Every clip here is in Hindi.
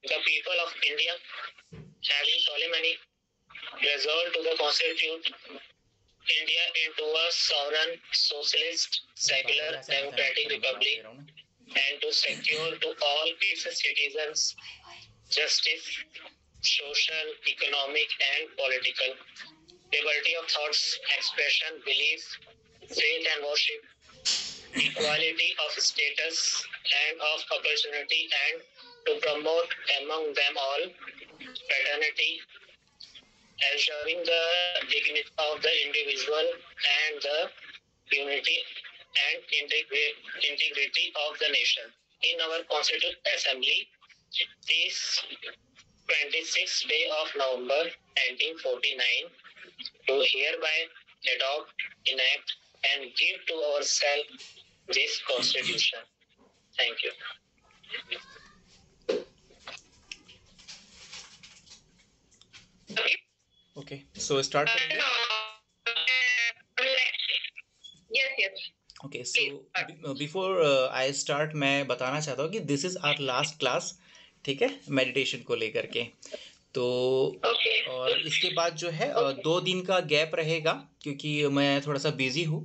The people of India, having solemnly resolved to constitute India into a sovereign, socialist, secular, democratic republic, and to secure to all its citizens justice, social, economic, and political liberty of thoughts, expression, belief, faith, and worship, equality of status and of opportunity, and to promote among them all fraternity, ensuring the dignity of the individual and the unity and integrity of the nation. In our Constituent Assembly, this 26th day of November 1949, to hereby adopt, enact, and give to ourselves this Constitution. Thank you. Okay, so start करेंगे. Yes. Okay, so before I start मैं बताना चाहता हूँ कि this is our last class, ठीक है, मेडिटेशन को लेकर के. तो और इसके बाद जो है 2 दिन का गैप रहेगा क्योंकि मैं थोड़ा सा बिजी हूँ,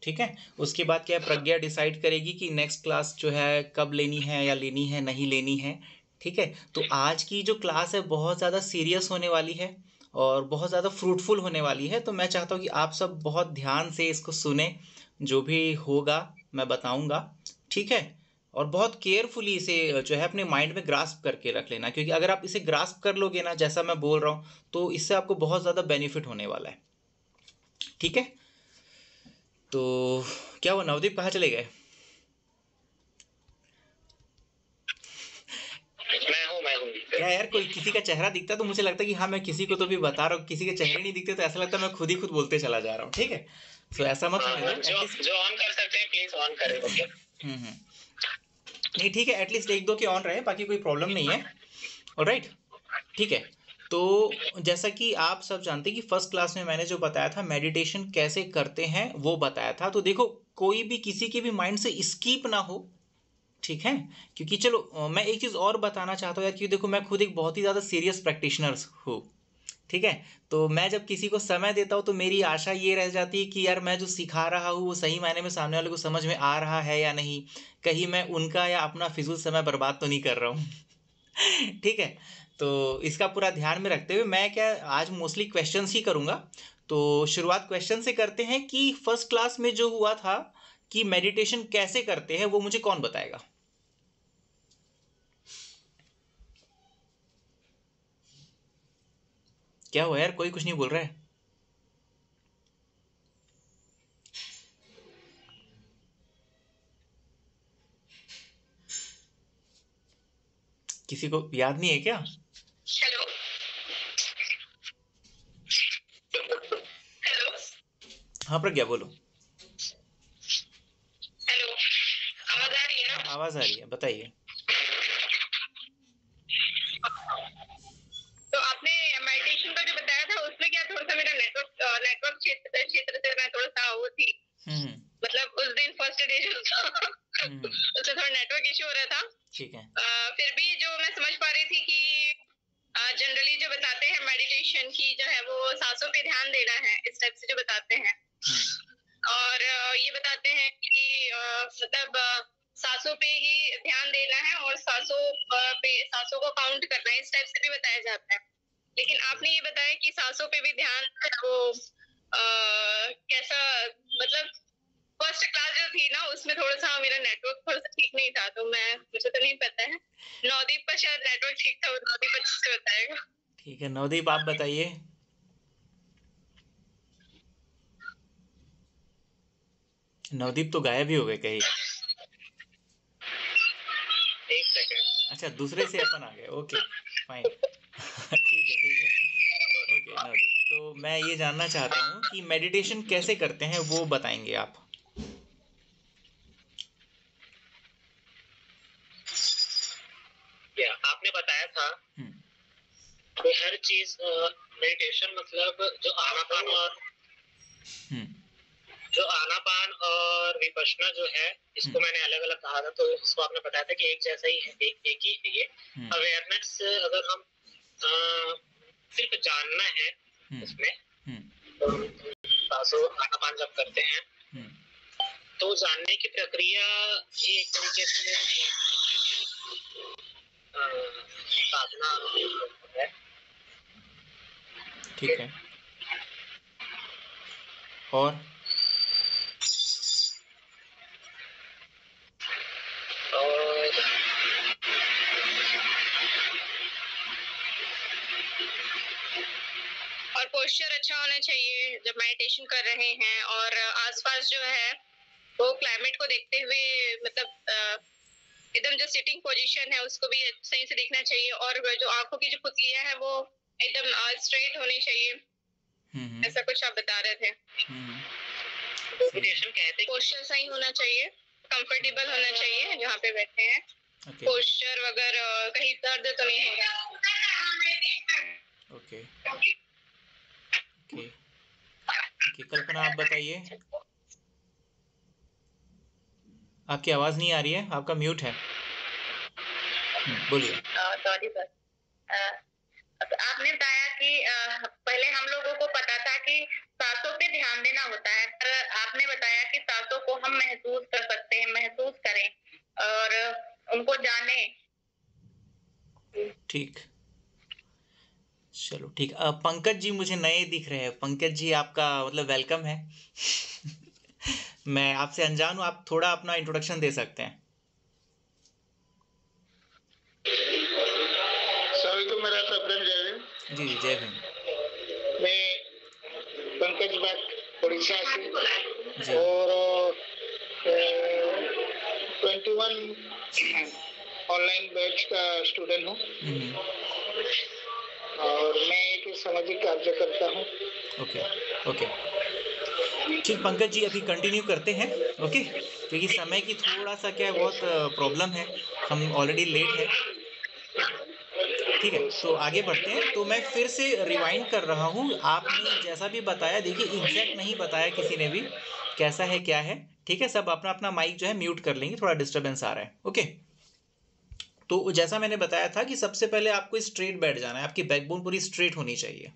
ठीक है. उसके बाद क्या है, प्रज्ञा डिसाइड करेगी कि नेक्स्ट क्लास जो है कब लेनी है या लेनी है नहीं लेनी है, ठीक है. तो आज की जो क्लास है बहुत ज़्यादा सीरियस होने वाली है और बहुत ज़्यादा फ्रूटफुल होने वाली है. तो मैं चाहता हूँ कि आप सब बहुत ध्यान से इसको सुने, जो भी होगा मैं बताऊंगा, ठीक है. और बहुत केयरफुली इसे जो है अपने माइंड में ग्रास्प करके रख लेना, क्योंकि अगर आप इसे ग्रास्प कर लोगे ना जैसा मैं बोल रहा हूँ, तो इससे आपको बहुत ज़्यादा बेनिफिट होने वाला है, ठीक है. तो क्या वो नवदीप कहाँ चले गए? मैं हूँ. क्या यार, कोई किसी का चेहरा दिखता तो मुझे लगता है कि हाँ मैं किसी को तो भी बता रहा हूँ, किसी के चेहरे नहीं दिखते तो ऐसा लगता है मैं खुद ही खुद बोलते चला जा रहा हूँ, ठीक है. सो ऐसा मत होने दो. जो ऑन कर सकते हैं प्लीज ऑन करें. ओके. नहीं ठीक है, एटलीस्ट 1-2 के ऑन रहे, बाकी कोई प्रॉब्लम नहीं है. ऑलराइट, ठीक है. तो जैसा कि आप सब जानते हैं कि फर्स्ट क्लास में मैंने जो बताया था मेडिटेशन कैसे करते हैं वो बताया था. तो देखो, कोई भी किसी के भी माइंड से स्किप ना हो, ठीक है. क्योंकि चलो मैं एक चीज़ और बताना चाहता हूँ यार, क्योंकि देखो मैं खुद एक बहुत ही ज़्यादा सीरियस प्रैक्टिशनर हूँ, ठीक है. तो मैं जब किसी को समय देता हूँ तो मेरी आशा ये रह जाती है कि यार मैं जो सिखा रहा हूँ वो सही मायने में सामने वाले को समझ में आ रहा है या नहीं, कहीं मैं उनका या अपना फिजूल समय बर्बाद तो नहीं कर रहा हूँ. ठीक है. तो इसका पूरा ध्यान में रखते हुए मैं क्या आज मोस्टली क्वेश्चंस ही करूँगा. तो शुरुआत क्वेश्चन से करते हैं कि फर्स्ट क्लास में जो हुआ था कि मेडिटेशन कैसे करते हैं वो मुझे कौन बताएगा? क्या हुआ यार, कोई कुछ नहीं बोल रहा है? किसी को याद नहीं है क्या? हेलो. हेलो. हाँ प्रज्ञा बोलो. हेलो. आवाज आ रही है ना? आवाज आ रही है, बताइए. तो आपने मेडिटेशन का जो बताया था उसमें क्या थोड़ा सा मेरा नेटवर्क क्षेत्र से मैं थोड़ा सा वो थी. मतलब उस दिन फर्स्ट डे जो था उससे थोड़ा नेटवर्क इश्यू हो रहा था. ठीक है. फिर भी जो मैं समझ पा रही थी कि जनरली जो बताते हैं मेडिटेशन की जो है वो सांसों पे ध्यान देना है, इस टाइप से जो बताते हैं. और ये बताते हैं कि मतलब सांसों पे ही ध्यान देना है और सांसों को काउंट करना है, इस टाइप से भी बताया जाता है. लेकिन आपने ये बताया कि सांसों पे भी ध्यान वो कैसा, मतलब फर्स्ट क्लास जो थी ना उसमें थोड़ा सा मेरा नेटवर्क थोड़ा सा ठीक नहीं था, तो मुझे तो नहीं पता है. नवदीप का शायद नेटवर्क ठीक था, वो नवदीप अच्छे से बताएगा. ठीक है, नवदीप आप बताइए. नवदीप तो गायब ही हो गए कहीं. एक सेकंड. अच्छा, दूसरे से अपन आ गए. Okay fine. ठीक है. ओके नवदीप, तो मैं ये जानना चाहता हूँ कि मेडिटेशन कैसे करते हैं वो बताएंगे आप? आपने बताया था कि हर चीज मेडिटेशन मतलब जो आनापान और विपश्यना जो है इसको मैंने अलग अलग कहा था, तो इसको आपने बताया था कि एक जैसा ही है, एक ही है ये। अवेयरनेस अगर हम सिर्फ जानना है उसमें, तो सांसों आनापान जब करते हैं तो जानने की प्रक्रिया ये एक तरीके से साधना है। ठीक है, और पोस्चर अच्छा होना चाहिए जब मेडिटेशन कर रहे हैं, और आसपास जो है वो क्लाइमेट को देखते हुए मतलब एकदम जो सिटिंग पोजीशन है उसको भी सही से देखना चाहिए, और जो आंखों की जो पुतलियां हैं वो एकदम स्ट्रेट होनी चाहिए। ऐसा कुछ आप बता रहे थे। मेडिटेशन कहते हैं पोस्चर सही होना चाहिए, कंफर्टेबल होना चाहिए जहाँ पे बैठे हैं। पोस्चर वगैरह कहीं दर्द तो नहीं होगा। ओके, कल्पना आप बताइए, आपकी आवाज नहीं आ रही है, आपका म्यूट है, बोलिए। सॉरी सर, आपने बताया कि पहले हम लोगों को पता था कि सांसों पे ध्यान देना होता है, पर आपने बताया कि सांसों को हम महसूस कर सकते हैं, महसूस करें और उनको जाने। ठीक, चलो ठीक। पंकज जी मुझे नए दिख रहे हैं। पंकज जी आपका मतलब वेलकम है। मैं आपसे अनजान हूँ, आप थोड़ा अपना इंट्रोडक्शन दे सकते हैं। सभी को मेरा सप्रेम जय भीम। जी जय भीम। मैं पंकज भट्ट उड़ीसा से, जी और 21 ऑनलाइन बैच का स्टूडेंट हूँ, और मैं एक सामाजिक कार्य करता हूँ। ओके ओके, ठीक पंकज जी अभी कंटिन्यू करते हैं। ओके, क्योंकि समय की थोड़ा सा क्या है, बहुत प्रॉब्लम है, हम ऑलरेडी लेट है। ठीक है, तो आगे बढ़ते हैं। तो मैं फिर से रिवाइंड कर रहा हूँ, आपने जैसा भी बताया, देखिए एग्जैक्ट नहीं बताया किसी ने भी कैसा है क्या है। ठीक है, सब अपना अपना माइक जो है म्यूट कर लेंगे, थोड़ा डिस्टरबेंस आ रहा है। ओके, तो जैसा मैंने बताया था कि सबसे पहले आपको स्ट्रेट बैठ जाना है, आपकी बैकबोन पूरी स्ट्रेट होनी चाहिए।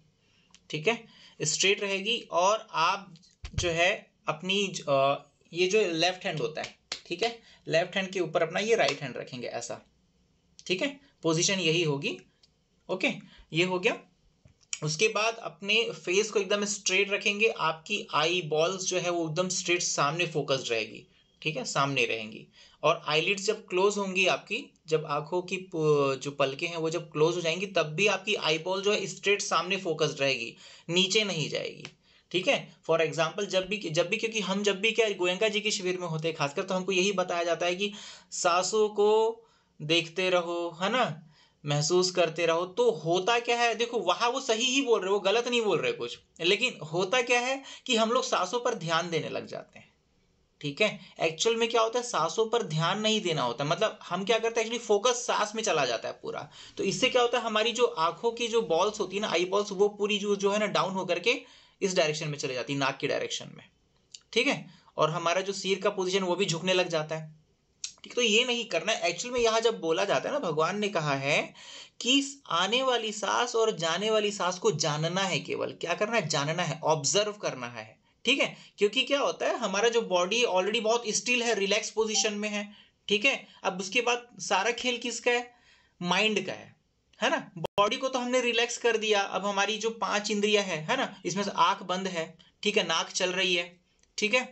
ठीक है, स्ट्रेट रहेगी, और आप जो है अपनी ये जो लेफ्ट हैंड होता है, ठीक है, लेफ्ट हैंड के ऊपर अपना ये राइट हैंड रखेंगे ऐसा। ठीक है, पोजीशन यही होगी। ओके, ये हो गया। उसके बाद अपने फेस को एकदम स्ट्रेट रखेंगे, आपकी आई बॉल्स जो है वो एकदम स्ट्रेट सामने फोकस्ड रहेगी। ठीक है, सामने रहेंगी, और आईलिड्स जब क्लोज होंगी आपकी, जब आंखों की जो पलकें हैं वो जब क्लोज हो जाएंगी, तब भी आपकी आई बॉल जो है स्ट्रेट सामने फोकस्ड रहेगी, नीचे नहीं जाएगी। ठीक है, फॉर एग्जाम्पल जब भी क्योंकि हम जब भी क्या गोयंका जी के शिविर में होते हैं खासकर, तो हमको यही बताया जाता है कि सांसों को देखते रहो, है ना, महसूस करते रहो। तो होता क्या है, देखो वहां वो सही ही बोल रहे, वो गलत नहीं बोल रहे कुछ, लेकिन होता क्या है कि हम लोग सांसों पर ध्यान देने लग जाते हैं। ठीक है, एक्चुअल में क्या होता है, सांसों पर ध्यान नहीं देना होता, मतलब हम क्या करते हैं एक्चुअली फोकस सांस में चला जाता है पूरा। तो इससे क्या होता है, हमारी जो आंखों की जो बॉल्स होती है ना, आई बॉल्स, वो पूरी जो है ना डाउन होकर के इस डायरेक्शन में चले जाती है, नाक की डायरेक्शन में। ठीक है, और हमारा जो सिर का पोजीशन वो भी झुकने लग जाता है। ठीक, तो ये नहीं करना है। एक्चुअल में यहाँ जब बोला जाता है ना, भगवान ने कहा है कि आने वाली सांस और जाने वाली सांस को जानना है, केवल क्या करना है, जानना है, ऑब्जर्व करना है। ठीक है, क्योंकि क्या होता है, हमारा जो बॉडी ऑलरेडी बहुत स्टिल है, रिलैक्स पोजीशन में है। ठीक है, अब उसके बाद सारा खेल किसका है, माइंड का है ना। बॉडी को तो हमने रिलैक्स कर दिया, अब हमारी जो 5 इंद्रियां है ना, इसमें से आंख बंद है, ठीक है, नाक चल रही है, ठीक है,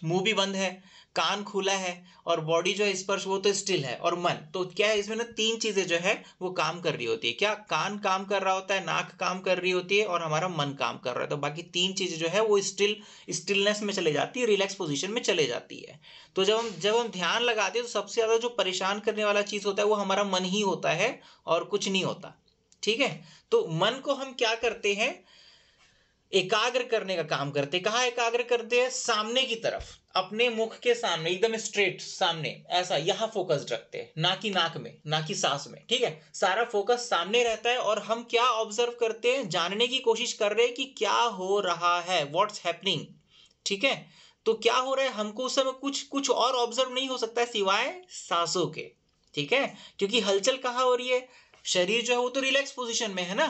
मुंह भी बंद है, कान खुला है, और बॉडी जो है स्पर्श वो तो स्टिल है, और मन तो क्या है, इसमें ना 3 चीजें जो है वो काम कर रही होती है। क्या, कान काम कर रहा होता है, नाक काम कर रही होती है, और हमारा मन काम कर रहा है। तो बाकी 3 चीजें जो है वो स्टिलनेस में चले जाती है, रिलैक्स पोजीशन में चले जाती है। तो जब हम ध्यान लगाते हैं तो सबसे ज्यादा जो परेशान करने वाला चीज होता है वो हमारा मन ही होता है, और कुछ नहीं होता। ठीक है, तो मन को हम क्या करते हैं, एकाग्र करने का काम करते हैं। कहाँ एकाग्र करते हैं, सामने की तरफ, अपने मुख के सामने, एकदम स्ट्रेट सामने, ऐसा यहाँ फोकस रखते हैं, ना कि नाक में, ना कि सांस में। ठीक है, सारा फोकस सामने रहता है, और हम क्या ऑब्जर्व करते हैं, जानने की कोशिश कर रहे हैं कि क्या हो रहा है, व्हाट्स हैपनिंग। ठीक है, तो क्या हो रहा है, हमको उस समय कुछ कुछ और ऑब्जर्व नहीं हो सकता है सिवाय सांसों के, ठीक है, क्योंकि हलचल कहाँ हो रही है, शरीर जो है वो तो रिलैक्स पोजीशन में है ना,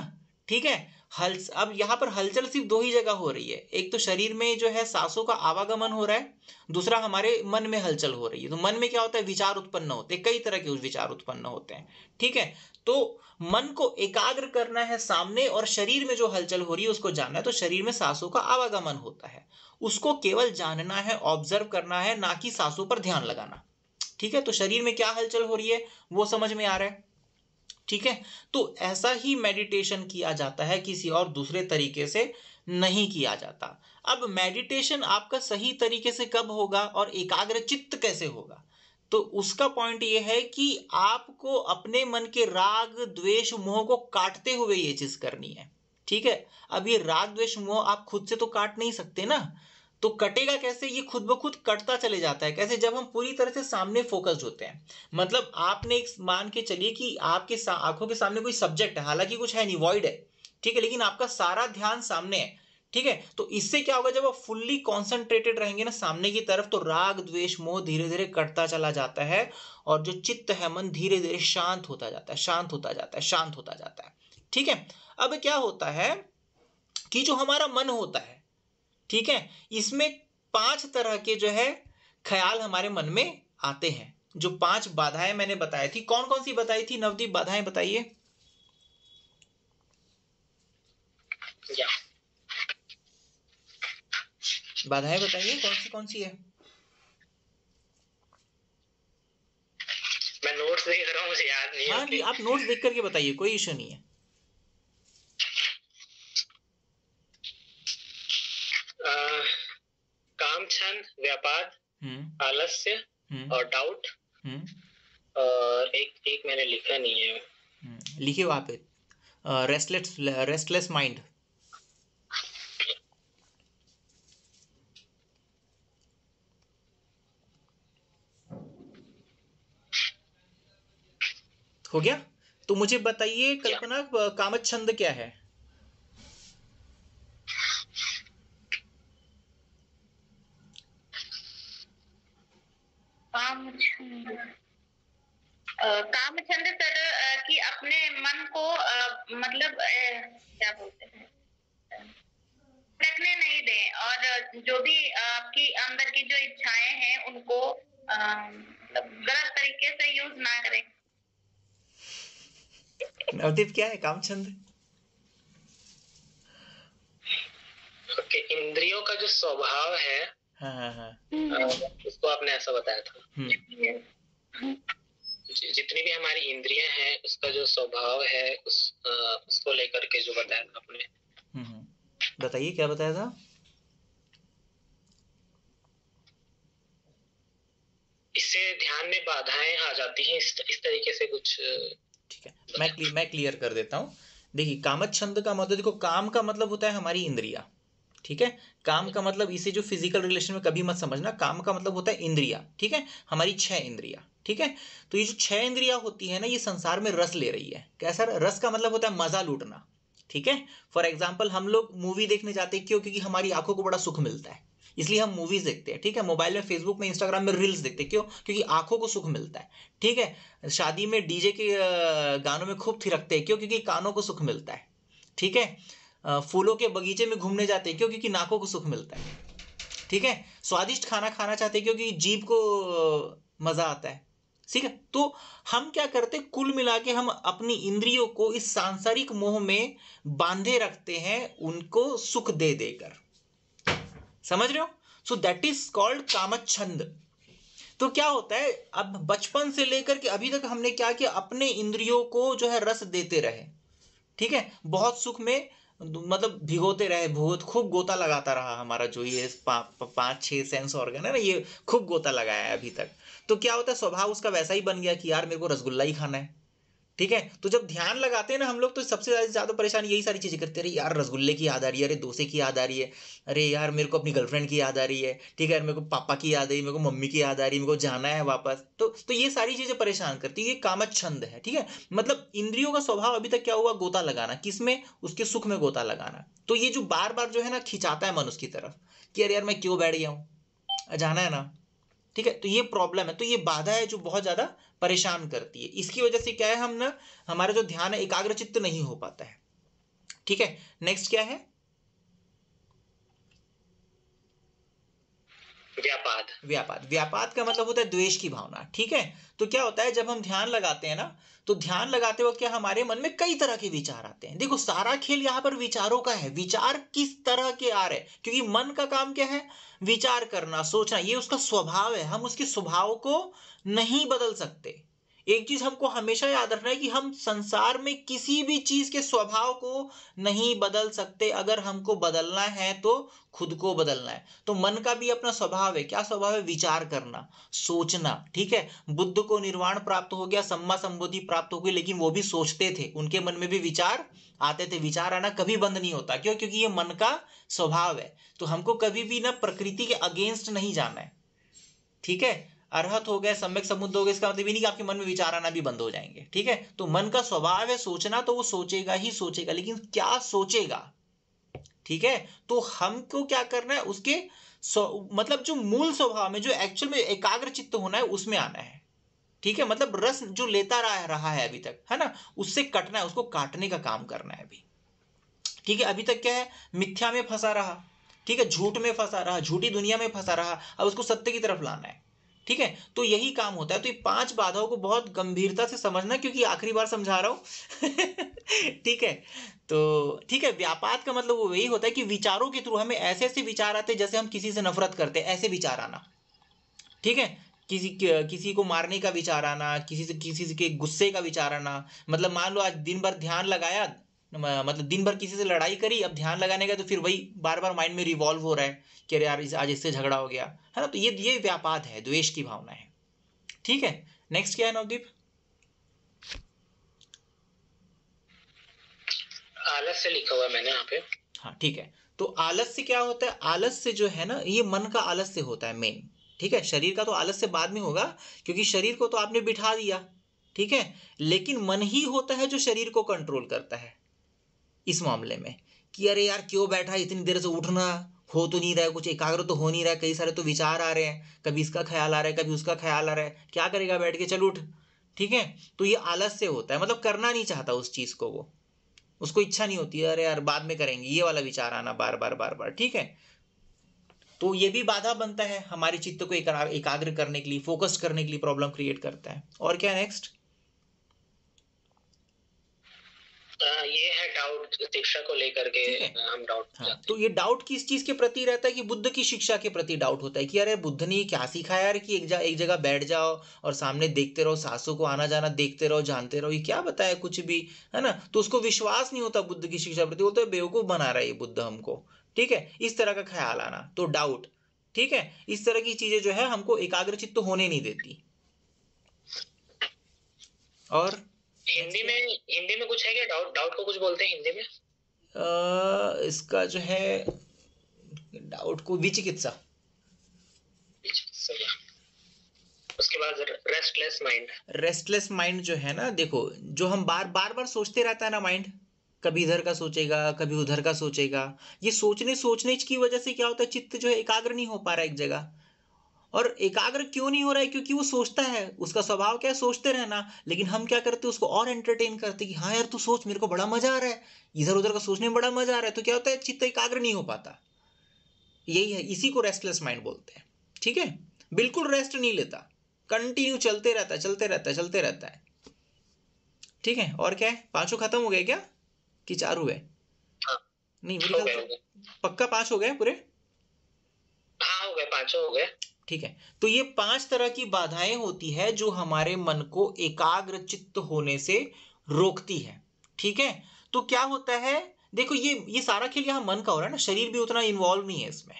ठीक है। अब यहाँ पर हलचल सिर्फ दो ही जगह हो रही है, एक तो शरीर में जो है सांसों का आवागमन हो रहा है, दूसरा हमारे मन में हलचल हो रही है। तो मन में क्या होता है, विचार उत्पन्न होते हैं, कई तरह के विचार उत्पन्न होते हैं, ठीक है। तो मन को एकाग्र करना है सामने, और शरीर में जो हलचल हो रही है उसको जानना है, तो शरीर में सांसों का आवागमन होता है, उसको केवल जानना है, ऑब्जर्व करना है, ना कि सांसों पर ध्यान लगाना, ठीक है। तो शरीर में क्या हलचल हो रही है वो समझ में आ रहा है, ठीक है। तो ऐसा ही मेडिटेशन किया जाता है, किसी और दूसरे तरीके से नहीं किया जाता। अब मेडिटेशन आपका सही तरीके से कब होगा और एकाग्र चित्त कैसे होगा, तो उसका पॉइंट ये है कि आपको अपने मन के राग द्वेष मोह को काटते हुए ये चीज करनी है, ठीक है। अब ये राग द्वेष मोह आप खुद से तो काट नहीं सकते ना, तो कटेगा कैसे, ये खुद ब खुद कटता चले जाता है। कैसे, जब हम पूरी तरह से सामने फोकस्ड होते हैं, मतलब आपने एक मान के चलिए कि आपके आंखों के सामने कोई सब्जेक्ट है, हालांकि कुछ है नहीं, वॉइड है, ठीक है, लेकिन आपका सारा ध्यान सामने है, ठीक है। तो इससे क्या होगा, जब आप फुल्ली कॉन्सेंट्रेटेड रहेंगे ना सामने की तरफ, तो राग द्वेष मोह धीरे धीरे कटता चला जाता है, और जो चित्त है, मन धीरे धीरे शांत होता जाता है, शांत होता जाता है, शांत होता जाता है, ठीक है। अब क्या होता है कि जो हमारा मन होता है, ठीक है, इसमें 5 तरह के जो है ख्याल हमारे मन में आते हैं। जो 5 बाधाएं मैंने बताई थी, कौन कौन सी बताई थी नवदीप, बाधाएं बताइए। बाधाएं बताइए कौन सी है। मैं नोट्स देख रहा हूँ, मुझे याद नहीं है। हाँ, आप नोट्स देख करके बताइए, कोई इशू नहीं है। काम, छंद, व्यापार, आलस्य और डाउट, और एक मैंने लिखा नहीं है, लिखिए वहां पे, रेस्टलेस माइंड। हो गया। तो मुझे बताइए कल्पना, कामच्छंद क्या है। कामचंद सर कि अपने मन को मतलब क्या बोलते हैं, भटकने नहीं दें, और जो भी आपकी अंदर की जो इच्छाएं हैं उनको मतलब गलत तरीके से यूज ना करें। नवदीप क्या है कामचंद? इंद्रियों का जो स्वभाव है, हाँ, उसको आपने ऐसा बताया था। जितनी भी हमारी इंद्रियां हैं उसका जो स्वभाव है, उसको लेकर के जो बताया था आपने। बताइए क्या बताया था। इससे ध्यान में बाधाएं आ जाती हैं, इस तरीके से कुछ। ठीक है, मैं क्लियर कर देता हूँ। देखिए, कामच्छंद का मतलब, देखो काम का मतलब होता है हमारी इंद्रिया, ठीक है। काम का मतलब इसे जो फिजिकल रिलेशन में कभी मत समझना, काम का मतलब होता है इंद्रिया, ठीक है, हमारी 6 इंद्रिया, ठीक है। तो ये जो 6 इंद्रिया होती है ना, ये संसार में रस ले रही है। कैसा रस का मतलब होता है मजा लूटना, ठीक है। फॉर एग्जाम्पल हम लोग मूवी देखने जाते हैं, क्यों? क्योंकि हमारी आंखों को बड़ा सुख मिलता है, इसलिए हम मूवीज देखते हैं, ठीक है। मोबाइल में, फेसबुक में, इंस्टाग्राम में रील्स देखते हैं, क्यों? क्योंकि आंखों को सुख मिलता है, ठीक है। शादी में डीजे के गानों में खूब थिरकते हैं, क्यों? क्योंकि कानों को सुख मिलता है, ठीक है। फूलों के बगीचे में घूमने जाते हैं, क्यों? क्योंकि नाकों को सुख मिलता है, ठीक है। स्वादिष्ट खाना खाना चाहते हैं, क्योंकि जीभ को मजा आता है, ठीक है। तो हम क्या करते, कुल मिला के हम अपनी इंद्रियों को इस सांसारिक मोह में बांधे रखते हैं, उनको सुख दे देकर, समझ रहे हो। सो दैट इज कॉल्ड कामच्छंद। तो क्या होता है, अब बचपन से लेकर के अभी तक हमने क्या किया, अपने इंद्रियों को जो है रस देते रहे, ठीक है। बहुत सुख में मतलब भिगोते रहे, बहुत खूब गोता लगाता रहा हमारा जो ये 5-6 सेंस ऑर्गन है ना, ये खूब गोता लगाया है अभी तक। तो क्या होता है, स्वभाव उसका वैसा ही बन गया कि यार मेरे को रसगुल्ला ही खाना है, ठीक है। तो जब ध्यान लगाते हैं ना हम लोग, तो सबसे ज्यादा परेशानी यही सारी चीजें करते रहे, यार रसगुल्ले की याद आ रही है, अरे डोसे की याद आ रही है, अरे यार मेरे को अपनी गर्लफ्रेंड की याद आ रही है, ठीक है, मेरे को पापा की याद आ रही है, मेरे को मम्मी की याद आ रही है, मेरे को जाना है वापस। तो ये सारी चीजें परेशान करती है, ये कामच्छंद है, ठीक है। मतलब इंद्रियों का स्वभाव अभी तक क्या हुआ, गोता लगाना, किसमें? उसके सुख में गोता लगाना। तो ये जो बार बार जो है ना खिंचाता है मन उसकी तरफ, कि अरे यार मैं क्यों बैठ गया हूँ, जाना है ना, ठीक है। तो ये प्रॉब्लम है, तो ये बाधा है जो बहुत ज्यादा परेशान करती है। इसकी वजह से क्या है, हम ना हमारा जो ध्यान है एकाग्रचित्त नहीं हो पाता है, ठीक है। नेक्स्ट क्या है, व्यापाद। व्यापाद। व्यापाद का मतलब होता है द्वेष की भावना, ठीक है। तो क्या होता है जब हम ध्यान लगाते हैं ना, तो ध्यान लगाते वक्त क्या हमारे मन में कई तरह के विचार आते हैं। देखो सारा खेल यहाँ पर विचारों का है, विचार किस तरह के आ रहे हैं, क्योंकि मन का काम क्या है, विचार करना, सोचना, ये उसका स्वभाव है। हम उसके स्वभाव को नहीं बदल सकते। एक चीज हमको हमेशा याद रखना है कि हम संसार में किसी भी चीज के स्वभाव को नहीं बदल सकते। अगर हमको बदलना है तो खुद को बदलना है। तो मन का भी अपना स्वभाव है, क्या स्वभाव है, विचार करना, सोचना, ठीक है। बुद्ध को निर्वाण प्राप्त हो गया, सम्मा संबोधि प्राप्त हो गई, लेकिन वो भी सोचते थे, उनके मन में भी विचार आते थे। विचार आना कभी बंद नहीं होता, क्यों, क्योंकि ये मन का स्वभाव है। तो हमको कभी भी ना प्रकृति के अगेंस्ट नहीं जाना है, ठीक है। अरहत हो गए, सम्यक समुद्ध हो गए, इसका मतलब ये नहीं कि आपके मन में विचार आना भी बंद हो जाएंगे, ठीक है। तो मन का स्वभाव है सोचना, तो वो सोचेगा ही सोचेगा, लेकिन क्या सोचेगा, ठीक है। तो हमको क्या करना है, उसके मतलब जो मूल स्वभाव में, जो एक्चुअल में एकाग्र चित्त होना है, उसमें आना है, ठीक है। मतलब रस जो लेता रहा है अभी तक, है ना, उससे कटना है, उसको काटने का काम करना है अभी, ठीक है। अभी तक क्या है, मिथ्या में फंसा रहा, ठीक है, झूठ में फंसा रहा, झूठी दुनिया में फंसा रहा, अब उसको सत्य की तरफ लाना है, ठीक है। तो यही काम होता है। तो ये 5 बाधाओं को बहुत गंभीरता से समझना, क्योंकि आखिरी बार समझा रहा हूं ठीक है। तो ठीक है, व्यापाद का मतलब वो यही होता है कि विचारों के थ्रू हमें ऐसे ऐसे विचार आते हैं, जैसे हम किसी से नफरत करते हैं, ऐसे विचार आना, ठीक है। किसी को मारने का विचार आना, किसी से के गुस्से का विचार आना। मतलब मान लो आज दिन भर ध्यान लगाया, मतलब दिन भर किसी से लड़ाई करी, अब ध्यान लगाने का तो फिर वही बार बार माइंड में रिवॉल्व हो रहा है कि अरे यार आज इससे झगड़ा हो गया, है ना। तो ये व्यापाद है, द्वेष की भावना है, ठीक है। नेक्स्ट क्या है नवदीप, आलस्य लिखा हुआ है मैंने यहाँ पे। हाँ ठीक है। तो आलस्य क्या होता है, आलस्य जो है ना, ये मन का आलस्य होता है मेन, ठीक है। शरीर का तो आलस्य बाद में होगा, क्योंकि शरीर को तो आपने बिठा दिया, ठीक है। लेकिन मन ही होता है जो शरीर को कंट्रोल करता है इस मामले में, कि अरे यार क्यों बैठा है इतनी देर से, उठना हो तो नहीं रहा है, कुछ एकाग्र तो हो नहीं रहा है, कई सारे तो विचार आ रहे हैं, कभी इसका ख्याल आ रहा है, कभी उसका ख्याल आ रहा है, क्या करेगा बैठ के, चल उठ, ठीक है। तो ये आलस्य होता है, मतलब करना नहीं चाहता उस चीज को, वो उसको इच्छा नहीं होती है, अरे यार बाद में करेंगे, ये वाला विचार आना बार बार बार बार, ठीक है। तो ये भी बाधा बनता है हमारे चित्त को एकाग्र करने के लिए, फोकस करने के लिए प्रॉब्लम क्रिएट करता है। और क्या नेक्स्ट, ये है डाउट शिक्षा को लेकर के, हम डाउट, हाँ। तो ये डाउट किस चीज के प्रति रहता है, कि बुद्ध की शिक्षा के प्रति डाउट होता है, कि अरे बुद्ध ने ये क्या सिखाया यार, कि एक जगह बैठ जाओ और सामने देखते रहो, सांसों को आना जाना देखते रहो, जानते रहो, ये क्या बताया कुछ भी, है ना। तो उसको विश्वास नहीं होता बुद्ध की शिक्षा प्रति, बोलते बेवकूफ बना रहा है ये बुद्ध हमको, ठीक है। इस तरह का ख्याल आना, तो डाउट, ठीक है। इस तरह की चीजें जो है हमको एकाग्रचित्त होने नहीं देती। और हिंदी में कुछ है क्या, डाउट को कुछ बोलते हैं हिंदी में? इसका जो है डाउट को विचिकित्सा। उसके बाद रेस्टलेस माइंड जो है ना, देखो जो हम बार बार सोचते रहता है ना माइंड, कभी इधर का सोचेगा, कभी उधर का सोचेगा। ये सोचने की वजह से क्या होता है, चित्त जो है एकाग्र नहीं हो पा रहा है एक जगह। और एकाग्र क्यों नहीं हो रहा है, क्योंकि वो सोचता है, उसका स्वभाव क्या है, सोचते रहना। लेकिन हम क्या करते हैं, उसको और एंटरटेन करते कि हाँ यार तू सोच, मेरे को बड़ा मजा आ रहा है, इधर उधर का सोचने में बड़ा मजा आ रहा है। तो क्या होता है, चित्त एकाग्र नहीं हो पाता। यही है, इसी को रेस्टलेस माइंड बोलते हैं, ठीक है। बिल्कुल रेस्ट नहीं लेता, कंटिन्यू चलते रहता है, ठीक है। और क्या है, 5 खत्म हो गए क्या, कि 4 हुए? नहीं मेरे ख्याल से पक्का 5 हो गए पूरे। हाँ हो गए, 5 हो गए, ठीक है। तो ये 5 तरह की बाधाएं होती है जो हमारे मन को एकाग्र चित्त होने से रोकती है, ठीक है। तो क्या होता है, देखो ये सारा खेल यहाँ मन का हो रहा है ना, शरीर भी उतना इन्वॉल्व नहीं है इसमें,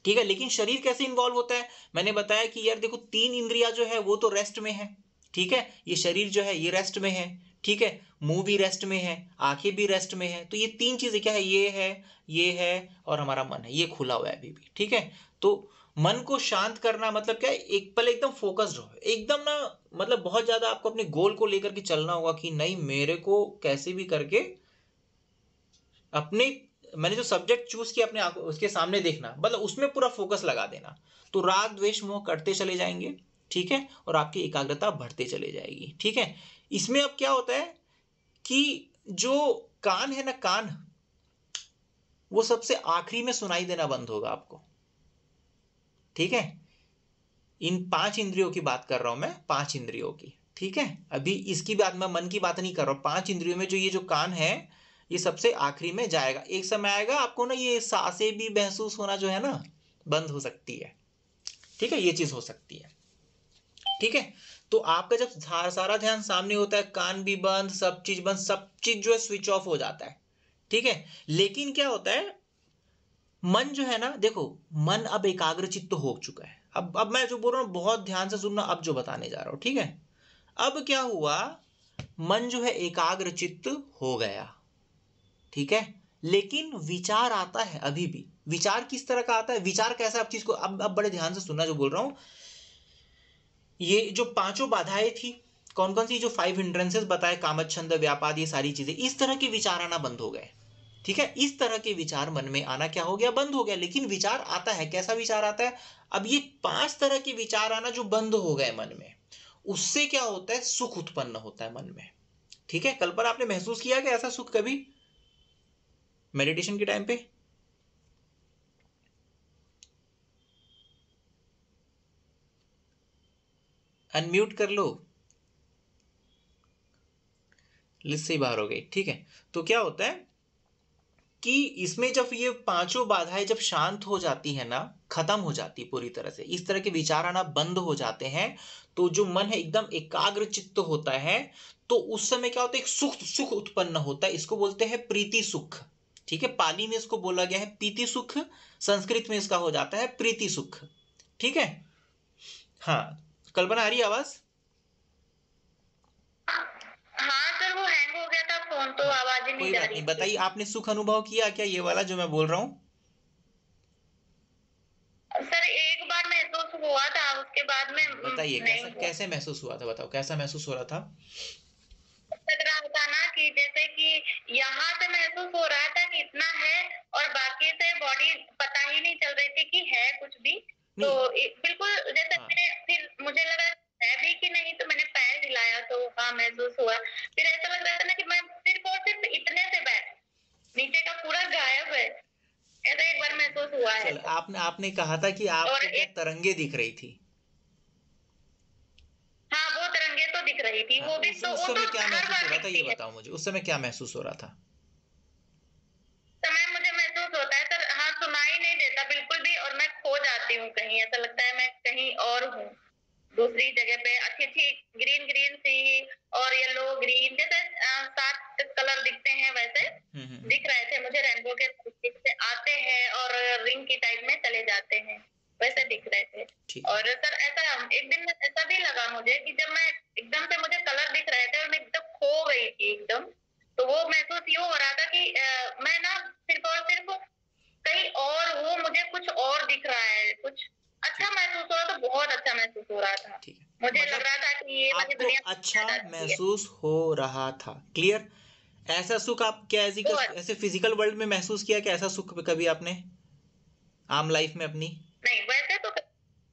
ठीक है। लेकिन शरीर कैसे इन्वॉल्व होता है, मैंने बताया कि यार देखो 3 इंद्रियां जो है वो तो रेस्ट में है, ठीक है। ये शरीर जो है ये रेस्ट में है, ठीक है। मुंह भी रेस्ट में है, आंखें भी रेस्ट में है। तो ये 3 चीजें क्या है, ये है और हमारा मन है, ये खुला हुआ है अभी भी, ठीक है। तो मन को शांत करना मतलब क्या है, एक पल एकदम फोकस्ड हो, एकदम ना, मतलब बहुत ज्यादा आपको अपने गोल को लेकर के चलना होगा कि नहीं, मेरे को कैसे भी करके अपने मैंने जो सब्जेक्ट चूज किया अपने आंखों उसके सामने देखना, मतलब उसमें पूरा फोकस लगा देना, तो राग द्वेष मोह कटते चले जाएंगे, ठीक है, और आपकी एकाग्रता बढ़ते चले जाएगी, ठीक है। इसमें अब क्या होता है कि जो कान है ना, कान वो सबसे आखिरी में सुनाई देना बंद होगा आपको, ठीक है। इन 5 इंद्रियों की बात कर रहा हूं मैं, 5 इंद्रियों की, ठीक है। अभी इसकी बात, मैं मन की बात नहीं कर रहा हूं। 5 इंद्रियों में जो ये जो कान है ये सबसे आखिरी में जाएगा। एक समय आएगा आपको ना ये सांसें भी महसूस होना जो है ना बंद हो सकती है, ठीक है, ये चीज हो सकती है, ठीक है। तो आपका जब सारा ध्यान सामने होता है, कान भी बंद, सब चीज बंद, सब चीज जो है स्विच ऑफ हो जाता है, ठीक है। लेकिन क्या होता है, मन जो है ना, देखो मन अब एकाग्रचित्त तो हो चुका है। अब मैं जो बोल रहा हूँ बहुत ध्यान से सुनना, अब जो बताने जा रहा हूं, ठीक है। अब क्या हुआ, मन जो है एकाग्रचित्त हो गया, ठीक है। लेकिन विचार आता है अभी भी। विचार किस तरह का आता है, विचार कैसा, आप चीज को अब बड़े ध्यान से सुनना जो बोल रहा हूं। ये जो 5 बाधाएं थी, कौन कौन सी, जो 5 हिंड्रेंसेस बताए, कामच्छंद, व्यापाद, ये सारी चीजें, इस तरह के विचार आना बंद हो गए, ठीक है। इस तरह के विचार मन में आना क्या हो गया, बंद हो गया। लेकिन विचार आता है, कैसा विचार आता है, अब ये 5 तरह के विचार आना जो बंद हो गए मन में, उससे क्या होता है, सुख उत्पन्न होता है मन में, ठीक है। कल्पना आपने महसूस किया कि ऐसा सुख कभी मेडिटेशन के टाइम पे? अनम्यूट कर लो, लिस्ट से ही बाहर हो गई, ठीक है। तो क्या होता है कि इसमें जब ये 5 बाधाएं जब शांत हो जाती है ना, खत्म हो जाती है पूरी तरह से, इस तरह के विचार आना बंद हो जाते हैं, तो जो मन है एकदम एकाग्र चित्त होता है, तो उस समय क्या होता है, एक सुख सुख उत्पन्न होता है। इसको बोलते हैं प्रीति सुख, ठीक है। पाली में इसको बोला गया है पीति सुख, संस्कृत में इसका हो जाता है प्रीति सुख, ठीक है। हाँ, कल्पना आ रही है आवाज? हाँ सर, वो हैंग हो गया था फोन, तो आवाज ही नहीं कोई जा बात रही नहीं, थी। बताइए आपने सुख अनुभव किया क्या, ये वाला जो मैं बोल रहा हूँ? सर एक बार महसूस हुआ था, उसके बाद में बताइए नहीं कैसा, हुआ। कैसे महसूस हुआ था, बताओ कैसा महसूस हो रहा था? लग रहा था ना कि जैसे कि यहाँ से महसूस हो रहा था कि इतना है, और बाकी से बॉडी पता ही नहीं चल रही थी कि है कुछ भी। तो नहीं, बिल्कुल जैसे हाँ, मैंने, फिर मुझे लगा है भी कि नहीं, तो मैंने पैर हिलाया तो हाँ महसूस हुआ। फिर ऐसा लग रहा था ना कि मैं सिर्फ और सिर्फ इतने से बैठ, नीचे का पूरा गायब है, ऐसा एक बार महसूस हुआ है। चलो, आपने आपने कहा था कि और आपको क्या एक, तरंगे दिख रही थी? हाँ वो तरंगे तो दिख रही थी, हाँ, वो भी उस तो, उस वो तो समय क्या हर महसूस हो बार रहा था, ये दिखती है। बताओ मुझे, उस समय क्या महसूस हो रहा था? समय मुझे महसूस होता है सर, हाँ सुनाई नहीं देता बिल्कुल भी, और मैं खो जाती हूँ कहीं, ऐसा लगता है मैं कहीं और हूँ, दूसरी जगह पे। अच्छी अच्छी ग्रीन ग्रीन सी और येलो ग्रीन, जैसे 7 कलर दिखते हैं वैसे दिख रहे थे मुझे, रेनबो के से आते हैं और रिंग की टाइप में चले जाते हैं, वैसे दिख रहे थे। ठीक, और सर ऐसा एक दिन ऐसा भी लगा मुझे कि जब मैं एकदम से, मुझे कलर दिख रहे थे और मैं एकदम खो गई थी एकदम, तो वो महसूस यूं हो रहा था कि मैं ना सिर्फ और सिर्फ कहीं और हूँ, मुझे कुछ और दिख रहा है, कुछ अच्छा महसूस हो रहा था, बहुत अच्छा महसूस हो रहा था। ठीक है, मुझे लग मतलब रहा था कि ये वाली आपको दुनिया अच्छा है। महसूस हो रहा था, क्लियर। ऐसा सुख आप क्या बहुत। ऐसे फिजिकल वर्ल्ड में महसूस किया क्या, ऐसा सुख कभी आपने आम लाइफ में अपनी? नहीं वैसे तो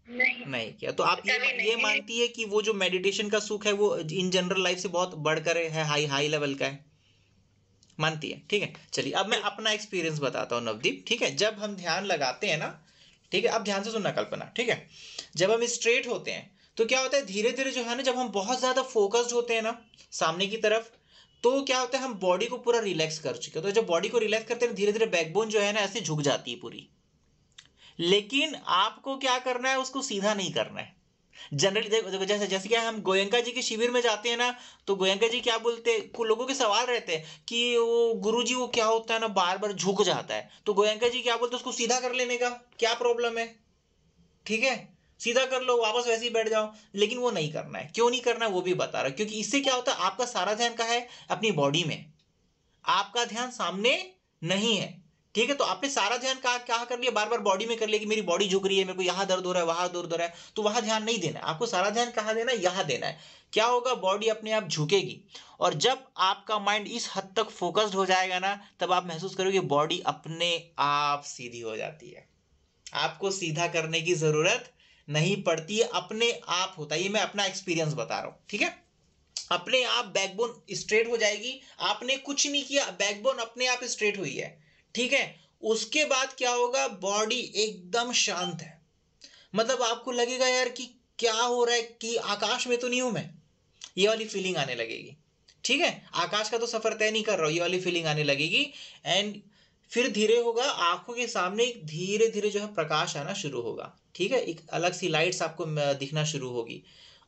नहीं, नहीं किया, तो आप कभी ये नहीं। मानती है कि वो जो मेडिटेशन का सुख है वो इन जनरल लाइफ से बहुत बढ़कर है, हाई हाई लेवल का है, मानती है? ठीक है, चलिए अब मैं अपना एक्सपीरियंस बताता हूँ नवदीप, ठीक है। जब हम ध्यान लगाते हैं ना, ठीक है, अब ध्यान से सुनना कल्पना, ठीक है। जब हम स्ट्रेट होते हैं तो क्या होता है, धीरे धीरे जो है ना, जब हम बहुत ज्यादा फोकस्ड होते हैं ना सामने की तरफ, तो क्या होता है, हम बॉडी को पूरा रिलैक्स कर चुके हैं। तो जब बॉडी को रिलैक्स करते हैं, धीरे धीरे बैकबोन जो है ना ऐसे झुक जाती है पूरी। लेकिन आपको क्या करना है, उसको सीधा नहीं करना है। जनरली देखो, जैसे जैसे क्या हम गोयंका जी के शिविर में जाते हैं ना, तो गोयंका जी क्या बोलते हैं, कुछ लोगों के सवाल रहते हैं कि वो गुरु जी वो क्या होता है ना, बार बार झुक जाता है, तो गोयंका जी क्या बोलते हैं, उसको सीधा कर लेने का क्या प्रॉब्लम है, ठीक है, सीधा कर लो, वापस वैसे ही बैठ जाओ। लेकिन वो नहीं करना है, क्यों नहीं करना है वो भी बता रहा, क्योंकि इससे क्या होता है, आपका सारा ध्यान का है अपनी बॉडी में, आपका ध्यान सामने नहीं है, ठीक है। तो आपने सारा ध्यान कहाँ कर लिया, बार बार बॉडी में कर लिया कि मेरी बॉडी झुक रही है, मेरे को यहाँ दर्द हो रहा है, वहां दर्द हो रहा है, तो वहां ध्यान नहीं देना है आपको। सारा ध्यान कहाँ देना है, यहाँ देना है। क्या होगा, बॉडी अपने आप झुकेगी, और जब आपका माइंड इस हद तक फोकस्ड हो जाएगा ना, तब आप महसूस करोगे बॉडी अपने आप सीधी हो जाती है। आपको सीधा करने की जरूरत नहीं पड़ती है, अपने आप होता है। ये मैं अपना एक्सपीरियंस बता रहा हूं, ठीक है। अपने आप बैकबोन स्ट्रेट हो जाएगी, आपने कुछ नहीं किया, बैकबोन अपने आप स्ट्रेट हुई है, ठीक है। उसके बाद क्या होगा, बॉडी एकदम शांत है। मतलब आपको लगेगा यार कि क्या हो रहा है, कि आकाश में तो नहीं हूं मैं, ये वाली फीलिंग आने लगेगी, ठीक है। आकाश का तो सफर तय नहीं कर रहा हूं, ये वाली फीलिंग आने लगेगी। एंड फिर धीरे होगा, आंखों के सामने धीरे धीरे जो है प्रकाश आना शुरू होगा, ठीक है। एक अलग सी लाइट्स आपको दिखना शुरू होगी,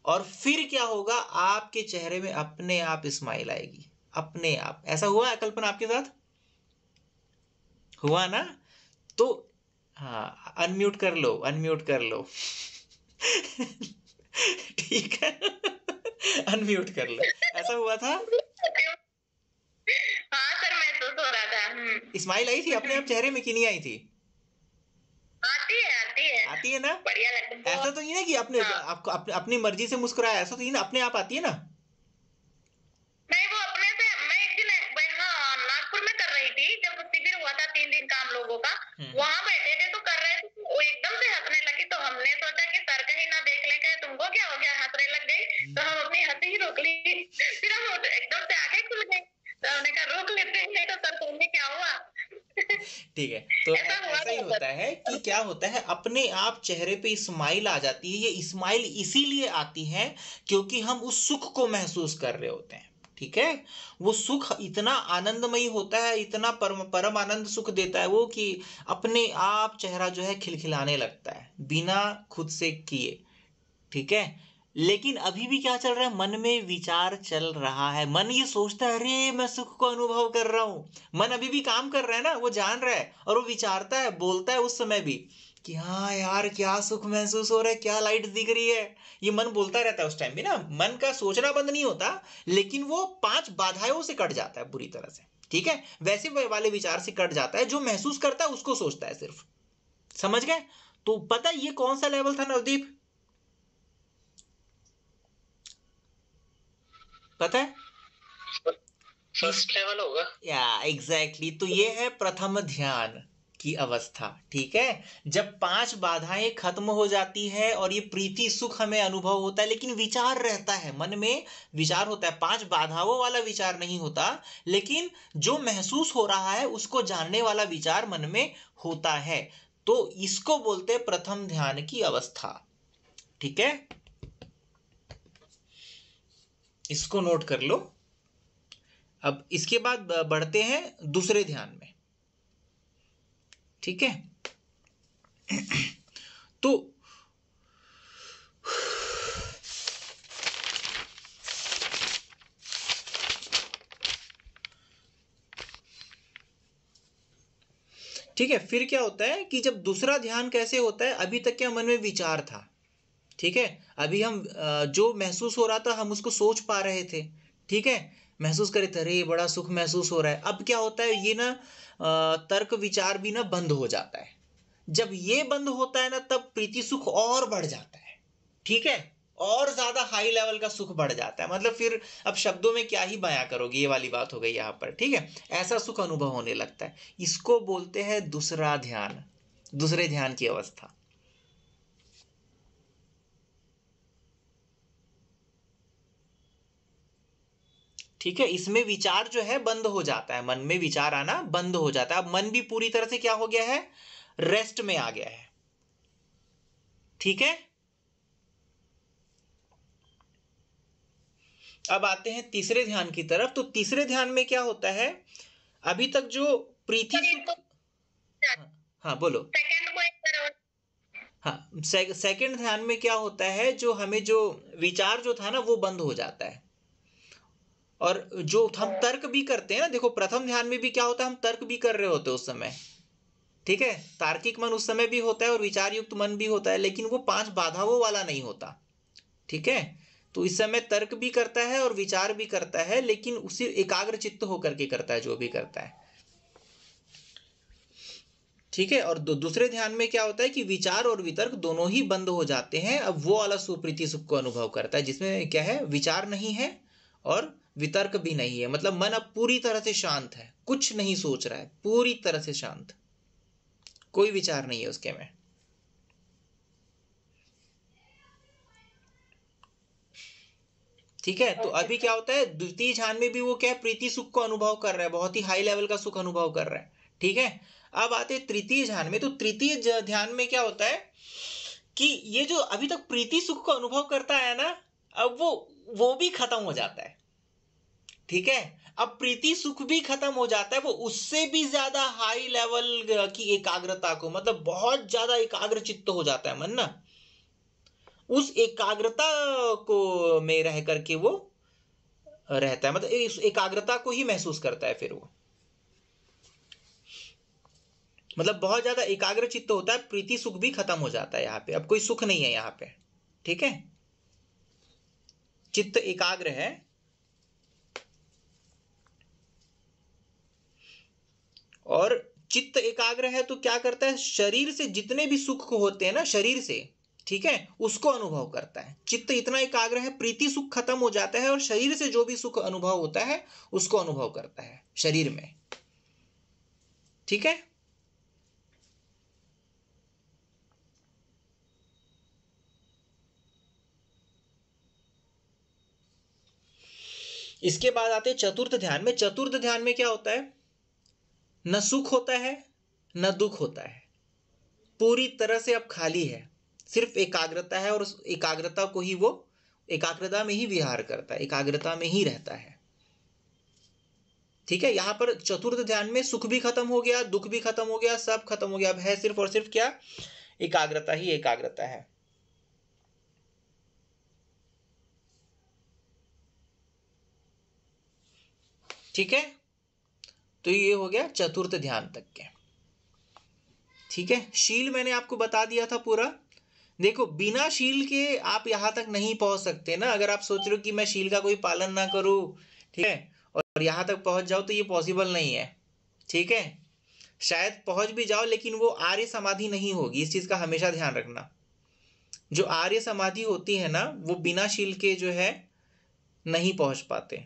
और फिर क्या होगा, आपके चेहरे में अपने आप स्माइल आएगी, अपने आप। ऐसा हुआ है कल्पना आपके साथ, हुआ ना? तो हाँ, अनम्यूट कर लो, अनम्यूट कर लो। ठीक है। अनम्यूट कर लो। ऐसा हुआ था, हाँ सर, महसूस हो रहा था। स्माइल आई थी अपने आप चेहरे में कि नहीं आई थी? आती है, आती है। आती है ना? बढ़िया लगता है। ऐसा तो नहीं ना कि अपने हाँ। आपको अपनी मर्जी से मुस्कुराया, ऐसा तो नहीं ना, अपने आप आती है ना? नहीं, वो अपने से। मैं एक दिन हाँ, नागपुर में कर रही थी, जब शिविर हुआ था 3 दिन का हम लोगों का। वहां बैठे थे तो कर रहे थे, तो वो एकदम से हंसने लगी, तो हमने सोचा कि सर कहीं ना देख ले, कहे तुमको क्या हो गया, हंसने लग गई। तो हम अपनी हंसी ही रोक ली। फिर हम एकदम से आंखें खुल गई, तो हमने कहा रोक लेते हैं, नहीं तो सर तुम्हें क्या हुआ। ठीक है। तो ऐसा हुआ ऐसा ही था होता सर। है कि क्या होता है, अपने आप चेहरे पे स्माइल आ जाती है। ये स्माइल इसीलिए आती है क्योंकि हम उस सुख को महसूस कर रहे होते हैं, ठीक है। वो सुख इतना आनंदमयी होता है, इतना परम परम आनंद सुख देता है वो, कि अपने आप चेहरा जो है खिलखिलाने लगता है बिना खुद से किए, ठीक है। लेकिन अभी भी क्या चल रहा है, मन में विचार चल रहा है। मन ये सोचता है, अरे मैं सुख को अनुभव कर रहा हूं। मन अभी भी काम कर रहा है ना, वो जान रहा है, और वो विचारता है, बोलता है उस समय भी कि हाँ यार क्या सुख महसूस हो रहा है, क्या लाइट दिख रही है। ये मन बोलता रहता है उस टाइम भी ना, मन का सोचना बंद नहीं होता, लेकिन वो 5 बाधाओं से कट जाता है बुरी तरह से, ठीक है। वैसे वाले विचार से कट जाता है, जो महसूस करता है उसको सोचता है सिर्फ। समझ गए? तो पता है ये कौन सा लेवल था नवदीप, पता है? फर्स्ट लेवल होगा। या एग्जैक्टली तो ये है प्रथम ध्यान की अवस्था, ठीक है। जब 5 बाधाएं खत्म हो जाती है और ये प्रीति सुख हमें अनुभव होता है, लेकिन विचार रहता है मन में, विचार होता है, 5 बाधाओं वाला विचार नहीं होता, लेकिन जो महसूस हो रहा है उसको जानने वाला विचार मन में होता है। तो इसको बोलते हैं प्रथम ध्यान की अवस्था, ठीक है। इसको नोट कर लो। अब इसके बाद बढ़ते हैं दूसरे ध्यान में, ठीक है। तो ठीक है, फिर क्या होता है कि जब दूसरा ध्यान कैसे होता है, अभी तक क्या मन में विचार था, ठीक है। अभी हम जो महसूस हो रहा था हम उसको सोच पा रहे थे, ठीक है। महसूस करे थे, अरे बड़ा सुख महसूस हो रहा है। अब क्या होता है, ये ना तर्क विचार भी ना बंद हो जाता है। जब ये बंद होता है ना, तब प्रीति सुख और बढ़ जाता है, ठीक है। और ज्यादा हाई लेवल का सुख बढ़ जाता है। मतलब फिर अब शब्दों में क्या ही बयां करोगे, ये वाली बात हो गई यहाँ पर, ठीक है। ऐसा सुख अनुभव होने लगता है। इसको बोलते हैं दूसरा ध्यान, दूसरे ध्यान की अवस्था, ठीक है। इसमें विचार जो है बंद हो जाता है, मन में विचार आना बंद हो जाता है। अब मन भी पूरी तरह से क्या हो गया है, रेस्ट में आ गया है, ठीक है। अब आते हैं तीसरे ध्यान की तरफ। तो तीसरे ध्यान में क्या होता है, अभी तक जो प्रीति सुख, हाँ, हाँ बोलो। सेकंड को एक बार और। हाँ, सेकंड ध्यान में क्या होता है, जो हमें जो विचार जो था ना वो बंद हो जाता है, और जो हम तर्क भी करते हैं ना, देखो प्रथम ध्यान में भी क्या होता है, हम तर्क भी कर रहे होते हैं उस समय, ठीक है। तार्किक मन उस समय भी होता है और विचार युक्त मन भी होता है, लेकिन वो 5 बाधाओं वाला नहीं होता, ठीक है। तो इस समय तर्क भी करता है और विचार भी करता है, लेकिन उसी एकाग्र चित्त होकर के करता है जो भी करता है। ठीक है। और दूसरे ध्यान में क्या होता है कि विचार और वितर्क दोनों ही बंद हो जाते हैं। अब वो वाला सुप्रीति सुख को अनुभव करता है जिसमें क्या है, विचार नहीं है और वितर्क भी नहीं है। मतलब मन अब पूरी तरह से शांत है, कुछ नहीं सोच रहा है, पूरी तरह से शांत, कोई विचार नहीं है उसके में। ठीक है। तो अभी क्या होता है, द्वितीय ध्यान में भी वो क्या है, प्रीति सुख को अनुभव कर रहा है, बहुत ही हाई लेवल का सुख अनुभव कर रहा है। ठीक है। अब आते तृतीय ध्यान में। तो तृतीय ध्यान में क्या होता है कि ये जो अभी तक प्रीति सुख को अनुभव करता है ना, अब वो भी खत्म हो जाता है। ठीक है। अब प्रीति सुख भी खत्म हो जाता है, वो उससे भी ज्यादा हाई लेवल की एकाग्रता को, मतलब बहुत ज्यादा एकाग्र चित्त हो जाता है मन ना, उस एकाग्रता को में रह करके वो रहता है, मतलब इस एकाग्रता को ही महसूस करता है फिर वो, मतलब बहुत ज्यादा एकाग्र चित्त होता है। प्रीति सुख भी खत्म हो जाता है यहाँ पे, अब कोई सुख नहीं है यहाँ पे। ठीक है। चित्त एकाग्र है। और चित्त एकाग्र है तो क्या करता है, शरीर से जितने भी सुख होते हैं ना, शरीर से, ठीक है, उसको अनुभव करता है। चित्त इतना एकाग्र है, प्रीति सुख खत्म हो जाता है और शरीर से जो भी सुख अनुभव होता है उसको अनुभव करता है शरीर में। ठीक है। इसके बाद आते हैं चतुर्थ ध्यान में। चतुर्थ ध्यान में क्या होता है, न सुख होता है न दुख होता है, पूरी तरह से अब खाली है, सिर्फ एकाग्रता है और उस एकाग्रता को ही वो, एकाग्रता में ही विहार करता है, एकाग्रता में ही रहता है। ठीक है। यहां पर चतुर्थ ध्यान में सुख भी खत्म हो गया, दुख भी खत्म हो गया, सब खत्म हो गया। अब है सिर्फ और सिर्फ क्या, एकाग्रता ही एकाग्रता है। ठीक है। तो ये हो गया चतुर्थ ध्यान तक के। ठीक है। शील मैंने आपको बता दिया था पूरा। देखो, बिना शील के आप यहां तक नहीं पहुंच सकते ना। अगर आप सोच रहे हो कि मैं शील का कोई पालन ना करूं, ठीक है, और यहां तक पहुंच जाओ, तो ये पॉसिबल नहीं है। ठीक है। शायद पहुंच भी जाओ लेकिन वो आर्य समाधि नहीं होगी, इस चीज का हमेशा ध्यान रखना। जो आर्य समाधि होती है ना, वो बिना शील के जो है नहीं पहुंच पाते।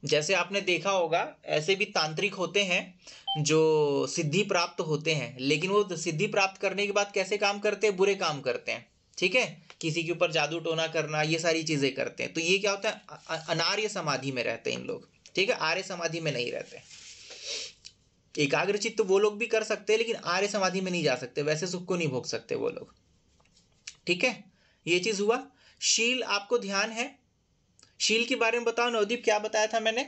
जैसे आपने देखा होगा, ऐसे भी तांत्रिक होते हैं जो सिद्धि प्राप्त होते हैं, लेकिन वो सिद्धि प्राप्त करने के बाद कैसे काम करते हैं, बुरे काम करते हैं। ठीक है। किसी के ऊपर जादू टोना करना, ये सारी चीजें करते हैं। तो ये क्या होता है, अनार्य समाधि में रहते हैं इन लोग। ठीक है। आर्य समाधि में नहीं रहते। एकाग्र चित्त वो लोग भी कर सकते हैं लेकिन आर्य समाधि में नहीं जा सकते, वैसे सुख को नहीं भोग सकते वो लोग। ठीक है। ये चीज हुआ। शील आपको ध्यान है। शील के बारे में बताओ नवदीप, क्या बताया था मैंने?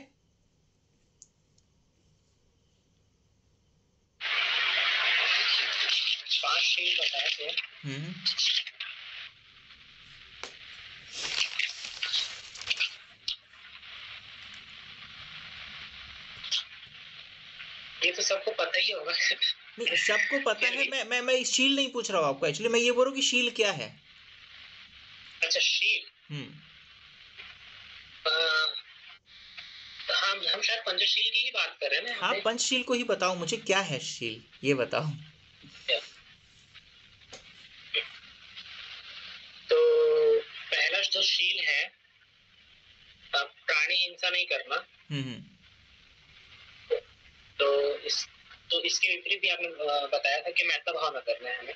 पांच शील बताए थे। ये तो सबको पता ही होगा। नहीं, सबको पता है। मैं शील नहीं पूछ रहा हूँ आपको, एक्चुअली मैं ये बोल रहा हूँ कि शील क्या है। अच्छा, शील। हम शायद पंचशील की ही बात कर रहे हैं ना। हाँ, पंचशील को ही बताओ मुझे, क्या है शील, ये बताओ। तो पहला जो शील है, प्राणी हिंसा नहीं करना। तो इसके विपरीत भी आपने बताया था कि महत्ता भाव न करना है हमें।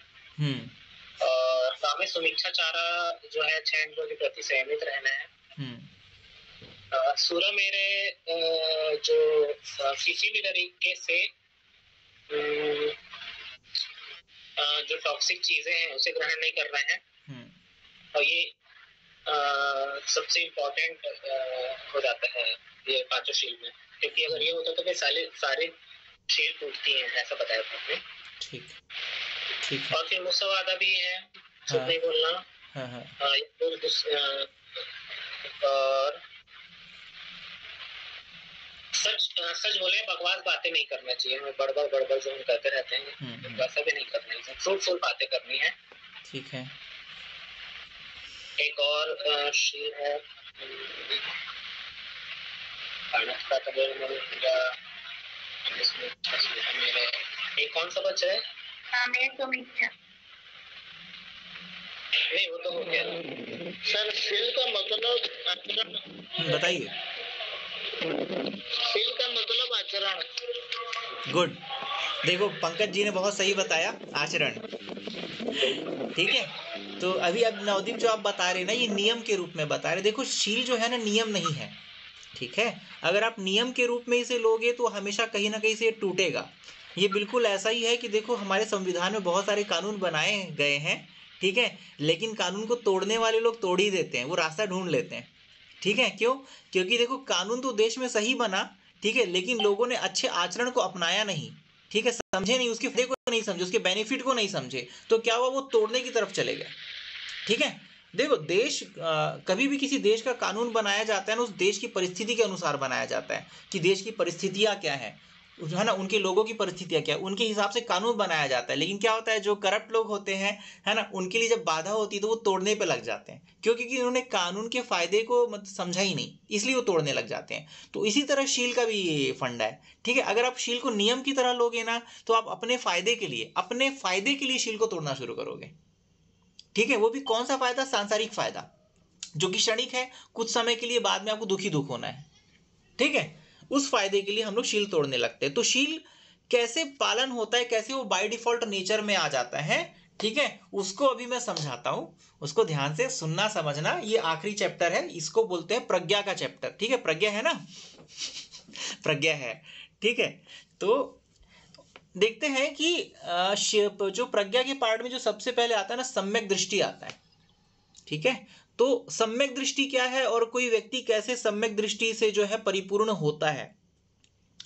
और कामे सुमिच्छाचारा जो है, 6 इंद्रियों के प्रति संयमित रहना है। सूरा मेरे जो किसी भी तरीके से जो टॉक्सिक चीजें हैं उसे ग्रहण नहीं करना है। और ये सबसे इम्पोर्टेंट हो जाता है ये पांचों शील में, क्योंकि अगर ये होता तो फिर सारे शील टूटती हैं, ऐसा बताया था आपने। ठीक। और फिर मुसवादा भी है, झूठ नहीं बोलना। और सच बोले, बकवास बातें नहीं करना चाहिए हमें। बड़बड़ जो हम करते रहते हैं, वैसा भी नहीं करना है, फ्रूटफुल बातें करनी है। ठीक है। एक और शील है, ये कौन सा बच्चा है? नहीं वो तो हो गया सर। सील का मतलब बताइए। सील का मतलब आचरण। गुड। देखो पंकज जी ने बहुत सही बताया, आचरण। ठीक है, तो अभी अब नवदीप जो आप बता रहे ना, ये नियम के रूप में बता रहे। देखो शील जो है ना, नियम नहीं है। ठीक है, अगर आप नियम के रूप में इसे लोगे तो हमेशा कहीं ना कहीं से टूटेगा। ये बिल्कुल ऐसा ही है कि देखो हमारे संविधान में बहुत सारे कानून बनाए गए हैं, ठीक है, लेकिन कानून को तोड़ने वाले लोग तोड़ ही देते हैं, वो रास्ता ढूंढ लेते हैं। ठीक है, क्यों? क्योंकि देखो कानून तो देश में सही बना, ठीक है, लेकिन लोगों ने अच्छे आचरण को अपनाया नहीं, ठीक है, समझे नहीं, उसके फायदे को नहीं समझे, उसके बेनिफिट को नहीं समझे, तो क्या हुआ, वो तोड़ने की तरफ चले गए। ठीक है, देखो देश कभी भी किसी देश का कानून बनाया जाता है ना, उस देश की परिस्थिति के अनुसार बनाया जाता है कि देश की परिस्थितियां क्या है ना, उनके लोगों की परिस्थितियां क्या है, उनके हिसाब से कानून बनाया जाता है। लेकिन क्या होता है, जो करप्ट लोग होते हैं, है ना, उनके लिए जब बाधा होती है तो वो तोड़ने पे लग जाते हैं, क्योंकि उन्होंने कानून के फायदे को मतलब समझा ही नहीं, इसलिए वो तोड़ने लग जाते हैं। तो इसी तरह शील का भी ये फंडा है। ठीक है, अगर आप शील को नियम की तरह लोगे ना, तो आप अपने फायदे के लिए शील को तोड़ना शुरू करोगे। ठीक है, वो भी कौन सा फायदा? सांसारिक फायदा, जो कि क्षणिक है, कुछ समय के लिए, बाद में आपको दुखी दुख होना है। ठीक है, उस फायदे के लिए हम लोग शील तोड़ने लगते हैं। तो शील कैसे पालन होता है, कैसे वो बाय डिफॉल्ट नेचर में आ जाता है, ठीक है, उसको अभी मैं समझाता हूं, उसको ध्यान से सुनना समझना। ये आखिरी चैप्टर है, इसको बोलते हैं प्रज्ञा का चैप्टर। ठीक है, प्रज्ञा है ना प्रज्ञा है। ठीक है, तो देखते हैं कि जो प्रज्ञा के पार्ट में जो सबसे पहले आता है ना, सम्यक दृष्टि आता है। ठीक है, तो सम्यक दृष्टि क्या है और कोई व्यक्ति कैसे सम्यक दृष्टि से जो है परिपूर्ण होता है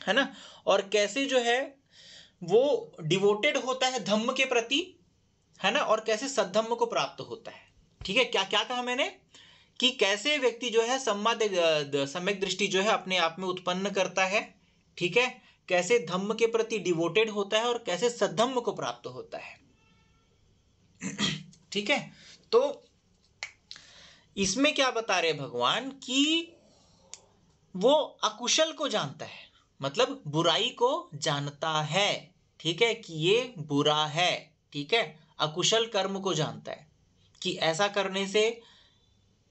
ना, और कैसे जो है वो डिवोटेड होता है धम्म के प्रति, है ना, और कैसे सद्धम्म को प्राप्त होता है। ठीक है, क्या क्या कहा मैंने कि कैसे व्यक्ति जो है सम्यक दृष्टि जो है अपने आप में उत्पन्न करता है, ठीक है, कैसे धम्म के प्रति डिवोटेड होता है और कैसे सद्धम्म को प्राप्त होता है। ठीक है, तो इसमें क्या बता रहे भगवान कि वो अकुशल को जानता है, मतलब बुराई को जानता है। ठीक है, कि ये बुरा है। ठीक है, अकुशल कर्म को जानता है कि ऐसा करने से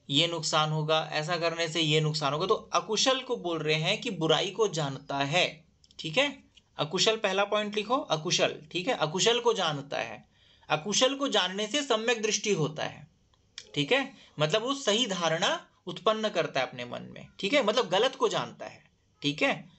ये नुकसान होगा, ऐसा करने से ये नुकसान होगा। तो अकुशल को बोल रहे हैं कि बुराई को जानता है। ठीक है, अकुशल पहला पॉइंट लिखो, अकुशल। ठीक है, अकुशल को जानता है। अकुशल को जानने से सम्यक दृष्टि होता है। ठीक है, मतलब वो सही धारणा उत्पन्न करता है अपने मन में। ठीक है, मतलब गलत को जानता है। ठीक है,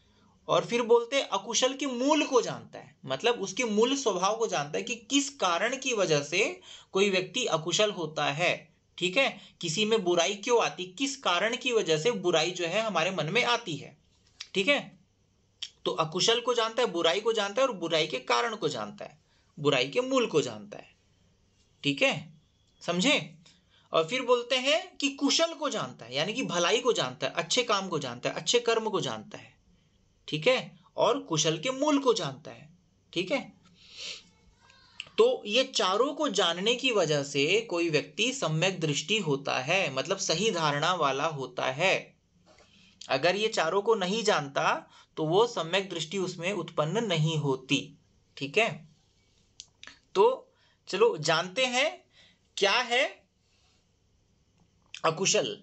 और फिर बोलते हैं अकुशल के मूल को जानता है, मतलब उसके मूल स्वभाव को जानता है कि किस कारण की वजह से कोई व्यक्ति अकुशल होता है। ठीक है, किसी में बुराई क्यों आती, किस कारण की वजह से बुराई जो है हमारे मन में आती है। ठीक है, तो अकुशल को जानता है, बुराई को जानता है और बुराई के कारण को जानता है, बुराई के मूल को जानता है। ठीक है, समझे? और फिर बोलते हैं कि कुशल को जानता है, यानी कि भलाई को जानता है, अच्छे काम को जानता है, अच्छे कर्म को जानता है। ठीक है, और कुशल के मूल को जानता है। ठीक है, तो ये चारों को जानने की वजह से कोई व्यक्ति सम्यक दृष्टि होता है, मतलब सही धारणा वाला होता है। अगर ये चारों को नहीं जानता तो वो सम्यक दृष्टि उसमें उत्पन्न नहीं होती। ठीक है, तो चलो जानते हैं क्या है अकुशल।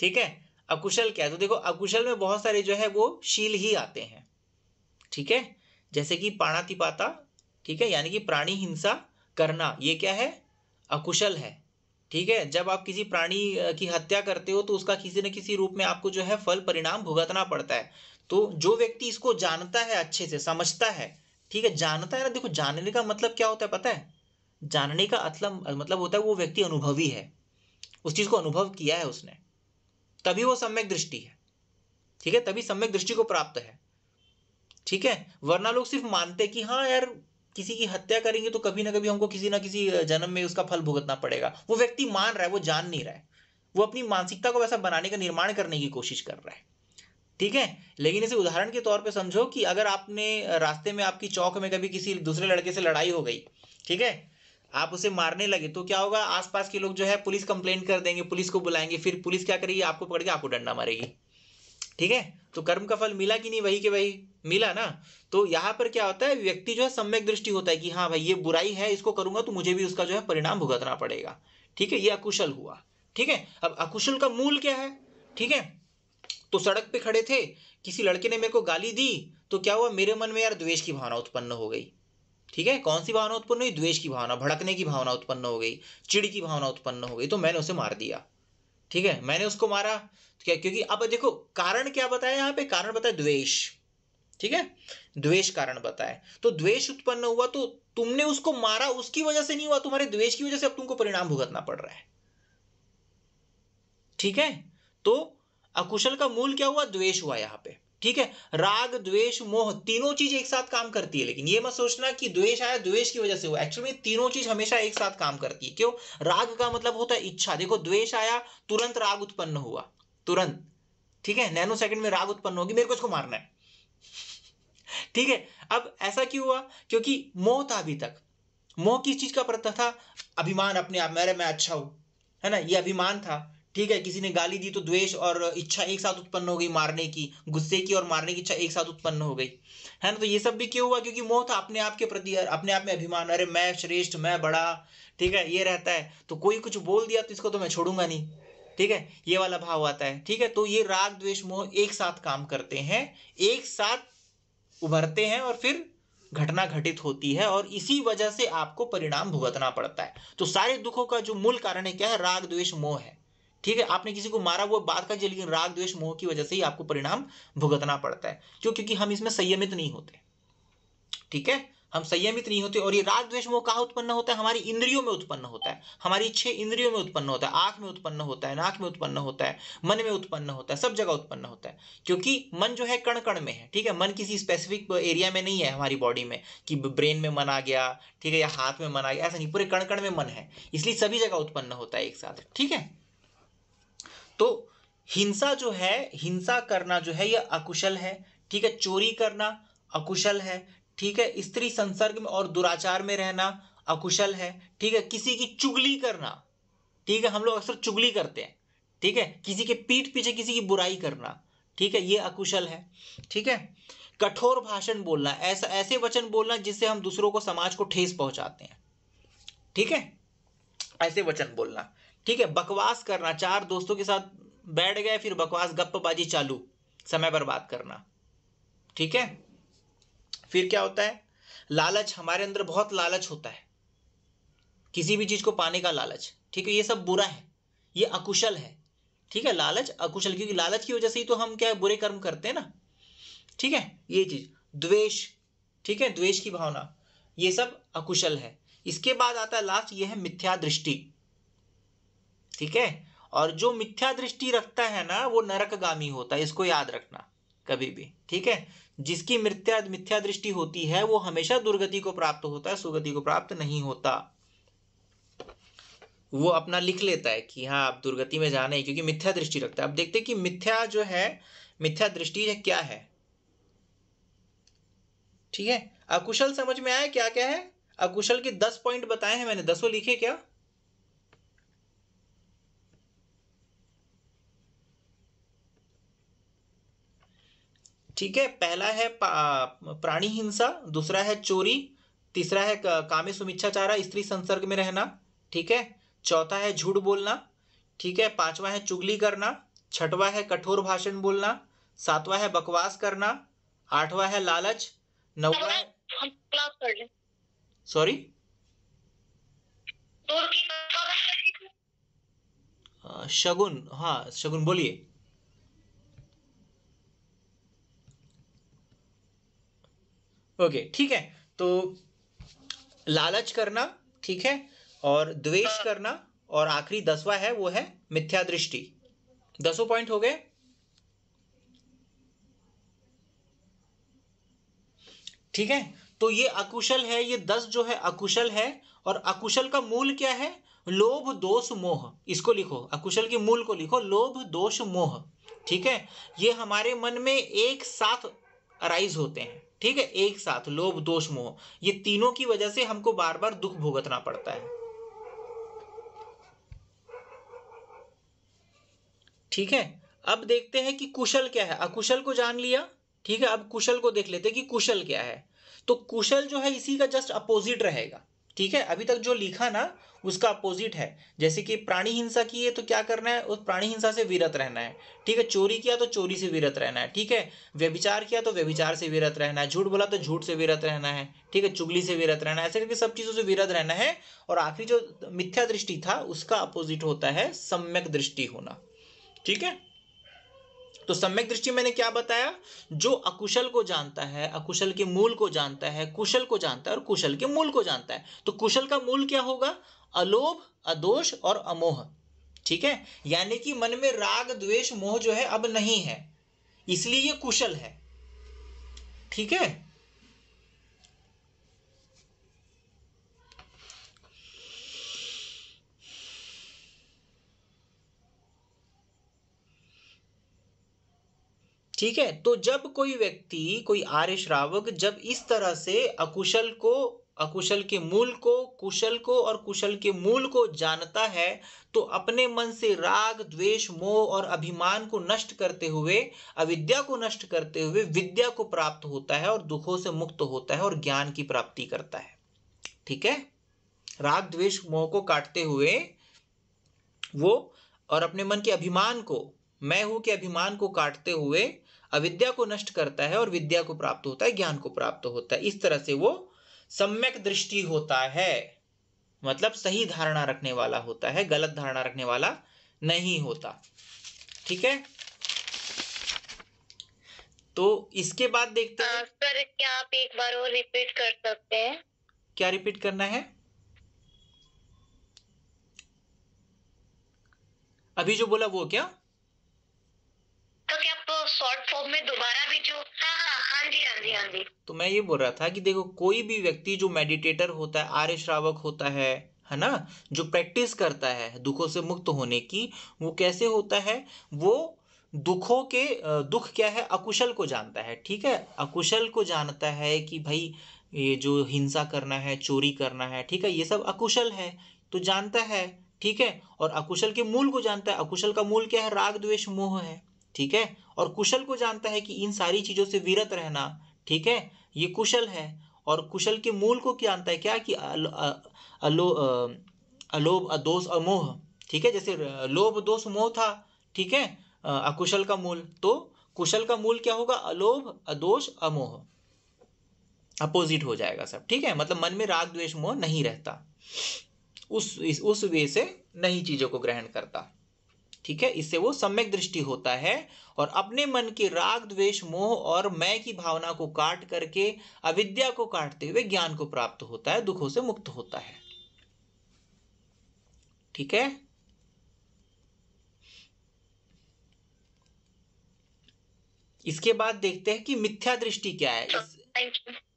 ठीक है, अकुशल क्या है? तो देखो अकुशल में बहुत सारे जो है वो शील ही आते हैं। ठीक है, जैसे कि पाणातिपाता, ठीक है, यानी कि प्राणी हिंसा करना, ये क्या है? अकुशल है। ठीक है, जब आप किसी प्राणी की हत्या करते हो तो उसका किसी न किसी रूप में आपको जो है फल परिणाम भुगतना पड़ता है। तो जो व्यक्ति इसको जानता है, अच्छे से समझता है, ठीक है, जानता है ना, देखो जानने का मतलब क्या होता है पता है? जानने का मतलब होता है वो व्यक्ति अनुभवी है, उस चीज को अनुभव किया है उसने, तभी वो सम्यक दृष्टि है। ठीक है, तभी सम्यक दृष्टि को प्राप्त है। ठीक है, वरना लोग सिर्फ मानते कि हाँ यार किसी की हत्या करेंगे तो कभी ना कभी हमको किसी ना किसी जन्म में उसका फल भुगतना पड़ेगा। वो व्यक्ति मान रहा है, वो जान नहीं रहा है, वो अपनी मानसिकता को वैसा बनाने का, निर्माण करने की कोशिश कर रहा है। ठीक है, लेकिन इसे उदाहरण के तौर पे समझो कि अगर आपने रास्ते में आपकी चौक में कभी किसी दूसरे लड़के से लड़ाई हो गई, ठीक है, आप उसे मारने लगे, तो क्या होगा? आसपास के लोग जो है पुलिस कंप्लेंट कर देंगे, पुलिस को बुलाएंगे, फिर पुलिस क्या करेगी? आपको पकड़ के आपको डंडा मारेगी। ठीक है, तो कर्म का फल मिला कि नहीं, वही के वही मिला ना। तो यहाँ पर क्या होता है, व्यक्ति जो है सम्यक दृष्टि होता है कि हाँ भाई ये बुराई है, इसको करूंगा तो मुझे भी उसका जो है परिणाम भुगतना पड़ेगा। ठीक है, ये अकुशल हुआ। ठीक है, अब अकुशल का मूल क्या है? ठीक है, तो सड़क पे खड़े थे, किसी लड़के ने मेरे को गाली दी, तो क्या हुआ, मेरे मन में यार द्वेष की भावना उत्पन्न हो गई। ठीक है, कौन सी भावना उत्पन्न हुई? द्वेष की भावना, भड़कने की भावना उत्पन्न हो गई, चिढ़ की भावना उत्पन्न हो गई, तो मैंने उसे मार दिया। ठीक है, मैंने उसको मारा तो क्या, क्योंकि अब देखो कारण क्या बताया यहाँ पे, कारण बताया द्वेष। ठीक है, द्वेष कारण बताए, तो द्वेष उत्पन्न हुआ, तो तुमने उसको मारा उसकी वजह से नहीं हुआ, तुम्हारे द्वेष की वजह से अब तुमको परिणाम भुगतना पड़ रहा है। ठीक है, तो अकुशल का मूल क्या हुआ? द्वेष हुआ यहाँ पे। ठीक है, राग द्वेष मोह तीनों चीज एक साथ काम करती है, लेकिन ये मत सोचना कि द्वेष आया द्वेष की वजह से हुआ, एक्चुअली तीनों चीज हमेशा एक साथ काम करती है। क्यों? राग का मतलब होता है इच्छा। देखो द्वेष आया, तुरंत राग उत्पन्न हुआ, तुरंत। ठीक है, नैनो सेकंड में राग उत्पन्न होगी, मेरे को इसको मारना है। ठीक है, अब ऐसा क्यों हुआ? क्योंकि मोह था अभी तक। मोह किस चीज का प्रत्यय था? अभिमान, अपने आप मेरे मैं अच्छा हूं, है ना, ये अभिमान था। ठीक है, किसी ने गाली दी तो द्वेष और इच्छा एक साथ उत्पन्न हो गई, मारने की, गुस्से की और मारने की इच्छा एक साथ उत्पन्न हो गई, है ना। तो ये सब भी क्यों हुआ? क्योंकि मोह था, अपने आप के प्रति, अपने आप में अभिमान, अरे मैं श्रेष्ठ, मैं बड़ा। ठीक है, ये रहता है, तो कोई कुछ बोल दिया तो इसको तो मैं छोड़ूंगा नहीं। ठीक है, ये वाला भाव आता है। ठीक है, तो ये राग द्वेष मोह एक साथ काम करते हैं, एक साथ उभरते हैं और फिर घटना घटित होती है, और इसी वजह से आपको परिणाम भुगतना पड़ता है। तो सारे दुखों का जो मूल कारण है क्या है? राग द्वेष मोह है। ठीक है, आपने किसी को मारा वो बात का, लेकिन राग द्वेष मोह की वजह से ही आपको परिणाम भुगतना पड़ता है। क्यों? क्योंकि हम इसमें संयमित नहीं होते। ठीक है, हम संयमित नहीं होते। और ये राग द्वेष मोह कहाँ उत्पन्न होता है? हमारी इंद्रियों में उत्पन्न होता है, हमारी 6 इंद्रियों में उत्पन्न होता है, आंख में उत्पन्न होता है, नाक में उत्पन्न होता है, मन में उत्पन्न होता है, सब जगह उत्पन्न होता है। क्योंकि मन जो है कण कण में है। ठीक है, मन किसी स्पेसिफिक एरिया में नहीं है हमारी बॉडी में, कि ब्रेन में मन आ गया, ठीक है, या हाथ में मन आ गया, ऐसा नहीं, पूरे कण कण में मन है, इसलिए सभी जगह उत्पन्न होता है एक साथ। ठीक है, तो हिंसा जो है, हिंसा करना जो है यह अकुशल है। ठीक है, चोरी करना अकुशल है। ठीक है, स्त्री संसर्ग में और दुराचार में रहना अकुशल है। ठीक है, किसी की चुगली करना, ठीक है, हम लोग अक्सर चुगली करते हैं। ठीक है, किसी के पीठ पीछे किसी की बुराई करना, ठीक है, ये अकुशल है। ठीक है, कठोर भाषण बोलना, ऐसा ऐसे वचन बोलना जिससे हम दूसरों को, समाज को ठेस पहुंचाते हैं। ठीक है, ऐसे वचन बोलना। ठीक है, बकवास करना, 4 दोस्तों के साथ बैठ गए, फिर बकवास गप्पबाजी चालू, समय बर्बाद करना। ठीक है, फिर क्या होता है? लालच, हमारे अंदर बहुत लालच होता है, किसी भी चीज को पाने का लालच। ठीक है, ये सब बुरा है, ये अकुशल है। ठीक है, लालच अकुशल, क्योंकि लालच की वजह से ही तो हम क्या है, बुरे कर्म करते हैं ना। ठीक है, ये चीज। द्वेष, ठीक है, द्वेष की भावना, ये सब अकुशल है। इसके बाद आता है लास्ट, ये है मिथ्या दृष्टि। ठीक है, और जो मिथ्या दृष्टि रखता है ना वो नरकगामी होता है, इसको याद रखना कभी भी। ठीक है, जिसकी मिथ्या दृष्टि होती है वो हमेशा दुर्गति को प्राप्त होता है, सुगति को प्राप्त नहीं होता। वो अपना लिख लेता है कि हाँ आप दुर्गति में जाना है, क्योंकि मिथ्या दृष्टि रखता है। अब देखते हैं कि मिथ्या जो है, मिथ्या दृष्टि है क्या है। ठीक है, अकुशल समझ में आया क्या क्या है? अकुशल के 10 पॉइंट बताए हैं मैंने, 10 लिखे क्या? ठीक है, पहला है प्राणी हिंसा, दूसरा है चोरी, तीसरा है कामे सुमिच्छाचारा, स्त्री संसर्ग में रहना। ठीक है, चौथा है झूठ बोलना। ठीक है, पांचवा है चुगली करना, छठवा है कठोर भाषण बोलना, सातवां है बकवास करना, आठवां है लालच, नौवा है, सॉरी, शगुन, हाँ शगुन बोलिए। ओके, ठीक है, तो लालच करना, ठीक है, और द्वेष करना, और आखिरी 10वां है वो है मिथ्या दृष्टि। 10 पॉइंट हो गए। ठीक है, तो ये अकुशल है, ये 10 जो है अकुशल है। और अकुशल का मूल क्या है? लोभ दोष मोह। इसको लिखो, अकुशल के मूल को लिखो, लोभ दोष मोह। ठीक है, ये हमारे मन में एक साथ अराइज होते हैं। ठीक है, एक साथ लोभ दोष मोह, ये तीनों की वजह से हमको बार बार दुख भुगतना पड़ता है। ठीक है, अब देखते हैं कि कुशल क्या है। अकुशल को जान लिया, ठीक है। अब कुशल को देख लेते हैं कि कुशल क्या है। तो कुशल जो है इसी का जस्ट अपोजिट रहेगा, ठीक है। अभी तक जो लिखा ना उसका अपोजिट है। जैसे कि प्राणी हिंसा की है तो क्या करना है, उस प्राणी हिंसा से विरत रहना है, ठीक है। चोरी किया तो चोरी से विरत रहना है, ठीक है। व्यभिचार किया तो व्यभिचार से विरत रहना है, झूठ बोला तो झूठ से विरत रहना है, ठीक है। चुगली से विरत रहना है, ऐसे करके सब चीजों से विरत रहना है। और आखिरी जो मिथ्या दृष्टि था उसका अपोजिट होता है सम्यक दृष्टि होना, ठीक है। तो सम्यक दृष्टि मैंने क्या बताया, जो अकुशल को जानता है, अकुशल के मूल को जानता है, कुशल को जानता है और कुशल के मूल को जानता है। तो कुशल का मूल क्या होगा, अलोभ, अदोष और अमोह, ठीक है। यानी कि मन में राग द्वेष मोह जो है अब नहीं है, इसलिए ये कुशल है, ठीक है। ठीक है। तो जब कोई व्यक्ति, कोई आर्य श्रावक जब इस तरह से अकुशल को, अकुशल के मूल को, कुशल को और कुशल के मूल को जानता है, तो अपने मन से राग द्वेष मोह और अभिमान को नष्ट करते हुए, अविद्या को नष्ट करते हुए विद्या को प्राप्त होता है और दुखों से मुक्त होता है और ज्ञान की प्राप्ति करता है, ठीक है। राग द्वेष मोह को काटते हुए वो, और अपने मन के अभिमान को, मैं हूं के अभिमान को काटते हुए अविद्या को नष्ट करता है और विद्या को प्राप्त होता है, ज्ञान को प्राप्त होता है। इस तरह से वो सम्यक दृष्टि होता है, मतलब सही धारणा रखने वाला होता है, गलत धारणा रखने वाला नहीं होता, ठीक है। तो इसके बाद देखते हैं। सर क्या आप एक बार और रिपीट कर सकते हैं? क्या रिपीट करना है? अभी जो बोला वो क्या? तो क्या आप शॉर्ट फॉर्म में दोबारा भी जो, हाँ जी हाँ जी हाँ जी। तो मैं ये बोल रहा था कि देखो, कोई भी व्यक्ति जो मेडिटेटर होता है, आर्य श्रावक होता है ना, जो प्रैक्टिस करता है दुखों से मुक्त होने की, वो कैसे होता है, वो दुखों के दुख क्या है, अकुशल को जानता है, ठीक है। अकुशल को जानता है कि भाई ये जो हिंसा करना है, चोरी करना है, ठीक है, ये सब अकुशल है, तो जानता है, ठीक है। और अकुशल के मूल को जानता है। अकुशल का मूल क्या है, राग द्वेष मोह है, ठीक है। और कुशल को जानता है कि इन सारी चीजों से विरत रहना, ठीक है, ये कुशल है। और कुशल के मूल को क्या जानता है, क्या कि अलोभ अदोष अमोह, ठीक है। जैसे लोभ दोष मोह था, ठीक है, अकुशल का मूल। तो कुशल का मूल क्या होगा, अलोभ अदोष अमोह, अपोजिट हो जाएगा सब, ठीक है। मतलब मन में राग द्वेष मोह नहीं रहता, उस वे से नई चीजों को ग्रहण करता, ठीक है। इससे वो सम्यक दृष्टि होता है और अपने मन के राग द्वेष मोह और मैं की भावना को काट करके, अविद्या को काटते हुए ज्ञान को प्राप्त होता है, दुखों से मुक्त होता है, ठीक है। इसके बाद देखते हैं कि मिथ्या दृष्टि क्या है।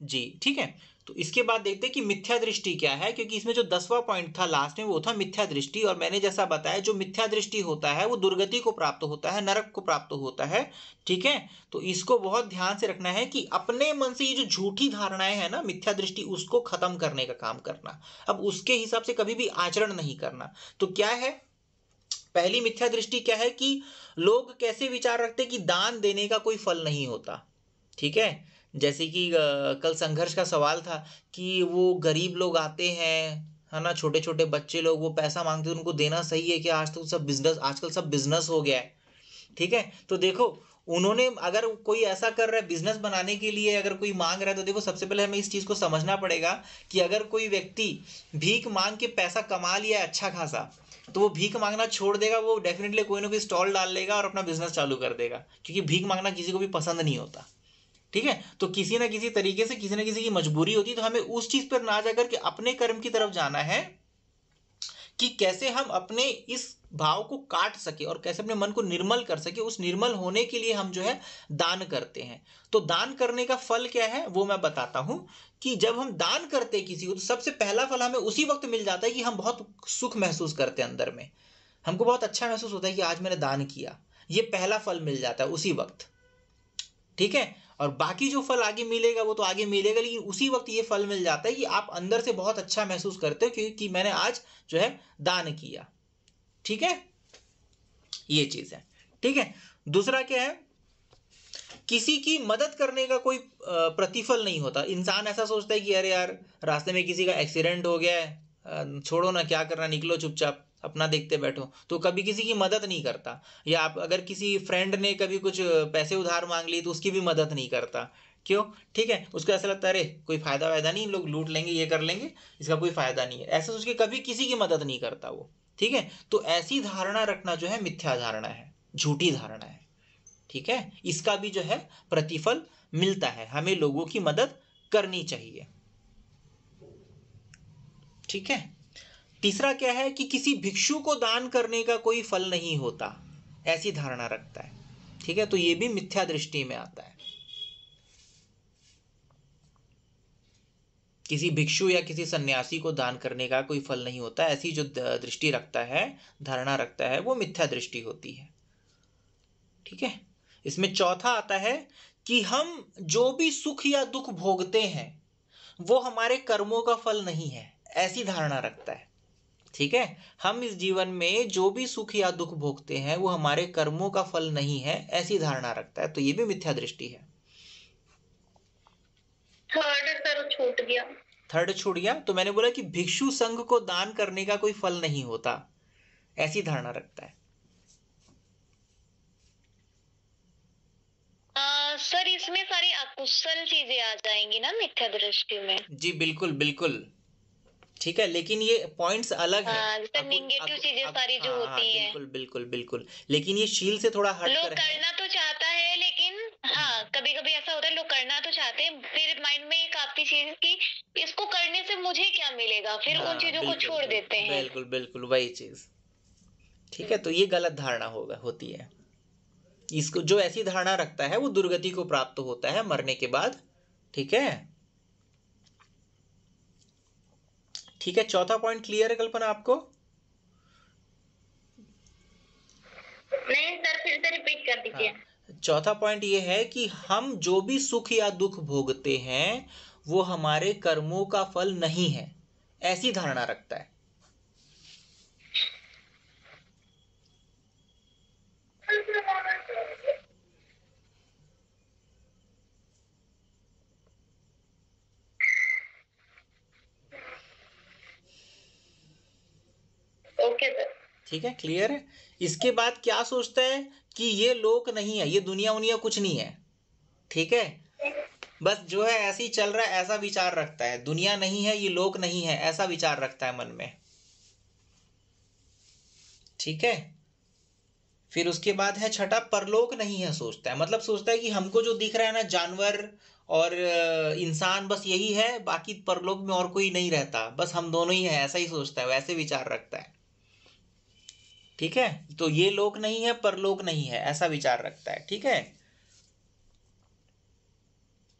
जी ठीक है। तो इसके बाद देखते हैं कि मिथ्या दृष्टि क्या है, क्योंकि इसमें जो 10वां पॉइंट था लास्ट में वो था मिथ्या दृष्टि। और मैंने जैसा बताया, जो मिथ्या दृष्टि होता है वो दुर्गति को प्राप्त होता है, नरक को प्राप्त होता है, ठीक है। तो इसको बहुत ध्यान से रखना है कि अपने मन से ये जो झूठी धारणाएं है ना, मिथ्या दृष्टि, उसको खत्म करने का काम करना। अब उसके हिसाब से कभी भी आचरण नहीं करना। तो क्या है, पहली मिथ्या दृष्टि क्या है कि लोग कैसे विचार रखते हैं कि दान देने का कोई फल नहीं होता, ठीक है। जैसे कि कल संघर्ष का सवाल था कि वो गरीब लोग आते हैं, है ना, छोटे छोटे बच्चे लोग, वो पैसा मांगते हैं, उनको देना सही है क्या? आजकल सब बिजनेस हो गया है, ठीक है। तो देखो, उन्होंने, अगर कोई ऐसा कर रहा है बिजनेस बनाने के लिए, अगर कोई मांग रहा है, तो देखो सबसे पहले हमें इस चीज को समझना पड़ेगा कि अगर कोई व्यक्ति भीख मांग के पैसा कमा लिया है अच्छा खासा, तो वो भीख मांगना छोड़ देगा, वो डेफिनेटली कोई ना कोई स्टॉल डाल लेगा और अपना बिजनेस चालू कर देगा, क्योंकि भीख मांगना किसी को भी पसंद नहीं होता, ठीक है। तो किसी ना किसी तरीके से किसी ना किसी की मजबूरी होती है। तो हमें उस चीज पर ना जाकर के अपने कर्म की तरफ जाना है कि कैसे हम अपने इस भाव को काट सके और कैसे अपने मन को निर्मल कर सके। उस निर्मल होने के लिए हम जो है दान करते हैं। तो दान करने का फल क्या है वो मैं बताता हूं कि जब हम दान करते हैं किसी को, तो सबसे पहला फल हमें उसी वक्त मिल जाता है कि हम बहुत सुख महसूस करते हैं अंदर में, हमको बहुत अच्छा महसूस होता है कि आज मैंने दान किया। ये पहला फल मिल जाता है उसी वक्त, ठीक है। और बाकी जो फल आगे मिलेगा वो तो आगे मिलेगा, लेकिन उसी वक्त ये फल मिल जाता है कि आप अंदर से बहुत अच्छा महसूस करते हो कि मैंने आज जो है दान किया, ठीक है। ये चीज है, ठीक है। दूसरा क्या है, किसी की मदद करने का कोई प्रतिफल नहीं होता। इंसान ऐसा सोचता है कि अरे यार रास्ते में किसी का एक्सीडेंट हो गया है, छोड़ो ना, क्या करना, निकलो चुपचाप अपना देखते बैठो, तो कभी किसी की मदद नहीं करता। या आप अगर किसी फ्रेंड ने कभी कुछ पैसे उधार मांग ली तो उसकी भी मदद नहीं करता। क्यों? ठीक है, उसको ऐसा लगता है अरे कोई फायदा वायदा नहीं, लोग लूट लेंगे, ये कर लेंगे, इसका कोई फायदा नहीं है, ऐसा सोच के कभी किसी की मदद नहीं करता वो। ठीक है, तो ऐसी धारणा रखना जो है मिथ्या धारणा है, झूठी धारणा है। ठीक है, इसका भी जो है प्रतिफल मिलता है, हमें लोगों की मदद करनी चाहिए। ठीक है, तीसरा क्या है कि किसी भिक्षु को दान करने का कोई फल नहीं होता, ऐसी धारणा रखता है। ठीक है, तो ये भी मिथ्या दृष्टि में आता है। किसी भिक्षु या किसी सन्यासी को दान करने का कोई फल नहीं होता, ऐसी जो दृष्टि रखता है, धारणा रखता है, वो मिथ्या दृष्टि होती है। ठीक है, इसमें चौथा आता है कि हम जो भी सुख या दुख भोगते हैं वो हमारे कर्मों का फल नहीं है, ऐसी धारणा रखता है। ठीक है, हम इस जीवन में जो भी सुख या दुख भोगते हैं वो हमारे कर्मों का फल नहीं है, ऐसी धारणा रखता है, तो ये भी मिथ्या दृष्टि है। थर्ड छूट गया, तो मैंने बोला कि भिक्षु संघ को दान करने का कोई फल नहीं होता, ऐसी धारणा रखता है। सर इसमें सारी अकुशल चीजें आ जाएंगी ना मिथ्या दृष्टि में? जी बिल्कुल बिल्कुल। ठीक है, लेकिन ये पॉइंट्स अलग है, नेगेटिव चीजें सारी जो होती हैं। बिल्कुल बिल्कुल बिल्कुल, लेकिन ये शील से थोड़ा हट लोग कर करना तो चाहता है, लेकिन हाँ कभी कभी ऐसा होता है लोग करना तो चाहते हैं, फिर माइंड में एक आती चीज कि इसको करने से मुझे क्या मिलेगा, फिर उन चीजों को छोड़ देते हैं। बिल्कुल बिल्कुल वही चीज। ठीक है, तो ये गलत धारणा होती है। इसको जो ऐसी धारणा रखता है वो दुर्गति को प्राप्त होता है मरने के बाद। ठीक है, ठीक है, चौथा पॉइंट क्लियर है कल्पना आपको? नहीं सर, फिर से रिपीट कर दीजिए। चौथा पॉइंट ये है कि हम जो भी सुख या दुख भोगते हैं वो हमारे कर्मों का फल नहीं है, ऐसी धारणा रखता है। Okay sir. ठीक है, क्लियर है। इसके बाद क्या सोचता है कि ये लोक नहीं है, ये दुनिया उनिया कुछ नहीं है। ठीक है, बस जो है ऐसे ही चल रहा है, ऐसा विचार रखता है, दुनिया नहीं है, ये लोक नहीं है, ऐसा विचार रखता है मन में। ठीक है, फिर उसके बाद है छठा, परलोक नहीं है सोचता है, मतलब सोचता है कि हमको जो दिख रहा है ना, जानवर और इंसान, बस यही है, बाकी परलोक में और कोई नहीं रहता, बस हम दोनों ही है, ऐसा ही सोचता है, वैसे विचार रखता है। ठीक है, तो ये लोक नहीं है, परलोक नहीं है, ऐसा विचार रखता है। ठीक है,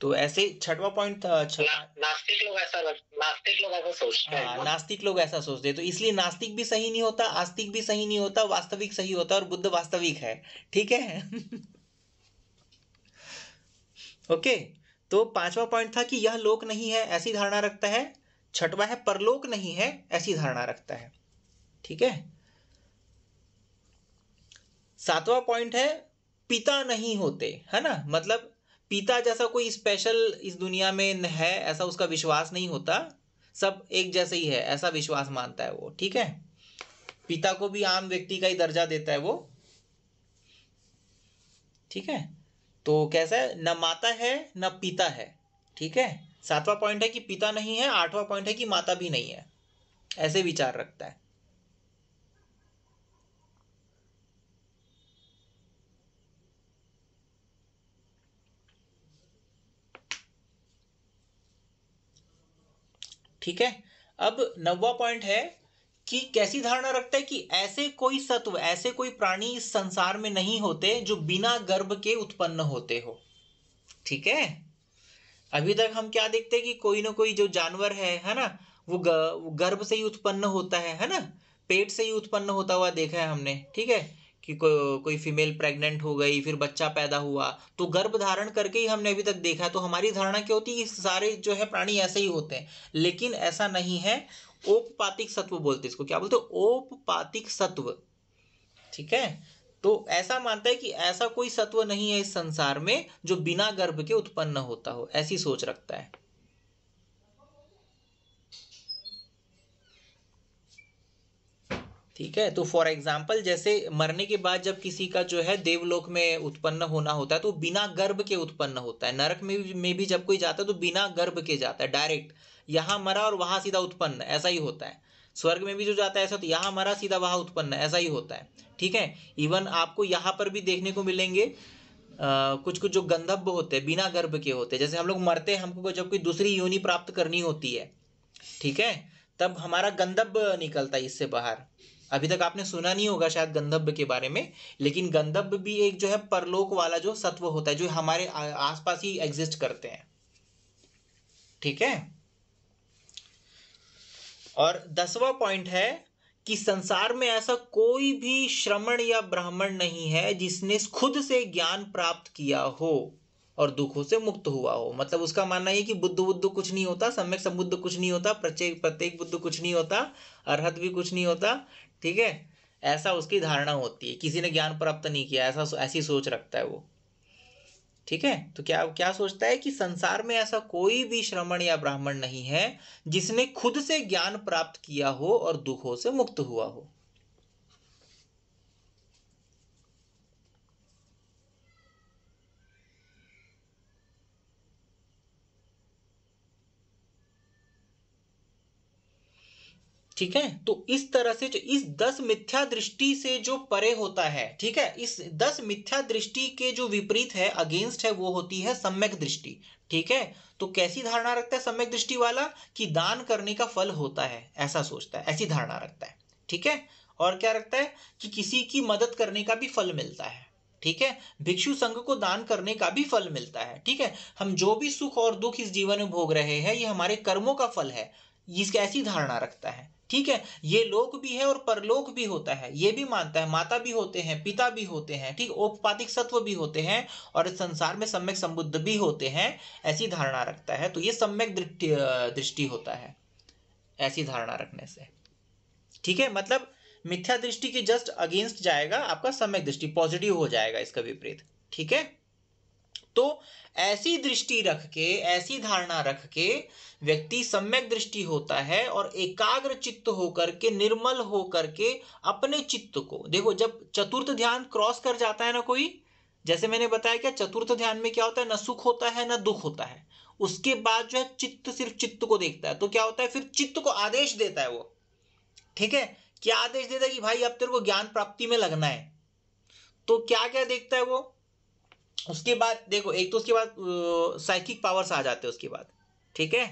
तो ऐसे छठवां पॉइंट था। नास्तिक लोग ऐसा सोचते हैं। नास्तिक लोग ऐसा सोचते हैं, तो इसलिए नास्तिक भी सही नहीं होता, आस्तिक भी सही नहीं होता, वास्तविक सही होता, और बुद्ध वास्तविक है। ठीक है ओके, तो पांचवा पॉइंट था कि यह लोक नहीं है, ऐसी धारणा रखता है। छठवा है परलोक नहीं है, ऐसी धारणा रखता है। ठीक है, सातवां पॉइंट है पिता नहीं होते, है ना, मतलब पिता जैसा कोई स्पेशल इस दुनिया में है, ऐसा उसका विश्वास नहीं होता, सब एक जैसे ही है, ऐसा विश्वास मानता है वो। ठीक है, पिता को भी आम व्यक्ति का ही दर्जा देता है वो। ठीक है, तो कैसा है, न माता है न पिता है। ठीक है, सातवां पॉइंट है कि पिता नहीं है, आठवां पॉइंट है कि माता भी नहीं है, ऐसे विचार रखता है। ठीक है, अब नौवां पॉइंट है कि कैसी धारणा रखता है कि ऐसे कोई सत्व, ऐसे कोई प्राणी इस संसार में नहीं होते जो बिना गर्भ के उत्पन्न होते हो। ठीक है, अभी तक हम क्या देखते हैं कि कोई ना कोई जो जानवर है ना, वो गर्भ से ही उत्पन्न होता है ना, पेट से ही उत्पन्न होता हुआ देखा है हमने। ठीक है, कि कोई फीमेल प्रेग्नेंट हो गई, फिर बच्चा पैदा हुआ, तो गर्भ धारण करके ही हमने अभी तक देखा है। तो हमारी धारणा क्या होती है कि सारे जो है प्राणी ऐसे ही होते हैं, लेकिन ऐसा नहीं है। ओपपातिक सत्व बोलते, इसको क्या बोलते, ओपपातिक सत्व। ठीक है, तो ऐसा मानता है कि ऐसा कोई सत्व नहीं है इस संसार में जो बिना गर्भ के उत्पन्न होता हो, ऐसी सोच रखता है। ठीक है, तो फॉर एग्जाम्पल जैसे मरने के बाद जब किसी का जो है देवलोक में उत्पन्न होना होता है तो बिना गर्भ के उत्पन्न होता है। नरक में भी जब कोई जाता है तो बिना गर्भ के जाता है, डायरेक्ट यहाँ मरा और वहां सीधा उत्पन्न, ऐसा ही होता है। स्वर्ग में भी जो जाता है ऐसा, तो यहाँ मरा सीधा वहां उत्पन्न, ऐसा ही होता है। ठीक है, इवन आपको यहाँ पर भी देखने को मिलेंगे कुछ कुछ जो गंधर्व होते हैं बिना गर्भ के होते हैं। जैसे हम लोग मरते हैं, हमको जब कोई दूसरी योनि प्राप्त करनी होती है, ठीक है, तब हमारा गंधर्व निकलता है इससे बाहर। अभी तक आपने सुना नहीं होगा शायद गंधर्व के बारे में, लेकिन गंधर्व भी एक जो है परलोक वाला जो सत्व होता है जो हमारे आसपास ही एग्जिस्ट करते हैं। ठीक है, और 10वां पॉइंट है कि संसार में ऐसा कोई भी श्रमण या ब्राह्मण नहीं है जिसने खुद से ज्ञान प्राप्त किया हो और दुखों से मुक्त हुआ हो। मतलब उसका मानना है कि बुद्ध कुछ नहीं होता, सम्यक संबुद्ध कुछ नहीं होता, प्रत्येक बुद्ध कुछ नहीं होता, अरहत भी कुछ नहीं होता। ठीक है, ऐसा उसकी धारणा होती है, किसी ने ज्ञान प्राप्त नहीं किया, ऐसी सोच रखता है वो। ठीक है, तो क्या सोचता है कि संसार में ऐसा कोई भी श्रमण या ब्राह्मण नहीं है जिसने खुद से ज्ञान प्राप्त किया हो और दुखों से मुक्त हुआ हो। ठीक है, तो इस तरह से जो इस 10 मिथ्या दृष्टि से जो परे होता है, ठीक है, इस 10 मिथ्या दृष्टि के जो विपरीत है, अगेंस्ट है, वो होती है सम्यक दृष्टि। ठीक है, तो कैसी धारणा रखता है सम्यक दृष्टि वाला कि दान करने का फल होता है, ऐसा सोचता है, ऐसी धारणा रखता है। ठीक है, और क्या रखता है कि किसी की मदद करने का भी फल मिलता है। ठीक है, भिक्षु संघ को दान करने का भी फल मिलता है। ठीक है, हम जो भी सुख और दुख इस जीवन में भोग रहे हैं ये हमारे कर्मों का फल है, इसकी ऐसी धारणा रखता है। ठीक है, ये लोक भी है और परलोक भी होता है, ये भी मानता है, माता भी होते हैं, पिता भी होते हैं, ठीक, औपपातिक सत्व भी होते हैं और इस संसार में सम्यक संबुद्ध भी होते हैं, ऐसी धारणा रखता है। तो ये सम्यक दृष्टि होता है ऐसी धारणा रखने से। ठीक है, मतलब मिथ्या दृष्टि के जस्ट अगेंस्ट जाएगा आपका सम्यक दृष्टि, पॉजिटिव हो जाएगा इसका विपरीत। ठीक है, तो ऐसी दृष्टि रख के, ऐसी धारणा रख के व्यक्ति सम्यक दृष्टि होता है और एकाग्र चित्त होकर के, निर्मल होकर के अपने चित्त को, देखो जब चतुर्थ ध्यान क्रॉस कर जाता है ना कोई, जैसे मैंने बताया क्या चतुर्थ ध्यान में क्या होता है, न सुख होता है न दुख होता है, उसके बाद जो है चित्त सिर्फ चित्त को देखता है, तो क्या होता है फिर चित्त को आदेश देता है वो। ठीक है, क्या आदेश देता है कि भाई अब तेरे को ज्ञान प्राप्ति में लगना है, तो क्या क्या देखता है वो। उसके बाद देखो, एक तो उसके बाद साइकिक पावर्स आ जाते हैं उसके बाद। ठीक है,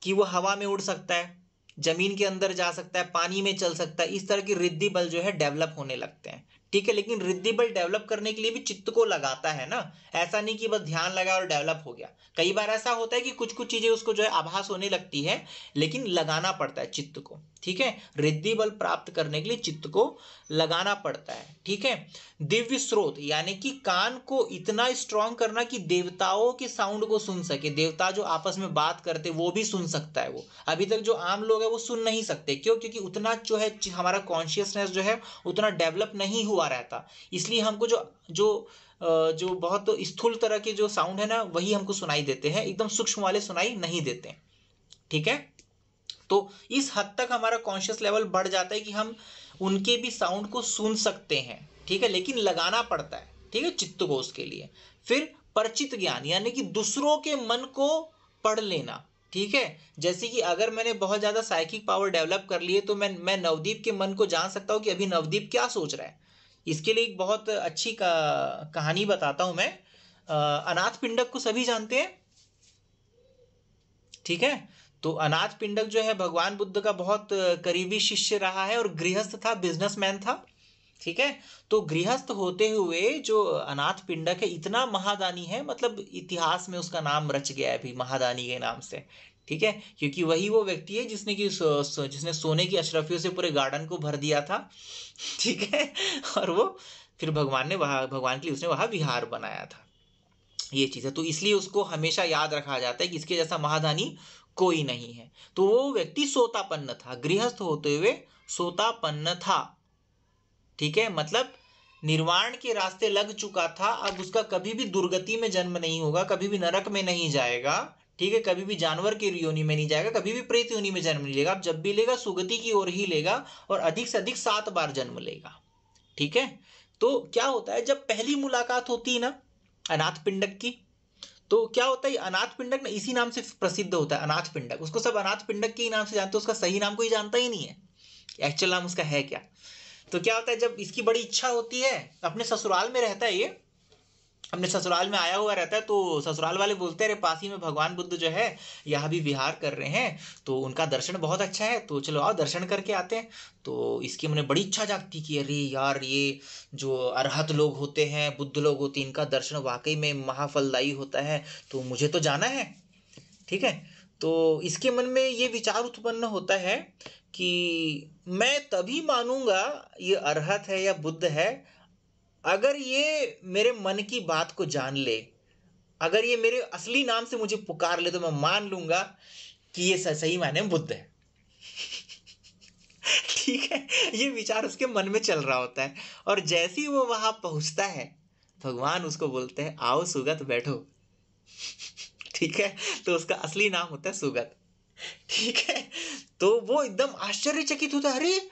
कि वो हवा में उड़ सकता है, जमीन के अंदर जा सकता है, पानी में चल सकता है, इस तरह की रिद्धि बल जो है डेवलप होने लगते हैं। ठीक है, लेकिन रिद्धि बल डेवलप करने के लिए भी चित्त को लगाता है ना, ऐसा नहीं कि बस ध्यान लगा और डेवलप हो गया। कई बार ऐसा होता है कि कुछ कुछ चीजें उसको जो है आभास होने लगती है, लेकिन लगाना पड़ता है चित्त को। ठीक है, रिद्धि बल प्राप्त करने के लिए चित्त को लगाना पड़ता है। ठीक है, दिव्य स्रोत यानी कि कान को इतना स्ट्रांग करना कि देवताओं के साउंड को सुन सके, देवता जो आपस में बात करते वो भी सुन सकता है वो। अभी तक जो आम लोग है वो सुन नहीं सकते, क्यों, क्योंकि उतना जो है हमारा कॉन्शियसनेस जो है उतना डेवलप नहीं हुआ रहता, इसलिए हमको जो बहुत स्थूल तरह के जो साउंड है ना वही हमको सुनाई देते हैं, एकदम सूक्ष्म वाले सुनाई नहीं देते। ठीक है, तो इस हद तक हमारा कॉन्शियस लेवल बढ़ जाता है कि हम उनके भी साउंड को सुन सकते हैं। ठीक है, लेकिन लगाना पड़ता है, ठीक है, चित्त को उसके लिए। फिर परिचित ज्ञान यानी कि दूसरों के मन को पढ़ लेना। ठीक है, जैसे कि अगर मैंने बहुत ज्यादा साइकिक पावर डेवलप कर ली है तो मैं नवदीप के मन को जान सकता हूं कि अभी नवदीप क्या सोच रहा है। इसके लिए एक बहुत अच्छी कहानी बताता हूं मैं। अनाथ पिंडक को सभी जानते हैं। ठीक है, तो अनाथ पिंडक जो है भगवान बुद्ध का बहुत करीबी शिष्य रहा है और गृहस्थ था, बिजनेसमैन था। ठीक है, तो गृहस्थ होते हुए जो अनाथ पिंडक है इतना महादानी है, मतलब इतिहास में उसका नाम रच गया है अभी महादानी के नाम से। ठीक है, क्योंकि वही वो व्यक्ति है जिसने सोने की अशरफियों से पूरे गार्डन को भर दिया था। ठीक है, और वो फिर भगवान के लिए उसने वहां विहार बनाया था, ये चीज है। तो इसलिए उसको हमेशा याद रखा जाता है कि इसके जैसा महादानी कोई नहीं है। तो वो व्यक्ति सोतापन्न था, गृहस्थ होते हुए सोतापन्न था। ठीक है, मतलब निर्वाण के रास्ते लग चुका था, अब उसका कभी भी दुर्गति में जन्म नहीं होगा, कभी भी नरक में नहीं जाएगा, ठीक है, कभी भी जानवर की योनि में नहीं जाएगा, कभी भी प्रेत योनि में जन्म नहीं लेगा। अब जब भी लेगा सुगति की ओर ही लेगा और अधिक से अधिक 7 बार जन्म लेगा। ठीक है, तो क्या होता है जब पहली मुलाकात होती है ना अनाथ पिंडक की, तो क्या होता है अनाथ पिंडक ना इसी नाम से प्रसिद्ध होता है, अनाथ पिंडक। उसको सब अनाथ पिंडक के ही नाम से जानते हैं, उसका सही नाम कोई जानता ही नहीं है, एक्चुअल नाम उसका है क्या। तो क्या होता है जब इसकी बड़ी इच्छा होती है, अपने ससुराल में रहता है, ये अपने ससुराल में आया हुआ रहता है, तो ससुराल वाले बोलते हैं अरे पास ही में भगवान बुद्ध जो है यहाँ भी विहार कर रहे हैं, तो उनका दर्शन बहुत अच्छा है, तो चलो आओ दर्शन करके आते हैं। तो इसकी मैंने बड़ी इच्छा जागती कि अरे यार ये जो अरहत लोग होते हैं, बुद्ध लोग होते हैं, इनका दर्शन वाकई में महाफलदायी होता है, तो मुझे तो जाना है। ठीक है, तो इसके मन में ये विचार उत्पन्न होता है कि मैं तभी मानूंगा ये अरहत है या बुद्ध है अगर ये मेरे मन की बात को जान ले, अगर ये मेरे असली नाम से मुझे पुकार ले, तो मैं मान लूंगा कि ये सही मायने में बुद्ध है। ठीक है, ये विचार उसके मन में चल रहा होता है, और जैसे ही वो वहां पहुंचता है भगवान उसको बोलते हैं आओ सुगत बैठो। ठीक है, तो उसका असली नाम होता है सुगत। ठीक है, तो वो एकदम आश्चर्यचकित होता है, अरे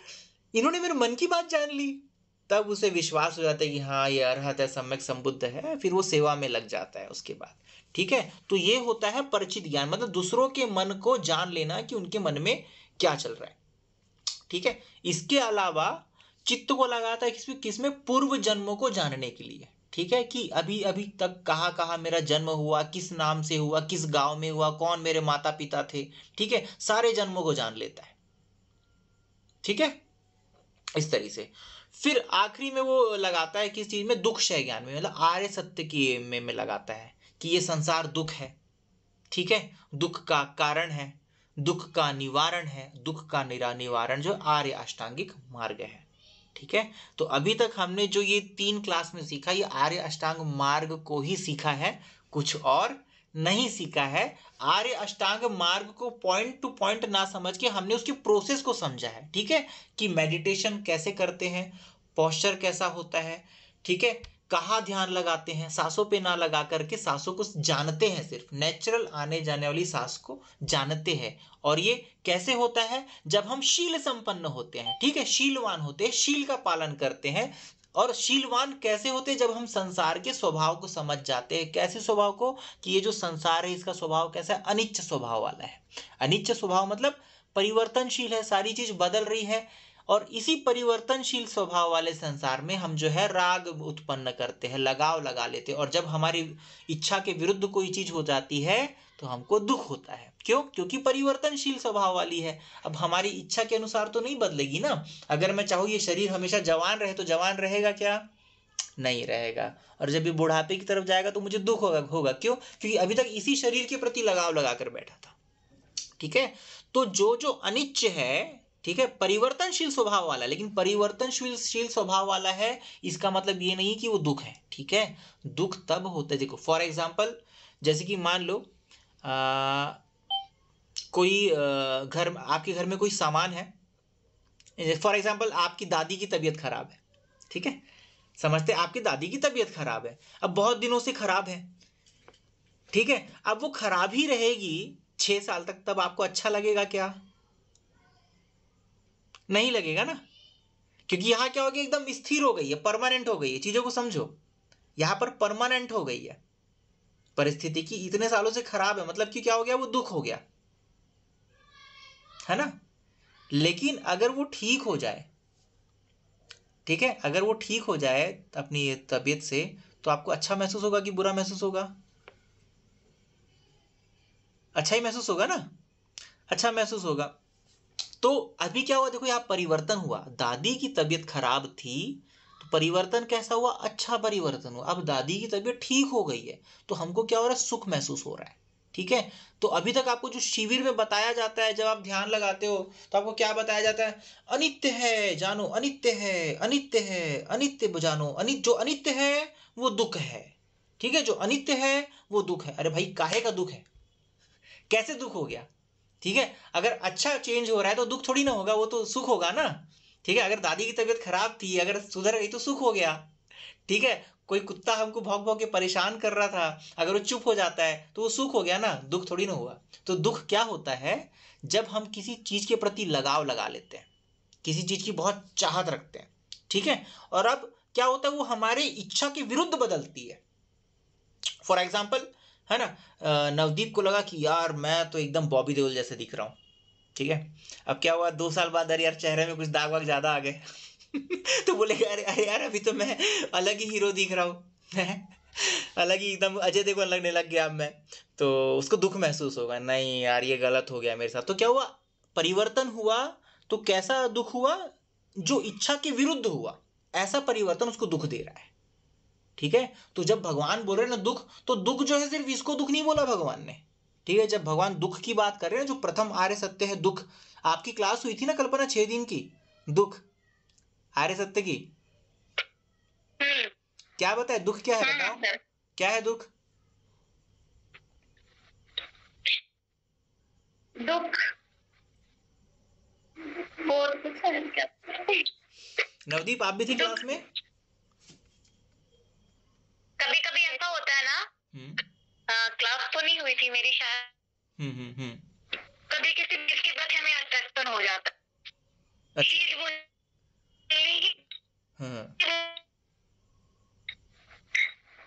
इन्होंने मेरे मन की बात जान ली। तब उसे विश्वास हो जाता है कि हाँ ये अरहत है, सम्यक संबुद्ध है, फिर वो सेवा में लग जाता है उसके बाद। ठीक है, तो ये होता है परिचित ज्ञान, मतलब दूसरों के मन को जान लेना कि उनके मन में क्या चल रहा है। ठीक है, इसके अलावा चित्त को लगाता है किसमें पूर्व जन्मों को जानने के लिए। ठीक है, कि अभी अभी तक कहाँ कहाँ मेरा जन्म हुआ, किस नाम से हुआ, किस गांव में हुआ, कौन मेरे माता पिता थे। ठीक है, सारे जन्मों को जान लेता है। ठीक है, इस तरीके से फिर आखिरी में वो लगाता है किस चीज में, दुख क्षय ज्ञान में, मतलब आर्य सत्य की में लगाता है कि ये संसार दुख है। ठीक है, दुख का कारण है, दुख का निवारण है, दुख का निवारण जो आर्य अष्टांगिक मार्ग है। ठीक है, तो अभी तक हमने जो ये 3 क्लास में सीखा, ये आर्य अष्टांग मार्ग को ही सीखा है, कुछ और नहीं सीखा है। आर्य अष्टांग मार्ग को पॉइंट टू पॉइंट ना समझ के हमने उसकी प्रोसेस को समझा है। ठीक है, कि मेडिटेशन कैसे करते हैं, पोस्चर कैसा होता है, ठीक है, कहाँ ध्यान लगाते हैं, सांसों पे ना लगा करके सांसों को जानते हैं, सिर्फ नेचुरल आने जाने वाली सांस को जानते हैं। और ये कैसे होता है, जब हम शील संपन्न होते हैं। ठीक है, शीलवान होते हैं, शील का पालन करते हैं। और शीलवान कैसे होते हैं, जब हम संसार के स्वभाव को समझ जाते हैं। कैसे स्वभाव को, कि ये जो संसार है इसका स्वभाव कैसा है, अनिच्छ स्वभाव वाला है। अनिच्छ स्वभाव मतलब परिवर्तनशील है, सारी चीज बदल रही है, और इसी परिवर्तनशील स्वभाव वाले संसार में हम जो है राग उत्पन्न करते हैं, लगाव लगा लेते हैं, और जब हमारी इच्छा के विरुद्ध कोई चीज हो जाती है तो हमको दुख होता है। क्यों? क्योंकि परिवर्तनशील स्वभाव वाली है। अब हमारी इच्छा के अनुसार तो नहीं बदलेगी ना। अगर मैं चाहूँ ये शरीर हमेशा जवान रहे तो जवान रहेगा क्या? नहीं रहेगा। और जब ये बुढ़ापे की तरफ जाएगा तो मुझे दुख होगा। क्यों? क्योंकि अभी तक इसी शरीर के प्रति लगाव लगाकर बैठा था। ठीक है, तो जो अनिच्च है, ठीक है, परिवर्तनशील स्वभाव वाला, लेकिन परिवर्तनशील स्वभाव वाला है इसका मतलब ये नहीं कि वो दुख है। ठीक है, दुख तब होता है, देखो फॉर एग्जांपल जैसे कि मान लो कोई घर, आपके घर में कोई सामान है। फॉर एग्जांपल आपकी दादी की तबीयत खराब है। ठीक है, समझते, आपकी दादी की तबीयत खराब है, अब बहुत दिनों से खराब है। ठीक है, अब वो खराब ही रहेगी 6 साल तक, तब आपको अच्छा लगेगा क्या? नहीं लगेगा ना, क्योंकि यहां क्या हो गया, एकदम स्थिर हो गई है, परमानेंट हो गई है। चीजों को समझो, यहां पर परमानेंट हो गई है परिस्थिति की, इतने सालों से खराब है, मतलब कि क्या हो गया, वो दुख हो गया, है ना। लेकिन अगर वो ठीक हो जाए, ठीक है, अगर वो ठीक हो जाए अपनी तबीयत से, तो आपको अच्छा महसूस होगा कि बुरा महसूस होगा? अच्छा ही महसूस होगा ना, अच्छा महसूस होगा। तो अभी क्या हुआ, देखो यहाँ परिवर्तन हुआ। दादी की तबीयत खराब थी तो परिवर्तन कैसा हुआ, अच्छा परिवर्तन हुआ। अब दादी की तबीयत ठीक हो गई है तो हमको क्या हो रहा है, सुख महसूस हो रहा है। ठीक है, तो अभी तक आपको जो शिविर में बताया जाता है, जब आप ध्यान लगाते हो तो आपको क्या बताया जाता है, अनित्य है जानो, अनित्य है, अनित्य है, अनित्य जानो, जो अनित्य है वो दुख है। ठीक है, जो अनित्य है वो दुख है। अरे भाई काहे का दुख है, कैसे दुख हो गया? ठीक है, अगर अच्छा चेंज हो रहा है तो दुख थोड़ी ना होगा, वो तो सुख होगा ना। ठीक है, अगर दादी की तबीयत खराब थी, अगर सुधर गई तो सुख हो गया। ठीक है, कोई कुत्ता हमको भौंक भौंक के परेशान कर रहा था, अगर वो चुप हो जाता है तो वो सुख हो गया ना, दुख थोड़ी ना हुआ। तो दुख क्या होता है, जब हम किसी चीज के प्रति लगाव लगा लेते हैं, किसी चीज की बहुत चाहत रखते हैं, ठीक है, और अब क्या होता है, वो हमारे इच्छा के विरुद्ध बदलती है। फॉर एग्जाम्पल, है ना, नवदीप को लगा कि यार मैं तो एकदम बॉबी देओल जैसे दिख रहा हूँ, ठीक है। अब क्या हुआ, 2 साल बाद अरे यार चेहरे में कुछ दाग वाग ज्यादा आ गए तो बोलेगा अरे अरे यार अभी तो मैं अलग ही हीरो दिख रहा हूँ अलग ही एकदम अजय देवगन लगने लग गया अब मैं। तो उसको दुख महसूस होगा, नहीं यार ये गलत हो गया मेरे साथ। तो क्या हुआ, परिवर्तन हुआ। तो कैसा दुख हुआ, जो इच्छा के विरुद्ध हुआ, ऐसा परिवर्तन उसको दुख दे रहा है, ठीक है। तो जब भगवान बोल रहे हैं ना दुख, तो दुख जो है सिर्फ इसको दुख नहीं बोला भगवान ने, ठीक है। जब भगवान दुख की बात कर रहे हैं, जो प्रथम आर्य सत्य है दुख, आपकी क्लास हुई थी ना कल्पना 6 दिन की, दुख आर्य सत्य की, क्या बताए दुख क्या है, बताओ क्या है दुख? दुख और कुछ है क्या? नवदीप आप भी थी क्लास में? कभी कभी ऐसा होता है ना, क्लास तो नहीं हुई थी मेरी शायद, कभी किसी चीज के प्रति हमें अट्रैक्शन हो जाता है, चीज वो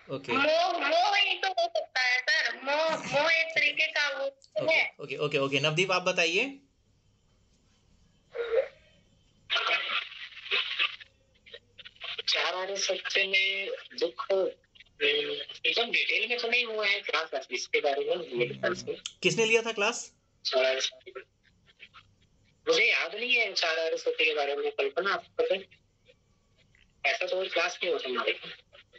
ओके मोह ही तो हो सकता है सर, मोह एक तरीके का वो है। ओके ओके ओके नवदीप आप बताइए। चार आर्य सत्य में दुख एकदम डिटेल में तो नहीं हुआ है क्लास, इसके बारे में किसने लिया था क्लास? मुझे याद नहीं है चार आर्य सत्य के बारे में। कल्पना आपको पता है? ऐसा तो क्लास नहीं होता हमारे,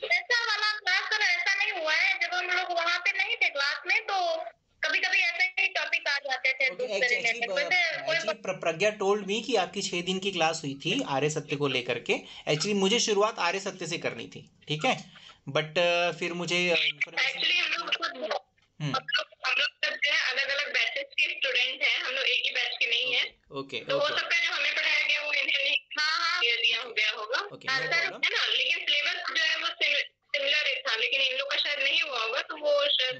ऐसा वाला क्लास सर ऐसा नहीं हुआ है। जब हम लोग वहाँ पे नहीं थे क्लास में, तो कभी कभी ऐसे ही टॉपिक आ जाते थे एक्चुअली प्रज्ञा टोल्ड मी कि आपकी 6 दिन की क्लास हुई थी आर्य सत्य को लेकर के। एक्चुअली मुझे शुरुआत आर्य सत्य से करनी थी, ठीक है, बट फिर मुझे एक्चुअली हम लोग अलग अलग बैचेस के स्टूडेंट हैं, हम लोग एक ही बैच के नहीं है। ओके तो हो सकता है जो हमें पढ़ाया गया वो इन्हें दिया गया होगा, है ना, लेकिन सिलेबस जो है वो सिमिलर था, लेकिन इन लोग का शायद नहीं हुआ होगा, तो वो शायद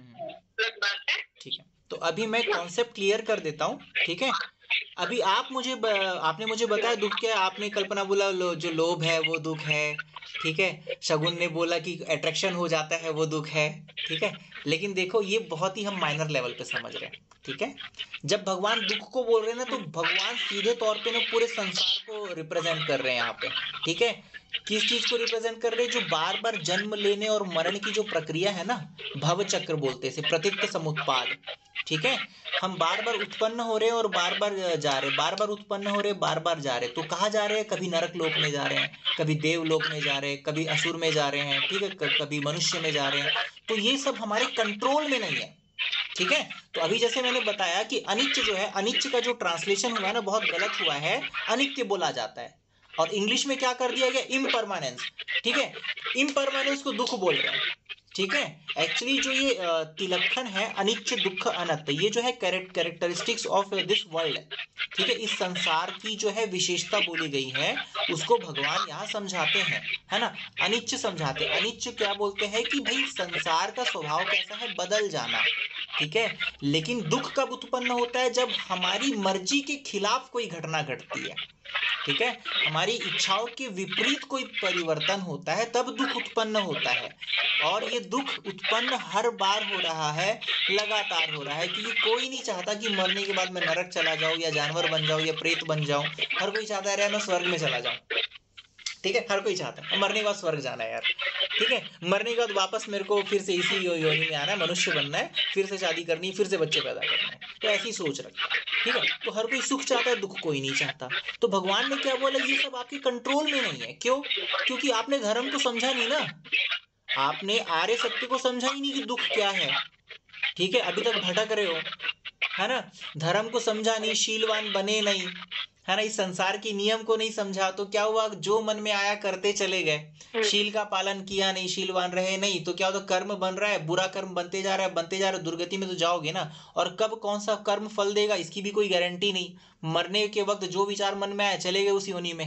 अलग बात है। ठीक है, तो अभी मैं कॉन्सेप्ट क्लियर कर देता हूँ, ठीक है। अभी आपने मुझे बताया दुख क्या है। आपने कल्पना बोला जो लोभ है वो दुख है, ठीक है। शगुन ने बोला कि अट्रैक्शन हो जाता है वो दुख है, ठीक है। लेकिन देखो ये बहुत ही हम माइनर लेवल पे समझ रहे हैं, ठीक है। जब भगवान दुख को बोल रहे हैं ना, तो भगवान सीधे तौर पे ना पूरे संसार को रिप्रेजेंट कर रहे हैं यहाँ पे, ठीक है। किस चीज को रिप्रेजेंट कर रहे हैं, जो बार बार जन्म लेने और मरण की जो प्रक्रिया है ना, भव चक्र बोलते हैं, प्रतीक्त समुत्पाद, ठीक है। हम बार बार उत्पन्न हो रहे हैं और बार बार जा रहे हैं, बार बार उत्पन्न हो रहे हैं, बार बार जा रहे हैं। तो कहाँ जा रहे हैं, कभी नरक लोक में जा रहे हैं, कभी देव लोक में जा रहे हैं, कभी असुर में जा रहे हैं, ठीक है, कभी मनुष्य में जा रहे हैं। तो ये सब हमारे कंट्रोल में नहीं है, ठीक है। तो अभी जैसे मैंने बताया कि अनित्य जो है, अनित्य का जो ट्रांसलेशन हुआ है ना बहुत गलत हुआ है, अनित्य बोला जाता है और इंग्लिश में क्या कर दिया गया, इम्परमानेंस, ठीक है। इम्परमानेंस को दुख बोल रहे हैं, ठीक है। एक्चुअली जो ये तिलक्षण है अनित्य दुख अनंत, ये जो है कैरेक्टरिस्टिक्स ऑफ दिस वर्ल्ड, ठीक है, इस संसार की जो है विशेषता बोली गई है, उसको भगवान यहाँ समझाते हैं, है ना। अनित्य समझाते, अनित्य क्या बोलते हैं कि भाई संसार का स्वभाव कैसा है, बदल जाना, ठीक है। लेकिन दुख कब उत्पन्न होता है, जब हमारी मर्जी के खिलाफ कोई घटना घटती है, ठीक है, हमारी इच्छाओं के विपरीत कोई परिवर्तन होता है, तब दुख उत्पन्न होता है। और ये दुख उत्पन्न हर बार हो रहा है, लगातार हो रहा है, क्योंकि कोई नहीं चाहता कि मरने के बाद मैं नरक चला जाऊं या जानवर बन जाऊं या प्रेत बन जाऊं। हर कोई चाहता है मैं स्वर्ग में चला जाऊं, ठीक है, हर कोई चाहता है मरने के बाद स्वर्ग जाना है यार, ठीक है। मरने के बाद वापस मेरे को फिर से इसी योनि में आना है, मनुष्य बनना है, फिर से शादी करनी है, फिर से बच्चे पैदा करना है। तो ऐसी सोच रखता है, ठीक है। तो हर कोई सुख चाहता है, दुख कोई नहीं चाहता। तो भगवान ने क्या बोला, ये सब आपके कंट्रोल में नहीं है। क्यों? क्योंकि आपने धर्म को समझा नहीं ना, आपने आर्य सत्य को समझा ही नहीं कि दुख क्या है, ठीक है। अभी तक भटक रहे हो, है ना। धर्म को समझा नहीं, शीलवान बने नहीं, है ना, इस संसार के नियम को नहीं समझा, तो क्या हुआ, जो मन में आया करते चले गए, शील का पालन किया नहीं, शीलवान रहे नहीं, तो क्या होता, कर्म बन रहा है, बुरा कर्म बनते जा रहा है, बनते जा रहा है, दुर्गति में तो जाओगे ना। और कब कौन सा कर्म फल देगा इसकी भी कोई गारंटी नहीं। मरने के वक्त जो विचार मन में आया चले गए उस योनि में,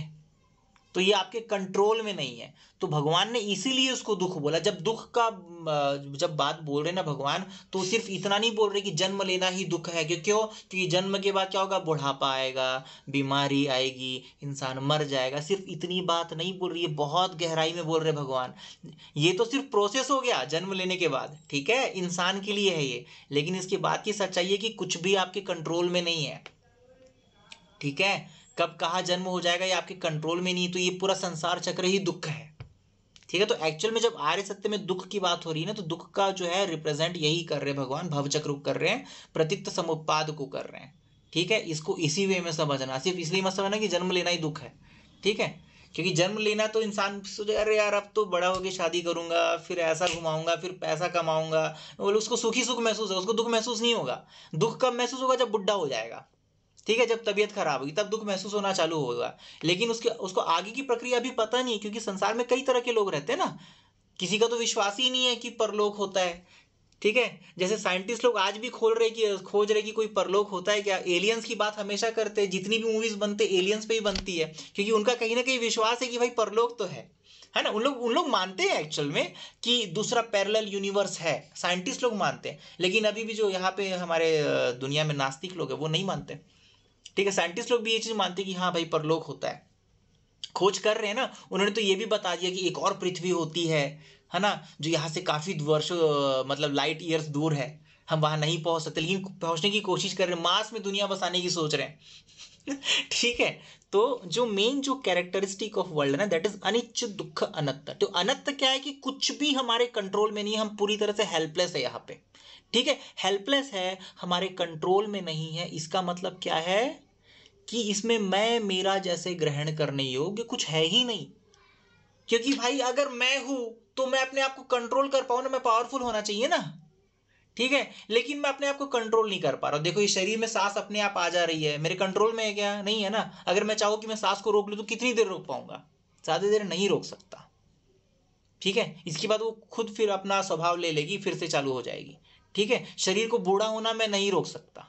तो ये आपके कंट्रोल में नहीं है। तो भगवान ने इसीलिए उसको दुख बोला। जब दुख का जब बात बोल रहे ना भगवान, तो सिर्फ इतना नहीं बोल रहे कि जन्म लेना ही दुख है। क्यों? क्योंकि जन्म के बाद क्या होगा? बुढ़ापा आएगा, बीमारी आएगी, इंसान मर जाएगा। सिर्फ इतनी बात नहीं बोल रही है, बहुत गहराई में बोल रहे भगवान। ये तो सिर्फ प्रोसेस हो गया जन्म लेने के बाद, ठीक है, इंसान के लिए है ये। लेकिन इसके बाद की सच्चाई है कि कुछ भी आपके कंट्रोल में नहीं है, ठीक है। कब कहाँ जन्म हो जाएगा ये आपके कंट्रोल में नहीं। तो ये पूरा संसार चक्र ही दुख है, ठीक है। तो एक्चुअल में जब आर्य सत्य में दुख की बात हो रही है ना, तो दुख का जो है रिप्रेजेंट यही कर रहे हैं भगवान, भवचक्र को कर रहे हैं, प्रतित्व समुत्पाद को कर रहे हैं, ठीक है। इसको इसी वे में समझना, सिर्फ इसलिए मत समझना कि जन्म लेना ही दुख है, ठीक है। क्योंकि जन्म लेना तो इंसान सोचे अरे यार अब तो बड़ा होके शादी करूंगा, फिर ऐसा घुमाऊंगा, फिर पैसा कमाऊंगा, बोले उसको सुखी सुख महसूस है, उसको दुख महसूस नहीं होगा। दुख कब महसूस होगा? जब बुढ़ा हो जाएगा, ठीक है, जब तबीयत खराब होगी तब दुख महसूस होना चालू होगा। लेकिन उसको आगे की प्रक्रिया अभी पता नहीं है, क्योंकि संसार में कई तरह के लोग रहते हैं ना। किसी का तो विश्वास ही नहीं है कि परलोक होता है, ठीक है। जैसे साइंटिस्ट लोग आज भी खोज रहे कि कोई परलोक होता है क्या। एलियंस की बात हमेशा करते हैं, जितनी भी मूवीज बनते एलियंस पे ही बनती है, क्योंकि उनका कहीं ना कहीं विश्वास है कि भाई परलोक तो है ना। उन लोग मानते हैं एक्चुअल में कि दूसरा पैरेलल यूनिवर्स है, साइंटिस्ट लोग मानते हैं। लेकिन अभी भी जो यहाँ पे हमारे दुनिया में नास्तिक लोग हैं वो नहीं मानते, ठीक है। साइंटिस्ट लोग भी ये चीज मानते हैं कि हाँ भाई परलोक होता है, खोज कर रहे हैं ना। उन्होंने तो ये भी बता दिया कि एक और पृथ्वी होती है ना, जो यहाँ से काफी वर्षों मतलब लाइट ईयर्स दूर है। हम वहां नहीं पहुंच सकते, लेकिन पहुंचने की कोशिश कर रहे हैं, मार्स में दुनिया बसाने की सोच रहे हैं ठीक है। तो जो मेन जो कैरेक्टरिस्टिक ऑफ वर्ल्ड है ना, दैट इज अनिच्छ दुख अनंत। तो अनंत क्या है कि कुछ भी हमारे कंट्रोल में नहीं है, हम पूरी तरह से हेल्पलेस है यहाँ पे, ठीक है। हेल्पलेस है, हमारे कंट्रोल में नहीं है। इसका मतलब क्या है कि इसमें मैं मेरा जैसे ग्रहण करने योग्य कुछ है ही नहीं। क्योंकि भाई अगर मैं हूं तो मैं अपने आप को कंट्रोल कर पाऊं ना, मैं पावरफुल होना चाहिए ना, ठीक है। लेकिन मैं अपने आप को कंट्रोल नहीं कर पा रहा हूं। देखो ये शरीर में सांस अपने आप आ जा रही है, मेरे कंट्रोल में है क्या? नहीं है ना। अगर मैं चाहूं कि मैं सांस को रोक लूं तो कितनी देर रोक पाऊंगा? ज्यादा देर नहीं रोक सकता, ठीक है। इसके बाद वो खुद फिर अपना स्वभाव ले लेगी, फिर से चालू हो जाएगी, ठीक है। शरीर को बूढ़ा होना मैं नहीं रोक सकता,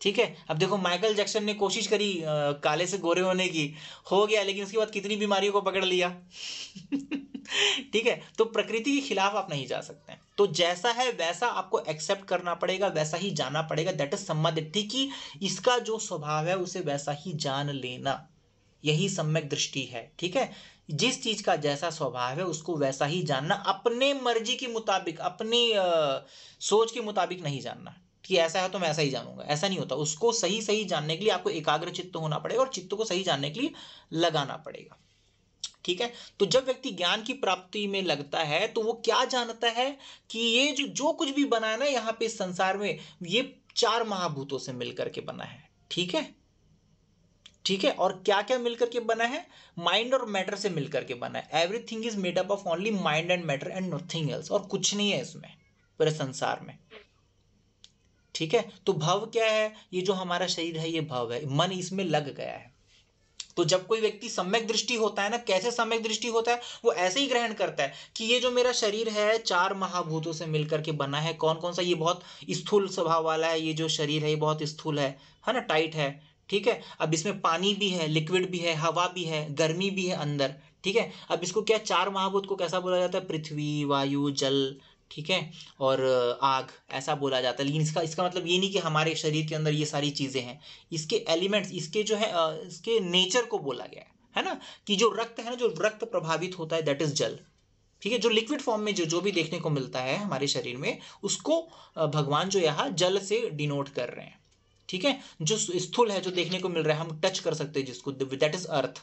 ठीक है। अब देखो माइकल जैक्सन ने कोशिश करी काले से गोरे होने की, हो गया, लेकिन उसके बाद कितनी बीमारियों को पकड़ लिया ठीक है। तो प्रकृति के खिलाफ आप नहीं जा सकते हैं। तो जैसा है वैसा आपको एक्सेप्ट करना पड़ेगा, वैसा ही जाना पड़ेगा। दैट इज सम्मादिट्ठी, कि इसका जो स्वभाव है उसे वैसा ही जान लेना, यही सम्यक दृष्टि है, ठीक है। जिस चीज का जैसा स्वभाव है उसको वैसा ही जानना, अपने मर्जी के मुताबिक, अपनी सोच के मुताबिक नहीं जानना कि ऐसा है तो मैं ऐसा ही जानूंगा, ऐसा नहीं होता। उसको सही सही जानने के लिए आपको एकाग्र चित्त होना पड़ेगा और चित्त को सही जानने के लिए लगाना पड़ेगा, ठीक है। तो जब व्यक्ति ज्ञान की प्राप्ति में लगता है तो वो क्या जानता है कि ये जो कुछ भी बना है ना यहाँ पे इस संसार में, ये 4 महाभूतों से मिलकर के बना है, ठीक है, ठीक है। और क्या क्या मिलकर के बना है? माइंड और मैटर से मिलकर के बना है। Everything is made up of only mind and matter and nothing else, और कुछ नहीं है इसमें पूरे संसार में, ठीक है। तो भव क्या है? ये जो हमारा शरीर है ये भव है, मन इसमें लग गया है। तो जब कोई व्यक्ति सम्यक दृष्टि होता है ना, कैसे सम्यक दृष्टि होता है? वो ऐसे ही ग्रहण करता है कि ये जो मेरा शरीर है 4 महाभूतों से मिलकर के बना है। कौन कौन सा? ये बहुत स्थूल स्वभाव वाला है, ये जो शरीर है ये बहुत स्थूल है ना, टाइट है, ठीक है। अब इसमें पानी भी है, लिक्विड भी है, हवा भी है, गर्मी भी है अंदर, ठीक है। अब इसको क्या 4 महाभूत को कैसा बोला जाता है? पृथ्वी, वायु, जल, ठीक है, और आग, ऐसा बोला जाता है। लेकिन इसका मतलब ये नहीं कि हमारे शरीर के अंदर ये सारी चीजें हैं। इसके एलिमेंट्स, इसके जो है इसके नेचर को बोला गया है ना, कि जो रक्त है ना, जो रक्त प्रभावित होता है दैट इज जल, ठीक है। जो लिक्विड फॉर्म में जो भी देखने को मिलता है हमारे शरीर में, उसको भगवान जो यहाँ जल से डिनोट कर रहे हैं, ठीक है। जो स्थूल है, जो देखने को मिल रहा है, हम टच कर सकते हैं जिसको, दैट इज अर्थ,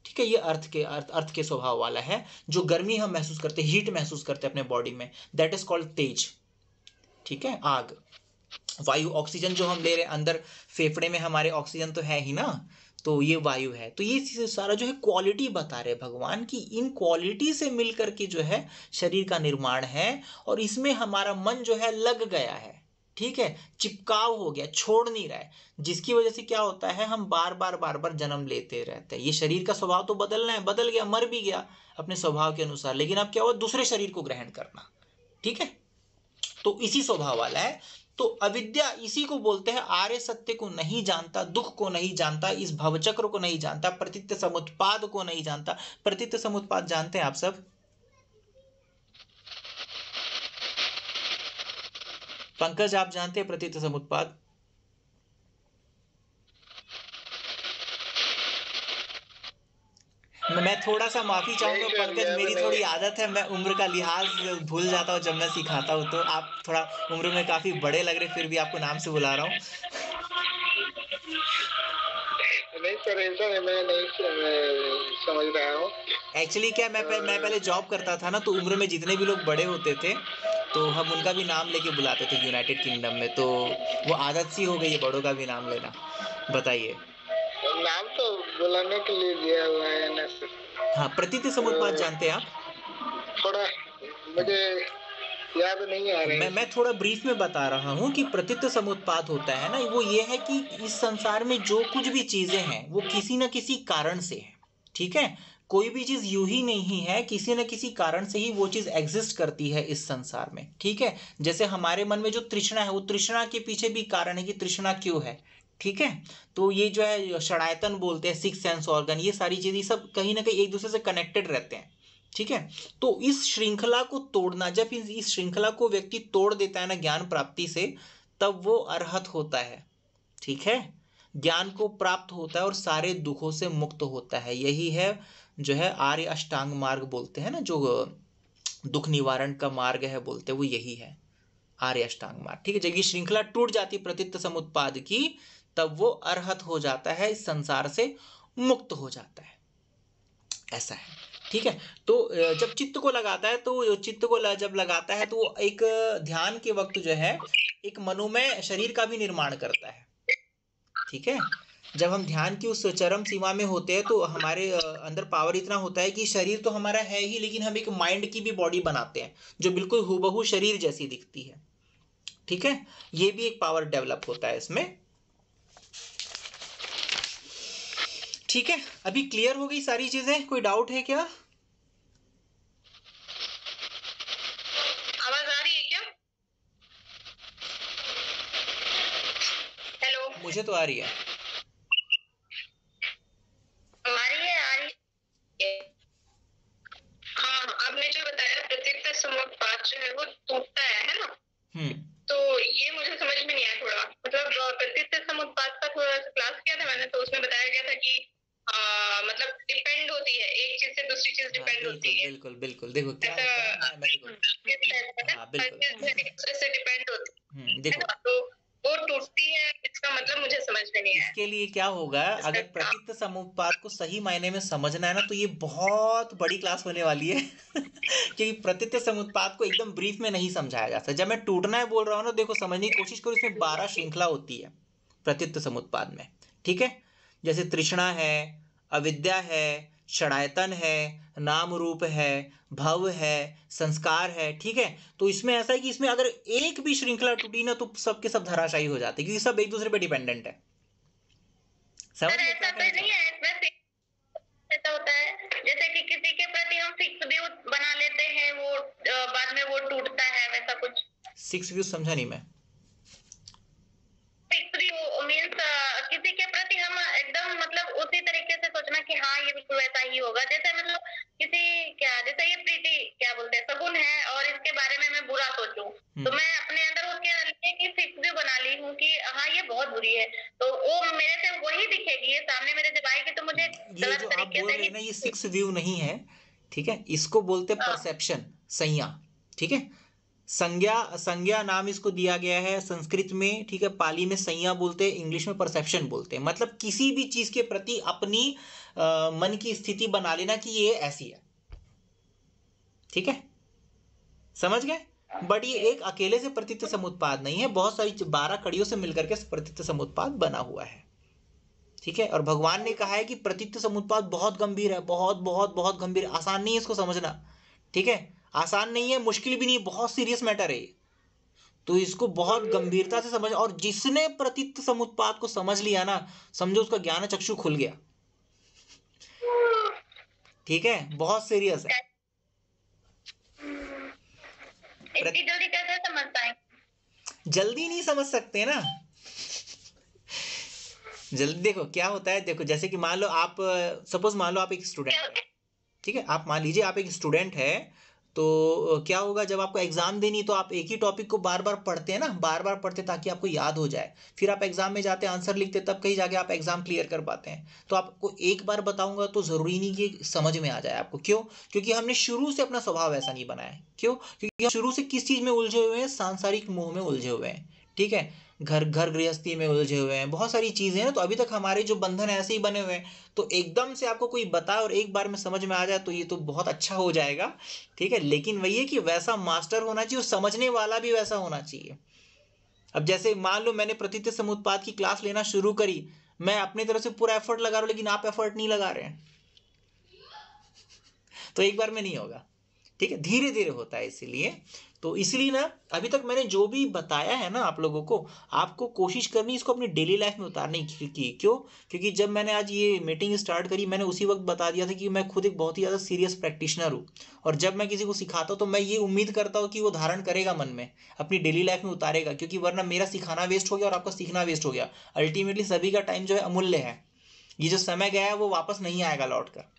ठीक है। ये अर्थ के स्वभाव वाला है। जो गर्मी हम महसूस करते हैं, हीट महसूस करते हैं अपने बॉडी में, दैट इज कॉल्ड तेज, ठीक है, आग। वायु, ऑक्सीजन जो हम ले रहे हैं अंदर फेफड़े में, हमारे ऑक्सीजन तो है ही ना, तो ये वायु है। तो ये सारा जो है क्वालिटी बता रहे भगवान की, इन क्वालिटी से मिलकर के जो है शरीर का निर्माण है, और इसमें हमारा मन जो है लग गया है, ठीक है, चिपकाव हो गया, छोड़ नहीं रहा है। जिसकी वजह से क्या होता है, हम बार बार जन्म लेते रहते हैं। ये शरीर का स्वभाव तो बदलना है, बदल गया, मर भी गया अपने स्वभाव के अनुसार, लेकिन अब क्या हुआ, दूसरे शरीर को ग्रहण करना, ठीक है। तो इसी स्वभाव वाला है। तो अविद्या इसी को बोलते हैं, आर्य सत्य को नहीं जानता, दुख को नहीं जानता, इस भवचक्र को नहीं जानता, प्रतीत्य समुत्पाद को नहीं जानता। प्रतीत्य समुत्पाद जानते हैं आप सब? पंकज आप जानते हैं प्रतीत्य समुत्पाद? मैं थोड़ा सा माफी चाहूंगा पंकज, मेरी थोड़ी आदत है, मैं उम्र का लिहाज भूल जाता हूँ जब मैं सिखाता हूँ, तो आप थोड़ा उम्र में काफी बड़े लग रहे, फिर भी आपको नाम से बुला रहा हूँ। नहीं सर, ऐसा मैं नहीं समझ रहा हूँ। एक्चुअली क्या, मैं पहले जॉब करता था ना, तो उम्र में जितने भी लोग बड़े होते थे तो हम उनका भी नाम लेके बुलाते थे यूनाइटेड किंगडम में, तो वो आदत सी हो गई है बड़ों का भी नाम लेना। बताइए। नाम तो बुलाने के लिए दिया हुआ है ना सर। हाँ, प्रतीत्य समुत्पाद जानते हैं आप? थोड़ा मुझे याद नहीं आ रहा है। मैं थोड़ा ब्रीफ में बता रहा हूँ कि प्रतीत्य समुत्पाद होता है ना, वो ये है कि इस संसार में जो कुछ भी चीजें हैं वो किसी न किसी कारण से है। ठीक है, कोई भी चीज यूं ही नहीं है, किसी न किसी कारण से ही वो चीज एग्जिस्ट करती है इस संसार में। ठीक है, जैसे हमारे मन में जो तृष्णा है, वो तृष्णा के पीछे भी कारण है कि तृष्णा क्यों है। ठीक है, तो ये जो है षडायतन बोलते हैं, सिक्स सेंस ऑर्गन, ये सारी चीजें सब कहीं ना कहीं एक दूसरे से कनेक्टेड रहते हैं। ठीक है, तो इस श्रृंखला को तोड़ना, जब इस श्रृंखला को व्यक्ति तोड़ देता है ना ज्ञान प्राप्ति से, तब वो अरहत होता है। ठीक है, ज्ञान को प्राप्त होता है और सारे दुखों से मुक्त होता है। यही है जो है आर्य अष्टांग मार्ग बोलते हैं ना, जो दुख निवारण का मार्ग है बोलते हैं, वो यही है आर्य अष्टांग मार्ग। ठीक है, जब ये श्रृंखला टूट जाती प्रतीत्य समुत्पाद की, तब वो अरहत हो जाता है, इस संसार से मुक्त हो जाता है। ऐसा है। ठीक है, तो जब चित्त को लगाता है, तो चित्त को जब लगाता है तो वो एक ध्यान के वक्त जो है एक मनोमय शरीर का भी निर्माण करता है। ठीक है, जब हम ध्यान की उस चरम सीमा में होते हैं तो हमारे अंदर पावर इतना होता है कि शरीर तो हमारा है ही, लेकिन हम एक माइंड की भी बॉडी बनाते हैं जो बिल्कुल हूबहू शरीर जैसी दिखती है। ठीक है, ये भी एक पावर डेवलप होता है इसमें। ठीक है, अभी क्लियर हो गई सारी चीजें? कोई डाउट है क्या? आवाज आ रही है क्या? हेलो, मुझे तो आ रही है। आ रही है, आ रही है। हाँ, आपने जो बताया प्रतीत्य समुत्पाद जो है वो टूटता है ना? तो ये मुझे समझ में नहीं आया थोड़ा, मतलब प्रतीत्य समुत्पाद का थोड़ा सा क्लास किया था मैंने, तो उसमें बताया गया था कि मतलब डिपेंड होती है, एक चीज से दूसरी चीज डिपेंड होती है। बिल्कुल बिल्कुल, देखो क्या होता है, मैं देखो, हाँ बिल्कुल, एक दूसरे से डिपेंड होती है देखो ना, तो वो टूटती है, इसका मतलब मुझे समझ में नहीं आया। इसके लिए क्या होगा, अगर प्रतीत्य समुत्पाद को सही मायने में समझना है ना, तो ये बहुत बड़ी क्लास होने वाली है क्योंकि प्रतीत्य समुत्पाद को एकदम ब्रीफ में नहीं समझाया जा सकता। जब मैं टूटना है बोल रहा हूँ ना, देखो समझने की कोशिश करो, इसमें 12 श्रृंखला होती है प्रतीत्य समुत्पाद में। ठीक है, जैसे तृष्णा है, अविद्या है, षडायतन है, नाम रूप है, भव है, संस्कार है। ठीक है, तो इसमें ऐसा है कि इसमें अगर एक भी श्रृंखला टूटी ना, तो सबके सब धराशायी हो जाते हैं, क्योंकि सब एक दूसरे पे डिपेंडेंट है। समझ सर में ऐसा तो नहीं है इसमें, ऐसा होता है जैसे कि किसी के प्रति हम फिक्स व्यू बना लेते हैं, वो बाद में वो टूटता है, वैसा कुछ? 6 व्यू समझा नहीं मैं। फिक्स व्यू मींस किसी के प्रति हम एकदम मतलब उसी तरीके से सोचना कि हाँ ये बिल्कुल वैसा ही होगा, जैसे मतलब किसी क्या, जैसे ये प्रीति क्या बोलते हैं सगुन है और इसके बारे में मैं बुरा सोचूं, तो मैं अपने अंदर उसके लिए कि फिक्स व्यू बना ली हूँ कि हाँ ये बहुत बुरी है, तो वो मेरे से वही दिखेगी, ये सामने मेरे जब आएगी तो मुझे ये जो गलत आप तरीके बोल से रहे ही हैं ना, ये 6 व्यू नहीं है। ठीक है, इसको बोलते हैं परसेप्शन, संज्ञा। ठीक है, संज्ञा, संज्ञा नाम इसको दिया गया है संस्कृत में। ठीक है, पाली में संज्ञा बोलते हैं, इंग्लिश में परसेप्शन बोलते हैं। मतलब किसी भी चीज के प्रति अपनी मन की स्थिति बना लेना कि ये ऐसी है। ठीक है, समझ गए? बट ये एक अकेले से प्रतीत्य समुत्पाद नहीं है, बहुत सारी 12 कड़ियों से मिलकर के प्रतीत्य समुत्पाद बना हुआ है। ठीक है, और भगवान ने कहा है कि प्रतीत्य समुत्पाद बहुत गंभीर है, बहुत बहुत बहुत गंभीर, आसान नहीं है इसको समझना। ठीक है, आसान नहीं है, मुश्किल भी नहीं, बहुत सीरियस मैटर है ये। तो इसको बहुत गंभीरता से समझ, और जिसने प्रतीत्य समुत्पाद को समझ लिया ना, समझो उसका ज्ञान चक्षु खुल गया। ठीक है, बहुत सीरियस है। इतनी जल्दी कैसे समझ पाएंगे? जल्दी नहीं समझ सकते ना। जल्दी देखो क्या होता है, देखो जैसे कि मान लो आप, सपोज मान लो आप एक स्टूडेंट है, ठीक है, आप मान लीजिए आप एक स्टूडेंट है, तो क्या होगा जब आपको एग्जाम देनी तो आप एक ही टॉपिक को बार बार पढ़ते हैं ना, बार बार पढ़ते ताकि आपको याद हो जाए, फिर आप एग्जाम में जाते आंसर लिखते, तब कहीं जाके आप एग्जाम क्लियर कर पाते हैं। तो आपको एक बार बताऊंगा तो जरूरी नहीं कि समझ में आ जाए आपको। क्यों? क्योंकि हमने शुरू से अपना स्वभाव ऐसा नहीं बनाया है। क्यों? क्योंकि हम शुरू से किस चीज में उलझे हुए हैं, सांसारिक मोह में उलझे हुए हैं। ठीक है, घर घर गृहस्थी में उलझे हुए हैं, बहुत सारी चीजें हैं ना, तो अभी तक हमारे जो बंधन ऐसे ही बने हुए हैं। तो एकदम से आपको कोई बताए और एक बार में समझ में आ जाए तो ये तो बहुत अच्छा हो जाएगा। ठीक है, लेकिन वही है कि वैसा मास्टर होना चाहिए और समझने वाला भी वैसा होना चाहिए। अब जैसे मान लो मैंने प्रतीत समुत्पाद की क्लास लेना शुरू करी, मैं अपनी तरफ से पूरा एफर्ट लगा रहा हूं, लेकिन आप एफर्ट नहीं लगा रहे हैं, तो एक बार में नहीं होगा। ठीक है, धीरे धीरे होता है। इसीलिए तो इसलिए ना अभी तक मैंने जो भी बताया है ना आप लोगों को, आपको कोशिश करनी इसको अपनी डेली लाइफ में उतारने की। क्यों? क्योंकि जब मैंने आज ये मीटिंग स्टार्ट करी, मैंने उसी वक्त बता दिया था कि मैं खुद एक बहुत ही ज़्यादा सीरियस प्रैक्टिशनर हूँ, और जब मैं किसी को सिखाता हूँ तो मैं ये उम्मीद करता हूँ कि वो धारण करेगा मन में, अपनी डेली लाइफ में उतारेगा, क्योंकि वरना मेरा सिखाना वेस्ट हो गया और आपका सीखना वेस्ट हो गया। अल्टीमेटली सभी का टाइम जो है अमूल्य है, ये जो समय गया है वो वापस नहीं आएगा लौट कर।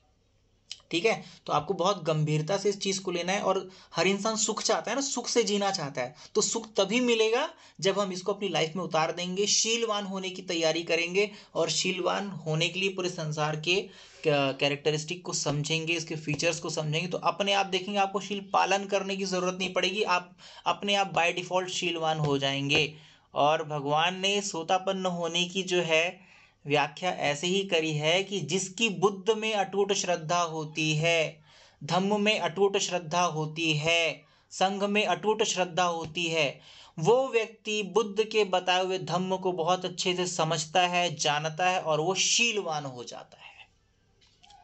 ठीक है, तो आपको बहुत गंभीरता से इस चीज को लेना है। और हर इंसान सुख चाहता है ना, सुख से जीना चाहता है, तो सुख तभी मिलेगा जब हम इसको अपनी लाइफ में उतार देंगे, शीलवान होने की तैयारी करेंगे, और शीलवान होने के लिए पूरे संसार के कैरेक्टरिस्टिक को समझेंगे, इसके फीचर्स को समझेंगे, तो अपने आप देखेंगे आपको शील पालन करने की जरूरत नहीं पड़ेगी, आप अपने आप बाय डिफॉल्ट शीलवान हो जाएंगे। और भगवान ने सोतापन्न होने की जो है व्याख्या ऐसे ही करी है कि जिसकी बुद्ध में अटूट श्रद्धा होती है, धम्म में अटूट श्रद्धा होती है, संघ में अटूट श्रद्धा होती है, वो व्यक्ति बुद्ध के बताए हुए धम्म को बहुत अच्छे से समझता है, जानता है, और वो शीलवान हो जाता है।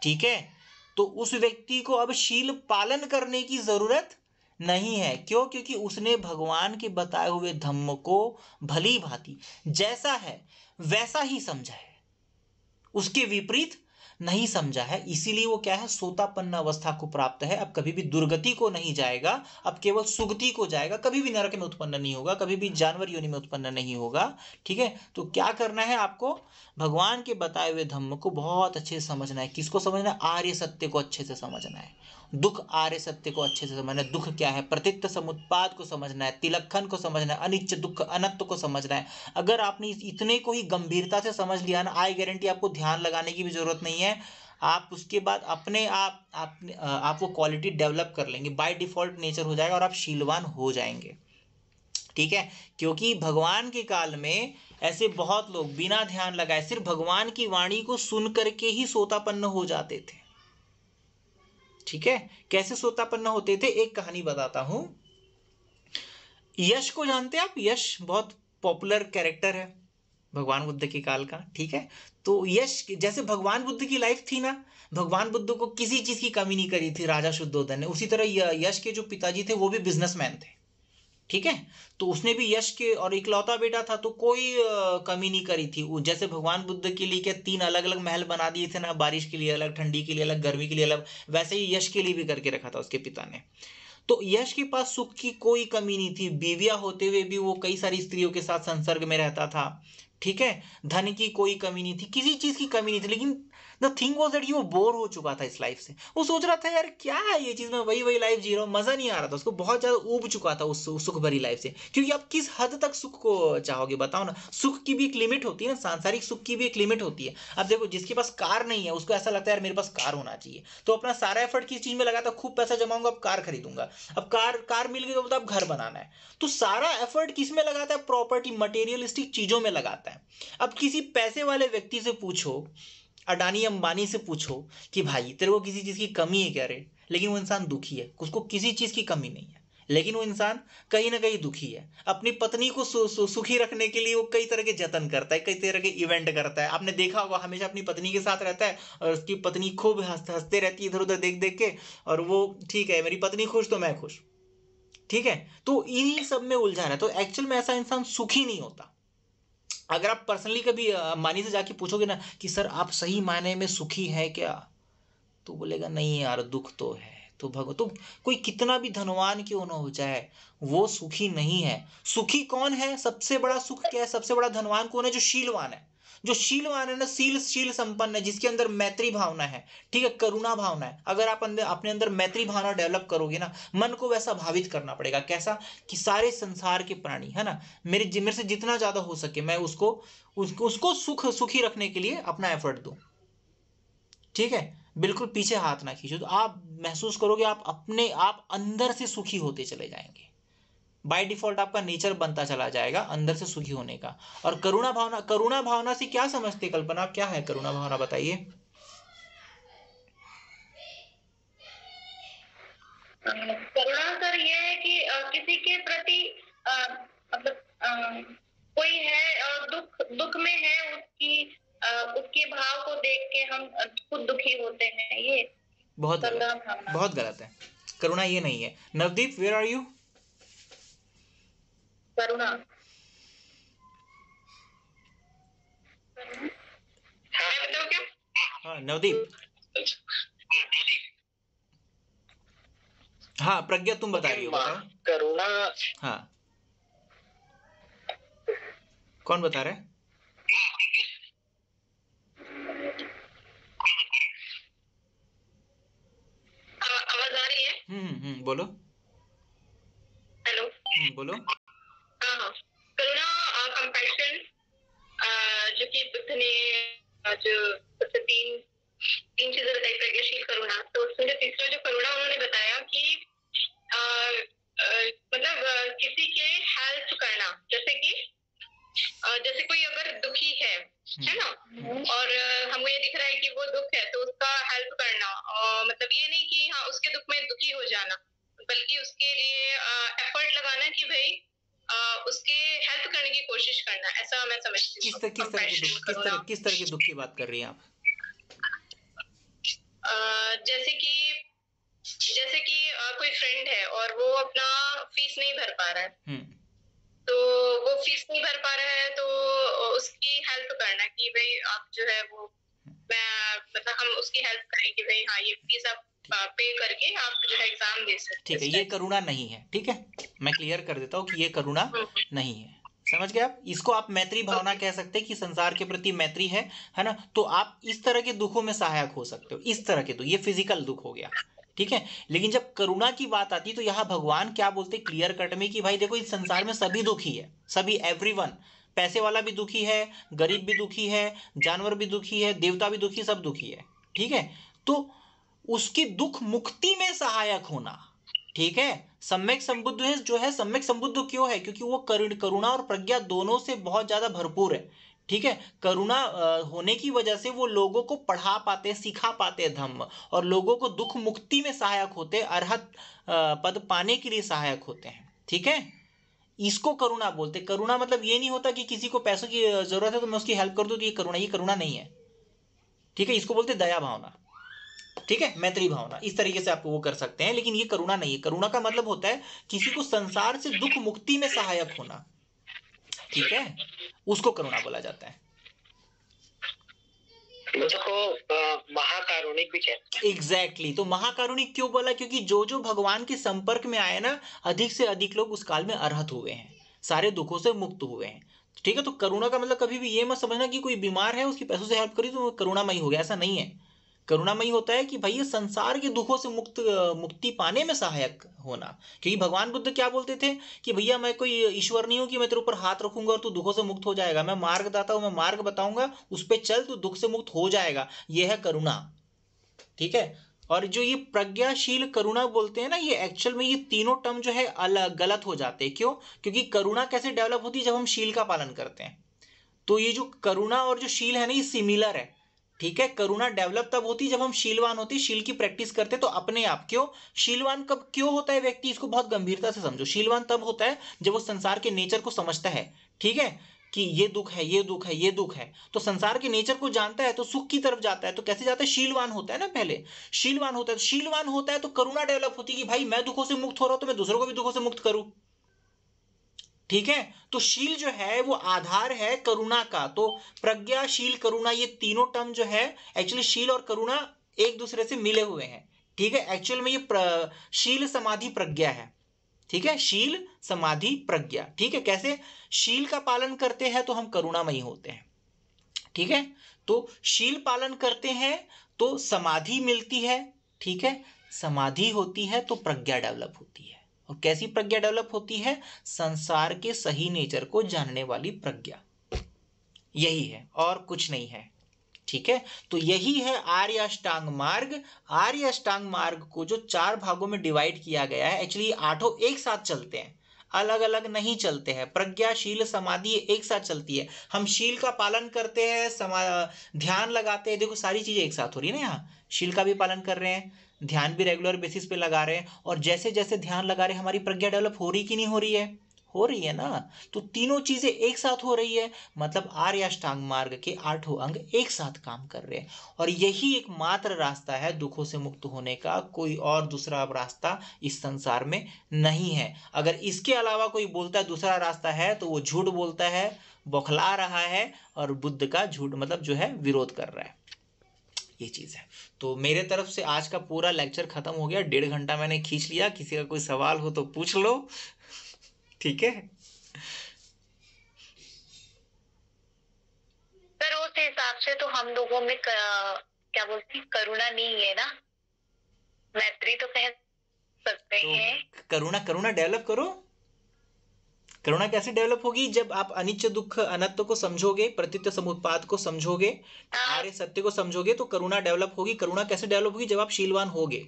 ठीक है, तो उस व्यक्ति को अब शील पालन करने की जरूरत नहीं है। क्यों? क्योंकि उसने भगवान के बताए हुए धम्म को भली भांति जैसा है वैसा ही समझा है, उसके विपरीत नहीं समझा है। इसीलिए वो क्या है, सोतापन्न अवस्था को प्राप्त है। अब कभी भी दुर्गति को नहीं जाएगा, अब केवल सुगति को जाएगा, कभी भी नरक में उत्पन्न नहीं होगा, कभी भी जानवर योनि में उत्पन्न नहीं होगा। ठीक है, तो क्या करना है आपको, भगवान के बताए हुए धम्म को बहुत अच्छे से समझना है। किसको समझना है? आर्य सत्य को अच्छे से समझना है, दुख आर्य सत्य को अच्छे से समझना है। दुख क्या है? प्रतित्त समुत्पाद को समझना है, तिलक्षण को समझना है, अनिच्च दुख अनत्त को समझना है। अगर आपने इतने को ही गंभीरता से समझ लिया ना, आई गारंटी आपको ध्यान लगाने की भी जरूरत नहीं है। आप उसके बाद अपने आप वो क्वालिटी डेवलप कर लेंगे, बाय डिफॉल्ट नेचर हो जाएगा और आप शीलवान हो जाएंगे। ठीक है, क्योंकि भगवान के काल में ऐसे बहुत लोग बिना ध्यान लगाए सिर्फ भगवान की वाणी को सुन करके ही सोतापन्न हो जाते थे। ठीक है, कैसे सोतापन्न होते थे? एक कहानी बताता हूं। यश को जानते हैं आप? यश बहुत पॉपुलर कैरेक्टर है भगवान बुद्ध के काल का। ठीक है, तो यश जैसे भगवान बुद्ध की लाइफ थी ना, भगवान बुद्ध को किसी चीज की कमी नहीं करी थी राजा शुद्धोधन ने, उसी तरह यश के जो पिताजी थे वो भी बिजनेसमैन थे। ठीक है, तो उसने भी यश के, और इकलौता बेटा था तो कोई कमी नहीं करी थी। जैसे भगवान बुद्ध के लिए क्या 3 अलग अलग महल बना दिए थे ना, बारिश के लिए अलग, ठंडी के लिए अलग, गर्मी के लिए अलग, वैसे ही यश के लिए भी करके रखा था उसके पिता ने। तो यश के पास सुख की कोई कमी नहीं थी, बीवियां होते हुए भी वो कई सारी स्त्रियों के साथ संसर्ग में रहता था। ठीक है, धन की कोई कमी नहीं थी, किसी चीज की कमी नहीं थी, लेकिन द थिंग वॉज दैट वो बोर हो चुका था इस लाइफ से। वो सोच रहा था यार क्या है ये चीज, मैं वही वही लाइफ जी रहा हूँ, मजा नहीं आ रहा था उसको, बहुत ज्यादा ऊब चुका था उस सुख भरी लाइफ से। क्योंकि आप किस हद तक सुख को चाहोगे बताओ ना, सुख की भी एक लिमिट होती है ना, सांसारिक सुख की भी एक लिमिट होती है। अब देखो जिसके पास कार नहीं है उसको ऐसा लगता है यार मेरे पास कार होना चाहिए, तो अपना सारा एफर्ट किस चीज में लगाता है, खूब पैसा जमाऊंगा अब कार खरीदूंगा, अब कार मिल गई तो अब घर बनाना है, तो सारा एफर्ट किस में लगाता है? प्रॉपर्टी, मटेरियलिस्टिक चीजों में लगाता है। अब किसी पैसे वाले व्यक्ति से पूछो, अडानी अंबानी से पूछो कि भाई तेरे को किसी चीज की कमी है क्या रे, लेकिन वो इंसान दुखी है, उसको किसी चीज की कमी नहीं है, लेकिन वो इंसान कहीं ना कहीं दुखी है। अपनी पत्नी को सुखी रखने के लिए वो कई तरह के जतन करता है, कई तरह के इवेंट करता है। आपने देखा होगा हमेशा अपनी पत्नी के साथ रहता है और उसकी पत्नी खूब हंसते रहती है इधर उधर देख देख के, और वो ठीक है मेरी पत्नी खुश तो मैं खुश। ठीक है, तो इन्हीं सब में उलझा रहा है, तो एक्चुअल में ऐसा इंसान सुखी नहीं होता। अगर आप पर्सनली कभी अंबानी से जाके पूछोगे ना कि सर आप सही मायने में सुखी है क्या, तो बोलेगा नहीं यार दुख तो है, तो कोई कितना भी धनवान क्यों ना हो जाए, वो सुखी नहीं है। सुखी कौन है? सबसे बड़ा सुख क्या है? सबसे बड़ा धनवान कौन है? जो शीलवान है। जो शीलवान है ना, शील संपन्न है, जिसके अंदर मैत्री भावना है, ठीक है, करुणा भावना है। अगर आप अपने अंदर मैत्री भावना डेवलप करोगे ना, मन को वैसा भावित करना पड़ेगा। कैसा? कि सारे संसार के प्राणी है ना, मेरे से जितना ज्यादा हो सके मैं उसको सुखी रखने के लिए अपना एफर्ट दूं। ठीक है, बिल्कुल पीछे हाथ ना खींचो, तो आप महसूस करोगे आप अंदर से सुखी होते चले जाएंगे। बाय डिफॉल्ट आपका नेचर बनता चला जाएगा अंदर से सुखी होने का। और करुणा भावना से क्या समझते कल्पना? क्या है करुणा भावना, बताइए। करुणा सर ये है कि किसी के प्रति मतलब कोई है और दुख में है, उसके भाव को देख के हम खुद दुखी होते हैं। ये बहुत गलत है। करुणा ये नहीं है। Navdeep, where are you? Karuna. हाँ नवदीप। हाँ प्रज्ञा, तुम बता रही हो, बताओ। करुणा। हाँ, कौन बता रहा है? आवाज आ रही है? बोलो। हेलो। बोलो। हाँ, करुणा, कंपैशन, जो कि बुद्ध ने जो सबसे तीन चीजें बताई, प्रज्ञाशील करुणा। तो उसमें जो तीसरा जो करुणा उन्होंने बताया कि मतलब किसी के हेल्प करना, जैसे कोई अगर दुखी है ना, और हमको ये दिख रहा है कि वो दुख है, तो उसका हेल्प करना। मतलब ये नहीं कि हाँ उसके दुख में दुखी हो जाना, बल्कि उसके लिए एफर्ट लगाना कि भाई उसके हेल्प करने की कोशिश करना। ऐसा मैं समझती हूँ। किस तरह के दुख की बात कर रही हैं आप? जैसे कि कोई फ्रेंड है और वो अपना फीस नहीं भर पा रहा है, तो वो फीस नहीं भर पा रहा है, तो उसकी हेल्प करना कि भाई आप जो है वो मतलब हम उसकी हेल्प करें कि भाई हाँ ये फीस आप पे करके आप जो है एग्जाम दे सकते। ठीक है, ये करुणा नहीं है। ठीक है, मैं क्लियर कर देता हूँ कि ये करुणा नहीं है। समझ गए आप? इसको आप मैत्री भावना कह सकते हैं कि संसार के प्रति मैत्री है ना। तो आप इस तरह के दुखों में सहायक हो सकते हो, इस तरह के दुख, ये फिजिकल दुख हो गया। ठीक है, लेकिन जब करुणा की बात आती तो यहाँ भगवान क्या बोलते क्लियर कट में कि भाई देखो, इस संसार में सभी दुखी है, सभी, एवरीवन। पैसे वाला भी दुखी है, गरीब भी दुखी है, जानवर भी दुखी है, देवता भी दुखी, सब दुखी है। ठीक है, तो उसकी दुख मुक्ति में सहायक होना। ठीक है, सम्यक संबुद्ध है जो है, सम्यक संबुद्ध क्यों है? क्योंकि वो करुणा और प्रज्ञा दोनों से बहुत ज्यादा भरपूर है। ठीक है, करुणा होने की वजह से वो लोगों को पढ़ा पाते, सिखा पाते धम्म, और लोगों को दुख मुक्ति में सहायक होते, अरहत पद पाने के लिए सहायक होते हैं। ठीक है, इसको करुणा बोलते। करुणा मतलब ये नहीं होता कि किसी को पैसों की जरूरत है तो मैं उसकी हेल्प कर दूं तो ये करुणा नहीं है। ठीक है, इसको बोलते दया भावना। ठीक है, मैत्री भावना, इस तरीके से आप वो कर सकते हैं, लेकिन ये करुणा नहीं है। करुणा का मतलब होता है किसी को संसार से दुख मुक्ति में सहायक होना। ठीक है, उसको करुणा बोला जाता है। उसको महाकारुणिक भी कहते हैं। एग्जैक्टली, तो महाकारुणिक क्यों बोला? क्योंकि जो जो भगवान के संपर्क में आए ना, अधिक से अधिक लोग उस काल में अरहत हुए हैं, सारे दुखों से मुक्त हुए हैं। ठीक है, तो करुणा का मतलब कभी भी ये मत समझना कि कोई बीमार है उसकी पैसों से हेल्प करी तो करुणामयी हो गया, ऐसा नहीं है। करुणामयी होता है कि भाई ये संसार के दुखों से मुक्ति पाने में सहायक होना। क्योंकि भगवान बुद्ध क्या बोलते थे कि भैया मैं कोई ईश्वर नहीं हूं कि मैं तेरे ऊपर हाथ रखूंगा और तू दुखों से मुक्त हो जाएगा। मैं मार्गदाता हूं, मैं मार्ग बताऊंगा, उस पर चल, तू दुख से मुक्त हो जाएगा। यह है करुणा। ठीक है, और जो ये प्रज्ञाशील करुणा बोलते हैं ना, ये एक्चुअल में ये तीनों टर्म जो है अलग गलत हो जाते हैं। क्यों? क्योंकि करुणा कैसे डेवलप होती है? जब हम शील का पालन करते हैं। तो ये जो करुणा और जो शील है ना, ये सिमिलर है। ठीक है, करुणा डेवलप तब होती है जब हम शीलवान होते, शील की प्रैक्टिस करते तो अपने आप। क्यों शीलवान कब क्यों होता है व्यक्ति? इसको बहुत गंभीरता से समझो। शीलवान तब होता है जब वो संसार के नेचर को समझता है। ठीक है, कि ये दुख है, ये दुख है, ये दुख है, तो संसार के नेचर को जानता है तो सुख की तरफ जाता है। तो कैसे जाता है? शीलवान होता है ना, पहले शीलवान होता है। शीलवान होता है तो करुणा डेवलप होती है कि भाई मैं दुखों से मुक्त हो रहा हूं तो मैं दूसरों को भी दुखों से मुक्त करूं। ठीक है, तो शील जो है वो आधार है करुणा का। तो प्रज्ञाशील करुणा, ये तीनों टर्म जो है एक्चुअली शील और करुणा एक दूसरे से मिले हुए हैं। ठीक है, एक्चुअल में ये शील समाधि प्रज्ञा है, ठीक है, शील समाधि प्रज्ञा, ठीक है। कैसे शील का पालन करते हैं तो हम करुणामयी होते हैं, ठीक है, तो शील पालन करते हैं तो समाधि मिलती है, ठीक है, समाधि होती है तो प्रज्ञा डेवलप होती है। और कैसी प्रज्ञा डेवलप होती है? संसार के सही नेचर को जानने वाली प्रज्ञा, यही है और कुछ नहीं है, ठीक है। तो यही है आर्य अष्टांग मार्ग। आर्य अष्टांग मार्ग को जो 4 भागों में डिवाइड किया गया है, एक्चुअली 8 एक साथ चलते हैं, अलग अलग नहीं चलते हैं। प्रज्ञा, शील, समाधि एक साथ चलती है। हम शील का पालन करते हैं, ध्यान लगाते हैं, देखो सारी चीजें एक साथ हो रही है ना। यहाँ शील का भी पालन कर रहे हैं, ध्यान भी रेगुलर बेसिस पे लगा रहे हैं, और जैसे जैसे ध्यान लगा रहे हैं हमारी प्रज्ञा डेवलप हो रही कि नहीं हो रही है? हो रही है ना। तो तीनों चीजें एक साथ हो रही है, मतलब आर्य अष्टांग मार्ग के 8 अंग एक साथ काम कर रहे हैं। और यही एकमात्र रास्ता है दुखों से मुक्त होने का, कोई और दूसरा रास्ता इस संसार में नहीं है। अगर इसके अलावा कोई बोलता है दूसरा रास्ता है तो वो झूठ बोलता है, बौखला रहा है, और बुद्ध का झूठ मतलब जो है विरोध कर रहा है, ये चीज है। तो मेरे तरफ से आज का पूरा लेक्चर खत्म हो गया, 1.5 घंटा मैंने खींच लिया। किसी का कोई सवाल हो तो पूछ लो, ठीक है। सर उस हिसाब से तो हम लोगों में क्या बोलते हैं, करुणा नहीं है ना, मैत्री तो कह सकते हैं। करुणा डेवलप करो। करुणा कैसे डेवलप होगी? जब आप अनित्य दुख अनत्त को समझोगे, प्रतीत समुत्पाद को समझोगे, आर्य सत्य को समझोगे, तो करुणा डेवलप होगी। करुणा कैसे डेवलप होगी? जब आप शीलवान होगे,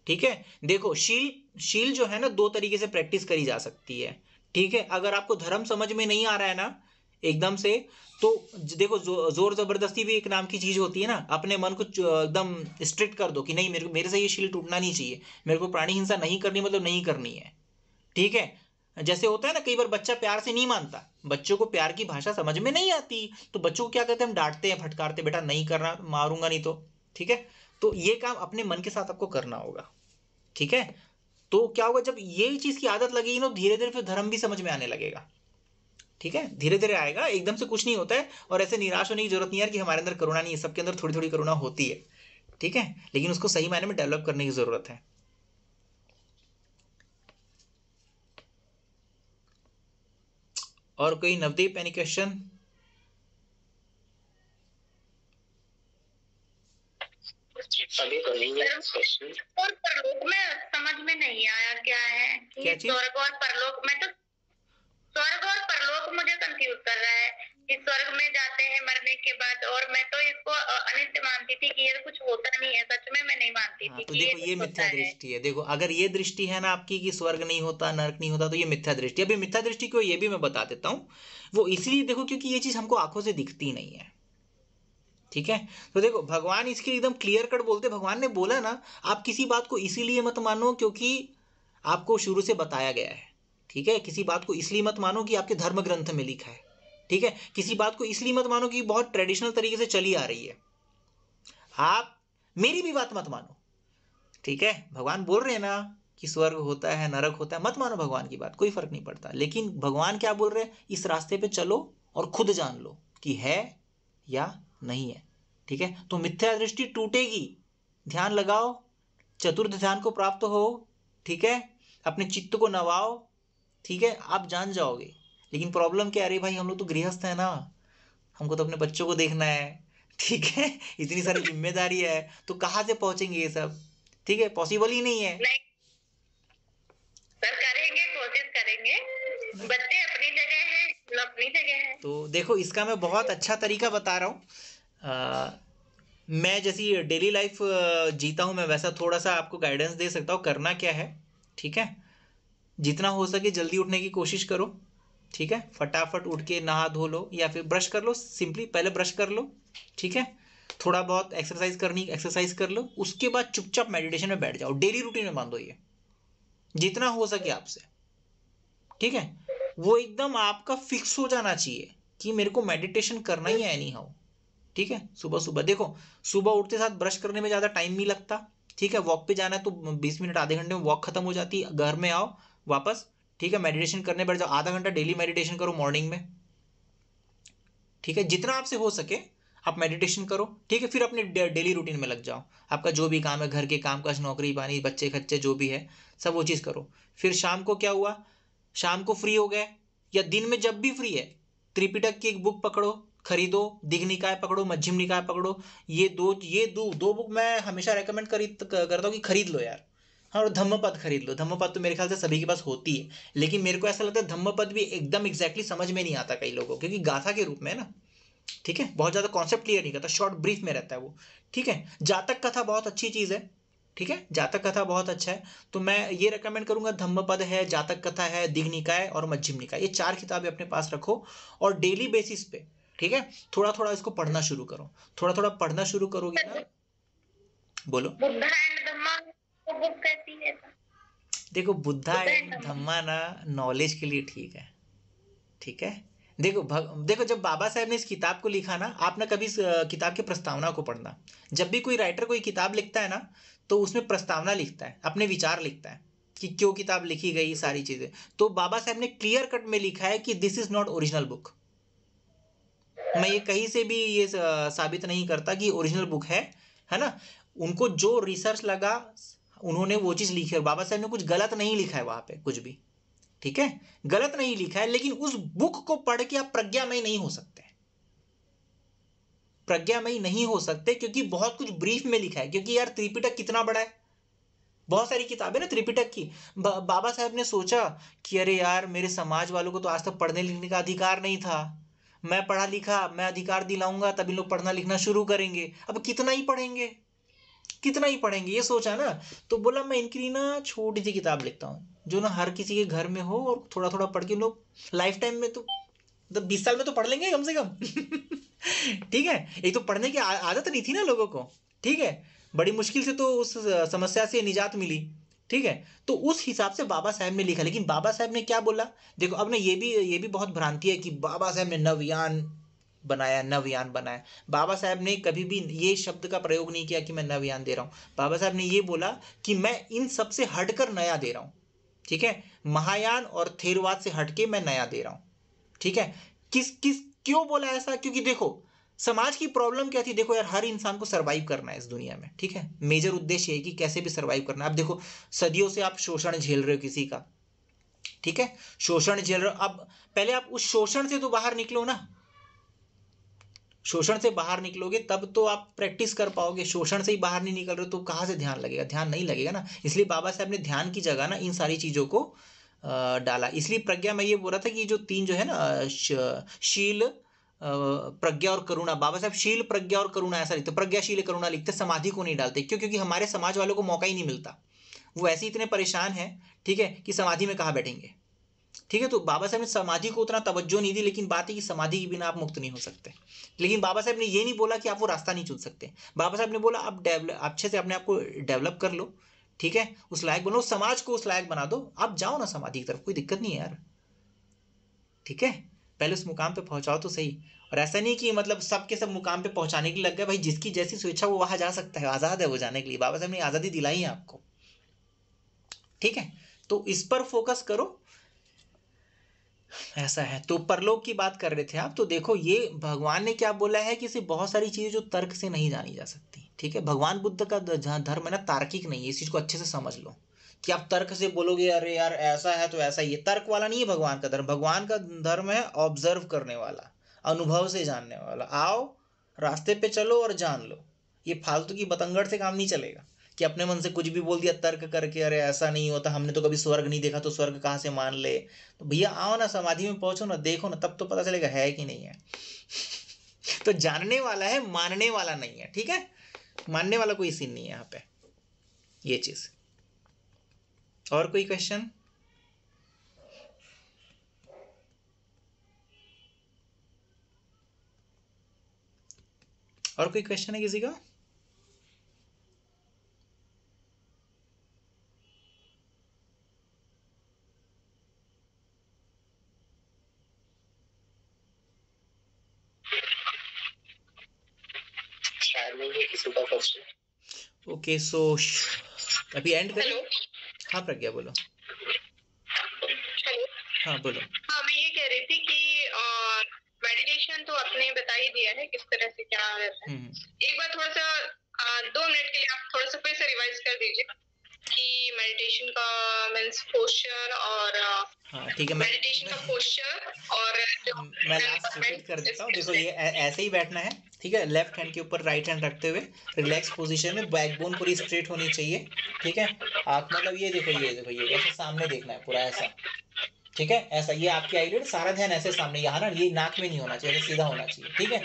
ठीक है। देखो शील जो है ना, 2 तरीके से प्रैक्टिस करी जा सकती है, ठीक है। अगर आपको धर्म समझ में नहीं आ रहा है ना एकदम से, तो देखो जोर जबरदस्ती भी एक नाम की चीज होती है ना। अपने मन को एकदम स्ट्रिक्ट कर दो कि नहीं, मेरे से ये शील टूटना नहीं चाहिए, मेरे को प्राणी हिंसा नहीं करनी, मतलब नहीं करनी है, ठीक है। जैसे होता है ना, कई बार बच्चा प्यार से नहीं मानता, बच्चों को प्यार की भाषा समझ में नहीं आती, तो बच्चों को क्या करते हैं, हम डांटते हैं, फटकारते, बेटा नहीं करना, मारूंगा नहीं तो, ठीक है। तो ये काम अपने मन के साथ आपको करना होगा, ठीक है। तो क्या होगा, जब ये चीज की आदत लगेगी ना, धीरे धीरे फिर धर्म भी समझ में आने लगेगा, ठीक है। धीरे धीरे आएगा, एकदम से कुछ नहीं होता है। और ऐसे निराश होने की जरूरत नहीं है कि हमारे अंदर करुणा नहीं है, सबके अंदर थोड़ी थोड़ी करुणा होती है, ठीक है, लेकिन उसको सही मायने में डेवलप करने की जरूरत है। और कोई नवदीप, एनी क्वेश्चन? अभी तो नहीं है क्वेश्चन। और परलोक में समझ में नहीं आया क्या है कि स्वर्ग और परलोक में, तो स्वर्ग और परलोक मुझे कंफ्यूज कर रहा है कि स्वर्ग में जाते हैं मरने के बाद, और मैं तो इसको अनित्य मानती थी कि ये कुछ होता नहीं है, सच में मैं नहीं मानती थी। तो देखो ये मिथ्या दृष्टि है। देखो अगर ये दृष्टि है ना आपकी कि स्वर्ग नहीं होता, नरक नहीं होता, तो ये मिथ्या दृष्टि। अभी मिथ्या दृष्टि को ये भी मैं बता देता हूँ। वो इसलिए देखो क्योंकि ये चीज हमको आंखों से दिखती नहीं है, ठीक है। तो देखो भगवान इसके एकदम क्लियर कट बोलते, भगवान ने बोला ना, आप किसी बात को इसीलिए मत मानो क्योंकि आपको शुरू से बताया गया है, ठीक है। किसी बात को इसलिए मत मानो कि आपके धर्म ग्रंथ में लिखा है, ठीक है। किसी बात को इसलिए मत मानो कि बहुत ट्रेडिशनल तरीके से चली आ रही है, आप मेरी भी बात मत मानो, ठीक है। भगवान बोल रहे हैं ना कि स्वर्ग होता है, नरक होता है, मत मानो भगवान की बात, कोई फर्क नहीं पड़ता। लेकिन भगवान क्या बोल रहे हैं, इस रास्ते पे चलो और खुद जान लो कि है या नहीं है, ठीक है। तो मिथ्या दृष्टि टूटेगी, ध्यान लगाओ, चतुर्थ ध्यान को प्राप्त हो, ठीक है, अपने चित्त को नवाओ, ठीक है, आप जान जाओगे। लेकिन प्रॉब्लम क्या है, अरे भाई हम लोग तो गृहस्थ है ना, हमको तो अपने बच्चों को देखना है, ठीक है, इतनी सारी जिम्मेदारी है, तो कहाँ से पहुंचेंगे ये सब, ठीक है, पॉसिबल ही नहीं है। नहीं सर, करेंगे, कोशिश करेंगे, बच्चे अपनी जगह है, अपनी जगह है। तो देखो इसका मैं बहुत अच्छा तरीका बता रहा हूँ। मैं जैसी डेली लाइफ जीता हूँ, मैं वैसा थोड़ा सा आपको गाइडेंस दे सकता हूँ। करना क्या है, ठीक है, जितना हो सके जल्दी उठने की कोशिश करो, ठीक है। फटाफट उठ के नहा धो लो या फिर ब्रश कर लो, सिंपली पहले ब्रश कर लो, ठीक है। थोड़ा बहुत एक्सरसाइज कर लो, उसके बाद चुपचाप मेडिटेशन में बैठ जाओ। डेली रूटीन में बांधो ये, जितना हो सके आपसे, ठीक है। वो एकदम आपका फिक्स हो जाना चाहिए कि मेरे को मेडिटेशन करना ही है एनी हाउ, ठीक है। सुबह सुबह देखो, सुबह उठते साथ ब्रश करने में ज़्यादा टाइम नहीं लगता, ठीक है। वॉक पे जाना है तो 20 मिनट आधे घंटे में वॉक खत्म हो जाती है, घर में आओ वापस, ठीक है, मेडिटेशन करने बैठ जाओ। आधा घंटा डेली मेडिटेशन करो मॉर्निंग में, ठीक है। जितना आपसे हो सके आप मेडिटेशन करो, ठीक है, फिर अपने डेली रूटीन में लग जाओ, आपका जो भी काम है, घर के काम काज, नौकरी पानी, बच्चे खच्चे जो भी है सब वो चीज़ करो। फिर शाम को क्या हुआ, शाम को फ्री हो गए या दिन में जब भी फ्री है, त्रिपिटक की एक बुक पकड़ो, खरीदो, दिघ निकाय पकड़ो, मध्यम निकाय पकड़ो, ये दो बुक मैं हमेशा रेकमेंड करता हूँ कि खरीद लो यार। हाँ, और धम्मपद खरीद लो, धम्मपद तो मेरे ख्याल से सभी के पास होती है, लेकिन मेरे को ऐसा लगता है धम्मपद भी एकदम एग्जैक्टली समझ में नहीं आता कई लोगों को, क्योंकि गाथा के रूप में है ना, ठीक है, बहुत ज़्यादा कॉन्सेप्ट क्लियर नहीं करता, शॉर्ट ब्रीफ में रहता है वो, ठीक है। जातक कथा बहुत अच्छी चीज़ है, ठीक है, जातक कथा बहुत अच्छा है, तो मैं ये रेकमेंड करूंगा, धम्मपद है, जातक कथा है, दिघ निकाय और मध्यम निकाय, ये 4 किताबें अपने पास रखो और डेली बेसिस पे, ठीक है, थोड़ा थोड़ा इसको पढ़ना शुरू करो, थोड़ा थोड़ा पढ़ना शुरू करोगे ना। बोलो। बुद्धा एंड धम्मा वो बुक कैसी है? देखो बुद्धा एंड धम्मा ना नॉलेज के लिए ठीक है, ठीक है। देखो जब बाबा साहब ने इस किताब को लिखा ना, आप ना कभी इस किताब की प्रस्तावना को पढ़ना, जब भी कोई राइटर कोई किताब लिखता है ना, तो उसमें प्रस्तावना लिखता है, अपने विचार लिखता है कि क्यों किताब लिखी गई, सारी चीजें। तो बाबा साहब ने क्लियर कट में लिखा है कि this is not original book. मैं ये कहीं से भी ये साबित नहीं करता कि ओरिजिनल बुक है ना। उनको जो रिसर्च लगा उन्होंने वो चीज लिखी है, बाबा साहब ने कुछ गलत नहीं लिखा है वहां पे कुछ भी, ठीक है, गलत नहीं लिखा है, लेकिन उस बुक को पढ़ के आप प्रज्ञामय नहीं हो सकते, प्रज्ञामय नहीं हो सकते, क्योंकि बहुत कुछ ब्रीफ में लिखा है, क्योंकि यार त्रिपिटक कितना बड़ा है, बहुत सारी किताबें ना त्रिपिटक की। बाबा साहब ने सोचा कि अरे यार मेरे समाज वालों को तो आज तक पढ़ने लिखने का अधिकार नहीं था, मैं पढ़ा लिखा, मैं अधिकार दिलाऊंगा तब इन लोग पढ़ना लिखना शुरू करेंगे, अब कितना ही पढ़ेंगे, कितना ही पढ़ेंगे, ये सोचा ना। तो बोला मैं इनके लिए ना छोटी सी किताब लिखता हूँ, जो ना हर किसी के घर में हो, और थोड़ा थोड़ा पढ़ के लोग लाइफ टाइम में तो मतलब 20 साल में तो पढ़ लेंगे कम से कम। ठीक है, एक तो पढ़ने की आदत नहीं थी ना लोगों को, ठीक है, बड़ी मुश्किल से तो उस समस्या से निजात मिली, ठीक है। तो उस हिसाब से बाबा साहब ने लिखा, लेकिन बाबा साहब ने क्या बोला, देखो अब ना ये भी बहुत भ्रांति है कि बाबा साहब ने नवयान बनाया, नवयान बनाया। बाबा साहब ने कभी भी ये शब्द का प्रयोग नहीं किया कि मैं नवयान दे रहा हूँ, बाबा साहब ने ये बोला कि मैं इन सब से हटकर नया दे रहा हूँ, ठीक है, महायान और थेरवाद से हटके मैं नया दे रहा हूँ, ठीक है। किस किस क्यों बोला ऐसा, क्योंकि देखो समाज की प्रॉब्लम क्या थी, देखो यार हर इंसान को सरवाइव करना है इस दुनिया में, ठीक है, मेजर उद्देश्य है कि कैसे भी सरवाइव करना है। अब देखो सदियों से आप शोषण झेल रहे हो किसी का, ठीक है, शोषण झेल रहे हो, अब पहले आप उस शोषण से तो बाहर निकलो ना, शोषण से बाहर निकलोगे तब तो आप प्रैक्टिस कर पाओगे, शोषण से ही बाहर नहीं निकल रहे तो कहाँ से ध्यान लगेगा, ध्यान नहीं लगेगा ना। इसलिए बाबा साहब ने ध्यान की जगह ना इन सारी चीज़ों को डाला। इसलिए प्रज्ञा मैं ये बोल रहा था कि जो 3 जो है ना शील प्रज्ञा और करुणा, बाबा साहब शील प्रज्ञा और करुणा ऐसा लिखते, प्रज्ञाशील करुणा लिखते, समाधि को नहीं डालते, क्यों, क्योंकि हमारे समाज वालों को मौका ही नहीं मिलता, वो ऐसे इतने परेशान हैं, ठीक है, कि समाधि में कहाँ बैठेंगे, ठीक है। तो बाबा साहब ने समाधि को उतना तवज्जो नहीं दी, लेकिन बात है कि समाधि के बिना आप मुक्त नहीं हो सकते। लेकिन बाबा साहब ने ये नहीं बोला कि आप वो रास्ता नहीं चुन सकते, बाबा साहब ने बोला आप अच्छे से अपने आप को डेवलप कर लो, ठीक है, उस लायक बनो, समाज को उस लायक बना दो, आप जाओ ना समाधि की तरफ, कोई दिक्कत नहीं है यार, ठीक है, पहले उस मुकाम पे पहुंचाओ तो सही। और ऐसा नहीं कि मतलब सबके सब मुकाम पे पहुंचाने के लिए लग गए, भाई जिसकी जैसी स्वेच्छा वो वहां जा सकता है, आजाद है वो जाने के लिए, बाबा साहब ने आजादी दिलाई है आपको, ठीक है। तो इस पर फोकस करो, ऐसा है। तो परलोक की बात कर रहे थे आप, तो देखो ये भगवान ने क्या बोला है कि सिर्फ बहुत सारी चीजें जो तर्क से नहीं जानी जा सकती, ठीक है, भगवान बुद्ध का धर्म है ना तार्किक नहीं है, इस चीज को अच्छे से समझ लो, कि आप तर्क से बोलोगे अरे यार ऐसा है तो ऐसा ही है, तर्क वाला नहीं है भगवान का धर्म, भगवान का धर्म है ऑब्जर्व करने वाला, अनुभव से जानने वाला। आओ रास्ते पे चलो और जान लो, ये फालतू की बतंगड़ से काम नहीं चलेगा कि अपने मन से कुछ भी बोल दिया तर्क करके, अरे ऐसा नहीं होता, हमने तो कभी स्वर्ग नहीं देखा तो स्वर्ग कहाँ से मान ले। तो भैया आओ ना समाधि में पहुंचो ना, देखो ना, तब तो पता चलेगा है कि नहीं है। तो जानने वाला है, मानने वाला नहीं है, ठीक है, मानने वाला कोई सीन नहीं है यहाँ पे, ये चीज। और कोई क्वेश्चन? और कोई क्वेश्चन है किसी का? किसी का क्वेश्चन? ओके सो अभी एंड करें। हाँ प्रज्ञा बोलो। हेलो। हाँ बोलो। हाँ मैं ये कह रही थी कि मेडिटेशन मेडिटेशन तो आपने बता ही दिया है किस तरह से क्या रहता है। एक बार थोड़ा सा 2 मिनट के लिए आप थोड़ा सा फिर से रिवाइज कर दीजिए कि मेडिटेशन का मीन्स पोस्चर और हाँ ठीक है, मेडिटेशन का पोस्चर और मैं लास्ट रिपीट कर देता हूँ। देखो ये ऐसे ही बैठना है, ठीक है। लेफ्ट हैंड के ऊपर राइट हैंड रखते हुए रिलैक्स पोजीशन में, बैकबोन पूरी स्ट्रेट होनी चाहिए, ठीक है। आप मतलब ये देखो ये ऐसे सामने देखना है पूरा ऐसा, ठीक है। ऐसा ये आपकी आईलिड, सारा ध्यान ऐसे सामने, यहाँ ना ये नाक में नहीं होना चाहिए, सीधा होना चाहिए, ठीक है।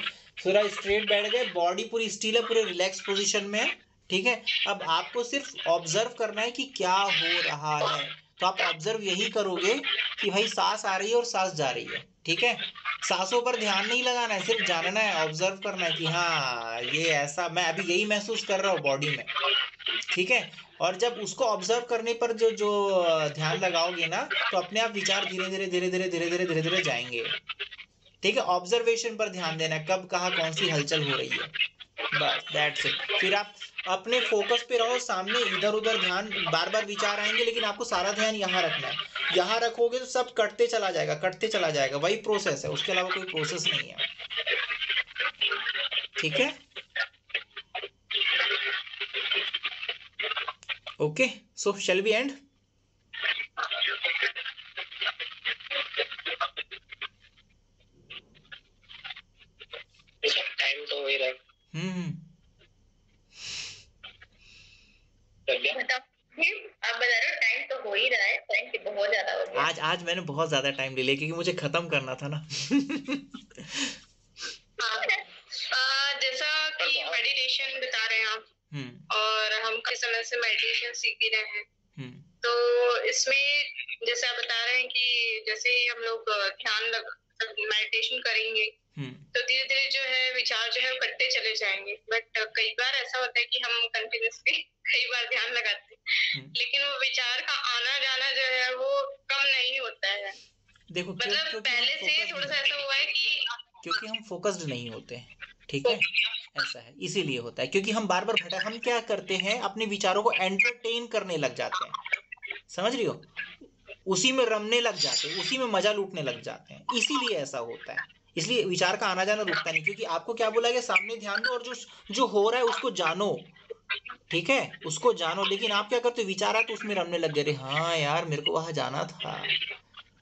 पूरा स्ट्रेट बैठ गए, बॉडी पूरी स्टिल है, पूरे रिलैक्स पोजीशन में है, ठीक है। अब आपको सिर्फ ऑब्जर्व करना है कि क्या हो रहा है। तो आप ऑब्जर्व यही करोगे कि भाई सांस आ रही है और सांस जा रही है, ठीक है। सांसों पर ध्यान नहीं लगाना है, सिर्फ जानना है, ऑब्जर्व करना है कि हाँ ये ऐसा, मैं अभी यही महसूस कर रहा हूँ बॉडी में, ठीक है। और जब उसको ऑब्जर्व करने पर जो जो ध्यान लगाओगे ना, तो अपने आप विचार धीरे धीरे धीरे धीरे धीरे धीरे धीरे धीरे जाएंगे, ठीक है। ऑब्जर्वेशन पर ध्यान देना है, कब कहाँ कौन सी हलचल हो रही है, बस दैट्स इट। फिर आप अपने फोकस पे रहो, सामने इधर उधर ध्यान, बार बार विचार आएंगे, लेकिन आपको सारा ध्यान यहाँ रखना है। यहाँ रखोगे तो सब कटते चला जाएगा, कटते चला जाएगा, वही प्रोसेस है, उसके अलावा कोई प्रोसेस नहीं है, ठीक है। Okay, so shall we end? Time तो हो ही रहा है। आप बता रहे हो टाइम तो हो ही रहा है, टाइम की बहुत ज्यादा हो गया। आज मैंने बहुत ज्यादा टाइम ले लिया क्योंकि मुझे खत्म करना था ना। जैसा कि मेडिटेशन बता रहे हैं आप, और हम किस समय से मेडिटेशन सीख भी रहे हैं, तो इसमें जैसे आप बता रहे हैं कि जैसे ही हम लोग ध्यान मेडिटेशन करेंगे तो धीरे धीरे जो है विचार जो है कटते चले जाएंगे। बट कई बार ऐसा होता है कि हम कंटिन्यूसली कई बार ध्यान लगाते हैं, लेकिन वो विचार का आना जाना जो है वो कम नहीं होता है। देखो मतलब पहले से थोड़ा सा ऐसा हुआ है कि क्योंकि हम फोकस्ड नहीं होते, ठीक है, ऐसा है, इसीलिए होता है। क्योंकि हम बार बार हम क्या करते हैं, अपने विचारों को एंटरटेन करने लग जाते हैं, समझ रही हो, उसी में रमने लग जाते हैं, उसी में मजा लूटने लग जाते हैं, इसीलिए ऐसा होता है। इसलिए विचार का आना जाना रुकता नहीं, क्योंकि आपको क्या बोला गया, सामने ध्यान दो और जो जो हो रहा है उसको जानो, ठीक है, उसको जानो। लेकिन आप क्या करते हो, विचार आए तो उसमें रमने लग गए, अरे हाँ यार मेरे को वहां जाना था,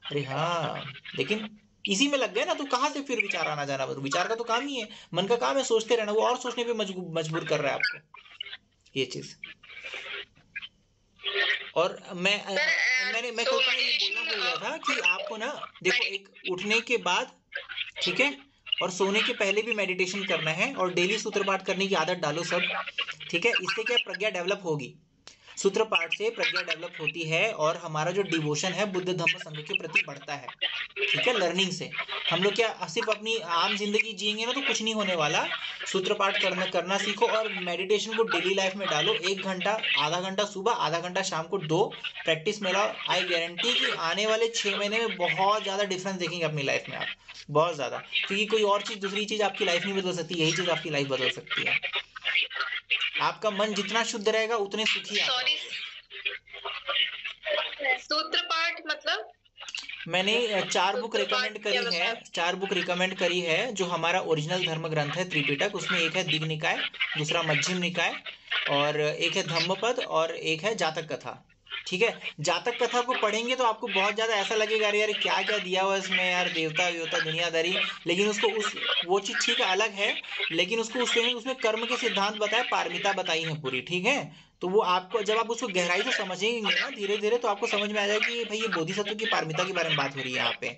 अरे हाँ, लेकिन इसी में लग गए ना, तो कहाँ से फिर विचार आना जाना। विचार का तो काम ही है, मन का काम है सोचते रहना, वो और सोचने पे मजबूर कर रहा है आपको, ये चीज। और मैंने कल ये बोलना भूल गया था कि आपको ना देखो, एक उठने के बाद, ठीक है, और सोने के पहले भी मेडिटेशन करना है, और डेली सूत्रपाठ करने की आदत डालो सब, ठीक है। इससे क्या प्रज्ञा डेवलप होगी, सूत्रपाठ से प्रज्ञा डेवलप होती है, और हमारा जो डिवोशन है बुद्ध धम्म संघ के प्रति बढ़ता है, ठीक है। लर्निंग से हम लोग क्या सिर्फ अपनी आम जिंदगी जिएंगे ना तो कुछ नहीं होने वाला। सूत्रपाठ करना सीखो, और मेडिटेशन को डेली लाइफ में डालो। 1 घंटा, आधा घंटा सुबह, आधा घंटा शाम को, 2 प्रैक्टिस में लाओ। आई गारंटी कि आने वाले 6 महीने में बहुत ज्यादा डिफरेंस देखेंगे अपनी लाइफ में आप, बहुत ज्यादा। क्योंकि कोई और चीज, दूसरी चीज आपकी लाइफ नहीं बदल सकती, यही चीज आपकी लाइफ बदल सकती है। आपका मन जितना शुद्ध रहेगा उतने सुखी आप रहोगे। सूत्रपाठ मतलब मैंने 4 बुक रिकमेंड करी है, जो हमारा ओरिजिनल धर्म ग्रंथ है त्रिपिटक। उसमें एक है दिग् निकाय, दूसरा मध्यम निकाय, और एक है धम्मपद, और एक है जातक कथा, ठीक है। जातक कथा को पढ़ेंगे तो आपको बहुत ज्यादा ऐसा लगेगा अरे यार क्या क्या दिया हुआ इसमें यार, देवता वेवता दुनियादारी, लेकिन उसको वो चीज ठीक है, अलग है, लेकिन उसको उसमें कर्म के सिद्धांत बताए, पारमिता बताई है पूरी, ठीक है। तो वो आपको, जब आप उसको गहराई से समझेंगे ना धीरे धीरे, तो आपको समझ में आ जाएगा कि भाई ये बोधिसत्व की पारमिता के बारे में बात हो रही है यहाँ पे,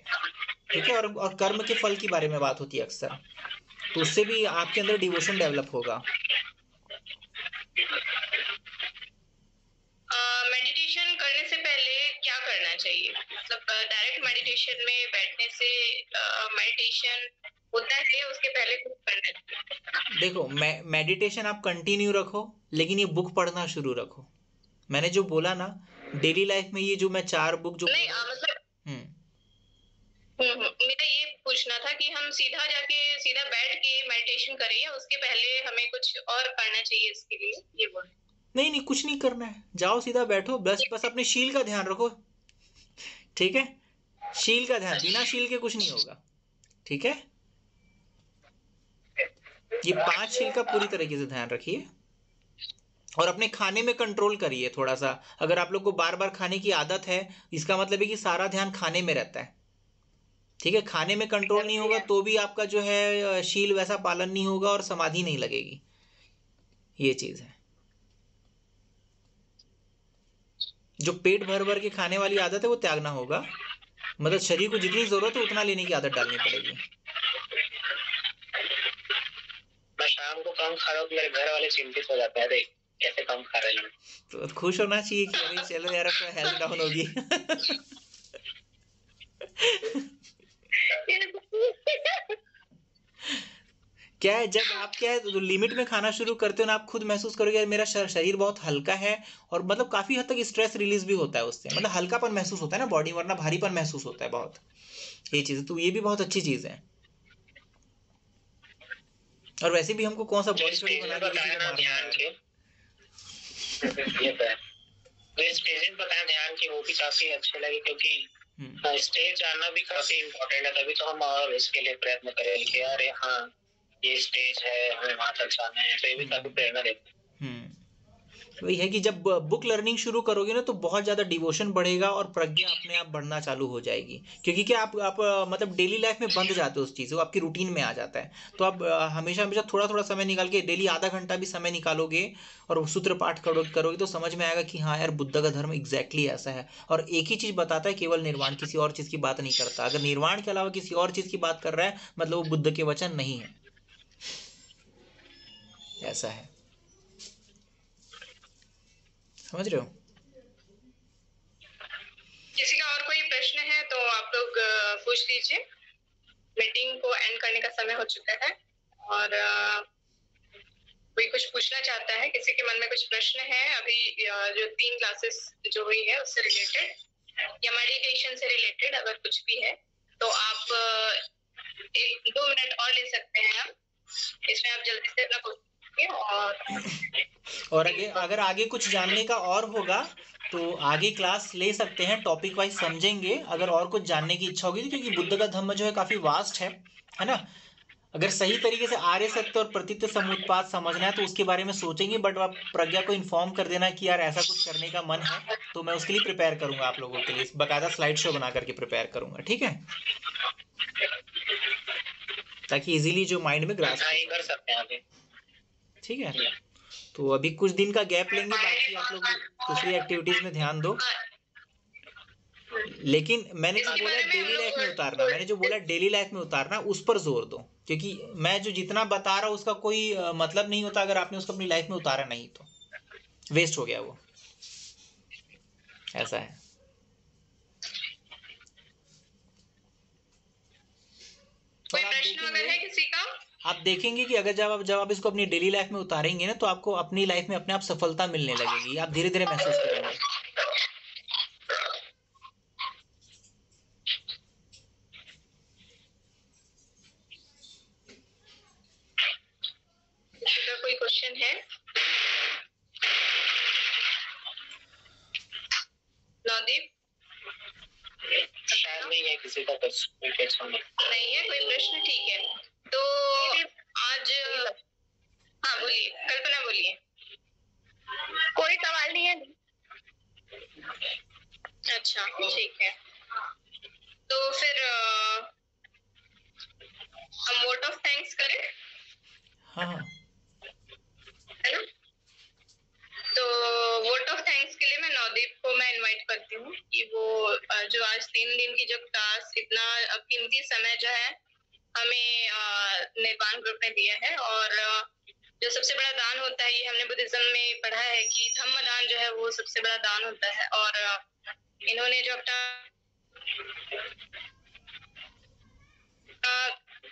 ठीक है। और कर्म के फल के बारे में बात होती है अक्सर, तो उससे भी आपके अंदर डिवोशन डेवलप होगा। मेडिटेशन करने से पहले क्या करना चाहिए, मतलब डायरेक्ट मेडिटेशन में बैठने से मेडिटेशन होता है, उसके पहले कुछ करना चाहिए? देखो, मेडिटेशन आप कंटिन्यू रखो, लेकिन ये बुक पढ़ना शुरू रखो। मैंने जो बोला ना, डेली लाइफ में ये जो मैं 4 बुक जो नहीं मतलब मेरा ये पूछना था कि हम सीधा बैठ के मेडिटेशन करें, या उसके पहले हमें कुछ और करना चाहिए इसके लिए, ये बोल। नहीं, कुछ नहीं करना है, जाओ सीधा बैठो, बस अपने शील का ध्यान रखो, ठीक है। शील का ध्यान, बिना शील के कुछ नहीं होगा, ठीक है। ये 5 शील का पूरी तरीके से ध्यान रखिए और अपने खाने में कंट्रोल करिए थोड़ा सा। अगर आप लोग को बार बार खाने की आदत है, इसका मतलब है कि सारा ध्यान खाने में रहता है। ठीक है, खाने में कंट्रोल नहीं होगा तो भी आपका जो है शील वैसा पालन नहीं होगा और समाधि नहीं लगेगी। ये चीज है। जो पेट भर भर के खाने वाली आदत है वो त्यागना होगा। मतलब शरीर को जितनी जरूरत है उतना लेने की आदत डालनी पड़ेगी। मैं शाम को कम खा रहा हूँ, मेरे घर वाले चिंतित हो जाते हैं, देख कैसे कम खा रहे हैं। तो खुश होना चाहिए कि अरे चलो यार अपना हेल्थ डाउन होगी। क्या है, जब आप क्या है तो लिमिट में खाना शुरू करते हो ना, आप खुद महसूस करोगे यार मेरा शरीर बहुत हल्का है। और मतलब काफी हद तक स्ट्रेस रिलीज भी होता है उससे, मतलब हल्कापन महसूस होता है ना बॉडी, वरना भारीपन महसूस होता है बहुत। ये चीज तो ये भी बहुत अच्छी चीज है। और वैसे भी हमको कौन सा बॉडी छोड़ी बना के किसी को मारना है। ये तो है। तो इस पेजेंट बताया ध्यान की, वो भी काफी अच्छे लगे, क्योंकि स्टेज जाना भी काफी इम्पोर्टेंट है। तभी तो हम और इसके लिए प्रयत्न करेंगे कि यार हाँ ये स्टेज है, हमें वहां तक जाना है, तो ये भी काफी प्रेरणा देता है। वही है कि जब बुक लर्निंग शुरू करोगे ना तो बहुत ज़्यादा डिवोशन बढ़ेगा और प्रज्ञा अपने आप बढ़ना चालू हो जाएगी। क्योंकि क्या आप मतलब डेली लाइफ में बंध जाते हो उस चीज़, वो आपकी रूटीन में आ जाता है। तो आप हमेशा हमेशा थोड़ा थोड़ा समय निकाल के डेली आधा घंटा भी समय निकालोगे और सूत्र पाठ करोगे तो समझ में आएगा कि हाँ यार बुद्ध का धर्म एग्जैक्टली ऐसा है। और एक ही चीज़ बताता है, केवल निर्वाण, किसी और चीज़ की बात नहीं करता। अगर निर्वाण के अलावा किसी और चीज़ की बात कर रहा है मतलब वो बुद्ध के वचन नहीं है। ऐसा है, समझ रहे हो। किसी का और कोई प्रश्न है तो आप लोग पूछ लीजिए। मीटिंग को एंड करने का समय हो चुका है। और कोई कुछ पूछना चाहता है, किसी के मन में कुछ प्रश्न है अभी जो 3 क्लासेस जो हुई है उससे रिलेटेड या मेडिटेशन से रिलेटेड अगर कुछ भी है तो आप 1-2 मिनट और ले सकते हैं। आप इसमें आप जल्दी से अपना और अगर आगे कुछ जानने का और होगा तो आगे क्लास ले सकते हैं, टॉपिक वाइज समझेंगे अगर और कुछ जानने की इच्छा होगी। क्योंकि बुद्ध का धम्म जो है काफी वास्ट है ना। अगर सही तरीके से आर्य सत्य और प्रतीत समुत्पाद समझना है तो उसके बारे में सोचेंगे। बट आप प्रज्ञा को इन्फॉर्म कर देना कि यार ऐसा कुछ करने का मन है, तो मैं उसके लिए प्रिपेयर करूंगा आप लोगों के लिए, बकायदा स्लाइड शो बना करके प्रिपेयर करूंगा। ठीक है, ताकि इजीली जो माइंड में ग्रास्प कर सकते हैं। ठीक है, तो अभी कुछ दिन का गैप लेंगे, बाकी आप लोग दूसरी एक्टिविटीज में ध्यान दो। लेकिन मैंने जो बोला डेली लाइफ में उतारना, उस पर जोर दो। क्योंकि मैं जो जितना बता रहा हूँ उसका कोई मतलब नहीं होता अगर आपने उसको अपनी लाइफ में उतारा नहीं तो वेस्ट हो गया वो। ऐसा है। कोई प्रश्न अगर है किसी का? आप देखेंगे कि अगर जब आप इसको अपनी डेली लाइफ में उतारेंगे ना तो आपको अपनी लाइफ में अपने आप सफलता मिलने लगेगी, आप धीरे धीरे महसूस करेंगे। कोई क्वेश्चन है? नवदीप? शायद नहीं है किसी का प्रश्न। नहीं है कोई प्रश्न, ठीक है। तो आज हाँ बोलिए, कल्पना बोलिए। कोई सवाल नहीं है। अच्छा ठीक है, तो फिर हम वोट ऑफ थैंक्स करें। हाँ है ना। तो वोट ऑफ थैंक्स के लिए मैं नवदीप को मैं इनवाइट करती हूँ कि वो जो आज 3 दिन की जो क्लास इतना कीमती समय जो है हमें निर्वाण ग्रुप ने दिया है। और जो सबसे बड़ा दान होता है, ये हमने बुद्धिज्म में पढ़ा है कि धम्म दान जो है वो सबसे बड़ा दान होता है। और इन्होंने जो अपना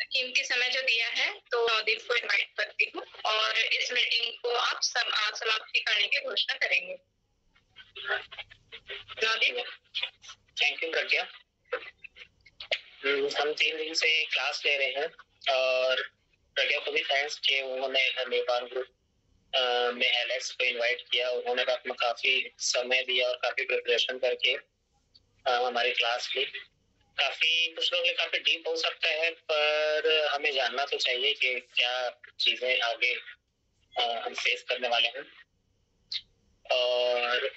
कीमती समय जो दिया है तो नवदीप को इनवाइट करती हूँ और इस मीटिंग को आप समाप्ति करने की घोषणा करेंगे। नवदीप? थैंक यू प्रज्ञा। हम 3 दिन से क्लास ले रहे हैं और प्रज्ञा को भी थैंक्स कि उन्होंने नेपाल ग्रुप में एलेक्स को इनवाइट किया। उन्होंने अपना काफी समय दिया और काफी प्रिपरेशन करके हमारी क्लास ली। काफी कुछ लोगों के लिए काफी डीप हो सकता है, पर हमें जानना तो चाहिए कि क्या चीजें आगे हम फेस करने वाले हैं। और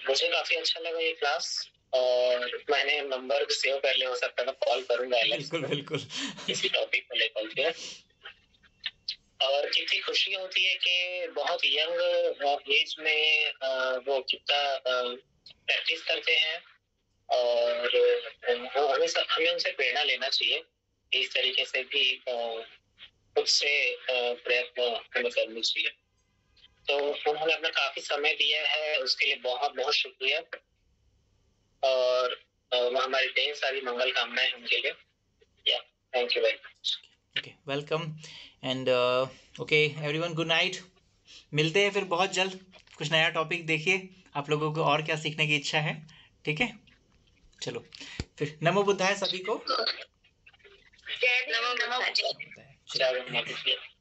मुझे काफी अच्छा लगा ये क्लास, और मैंने नंबर सेव कर लिया, हो सकता है कॉल करूंगा एलेक्स बिल्कुल बिल्कुल किसी टॉपिक को लेकर के। और कितनी खुशी होती है कि बहुत यंग एज में वो कितना प्रैक्टिस करते हैं, और हमें उनसे प्रेरणा लेना चाहिए। इस तरीके से भी खुद से प्रयत्न हमें करनी चाहिए। तो उन्होंने अपना काफी समय दिया है, उसके लिए बहुत बहुत शुक्रिया, और हमारी ढेर सारी मंगल कामनाएं उनके लिए। या thank you very much. Okay, welcome and okay everyone, good night. मिलते हैं फिर बहुत जल्द, कुछ नया टॉपिक देखिए, आप लोगों को और क्या सीखने की इच्छा है। ठीक है, चलो फिर नमो बुद्धाय सभी को। नमो बुद्धाय। चलो। चलो।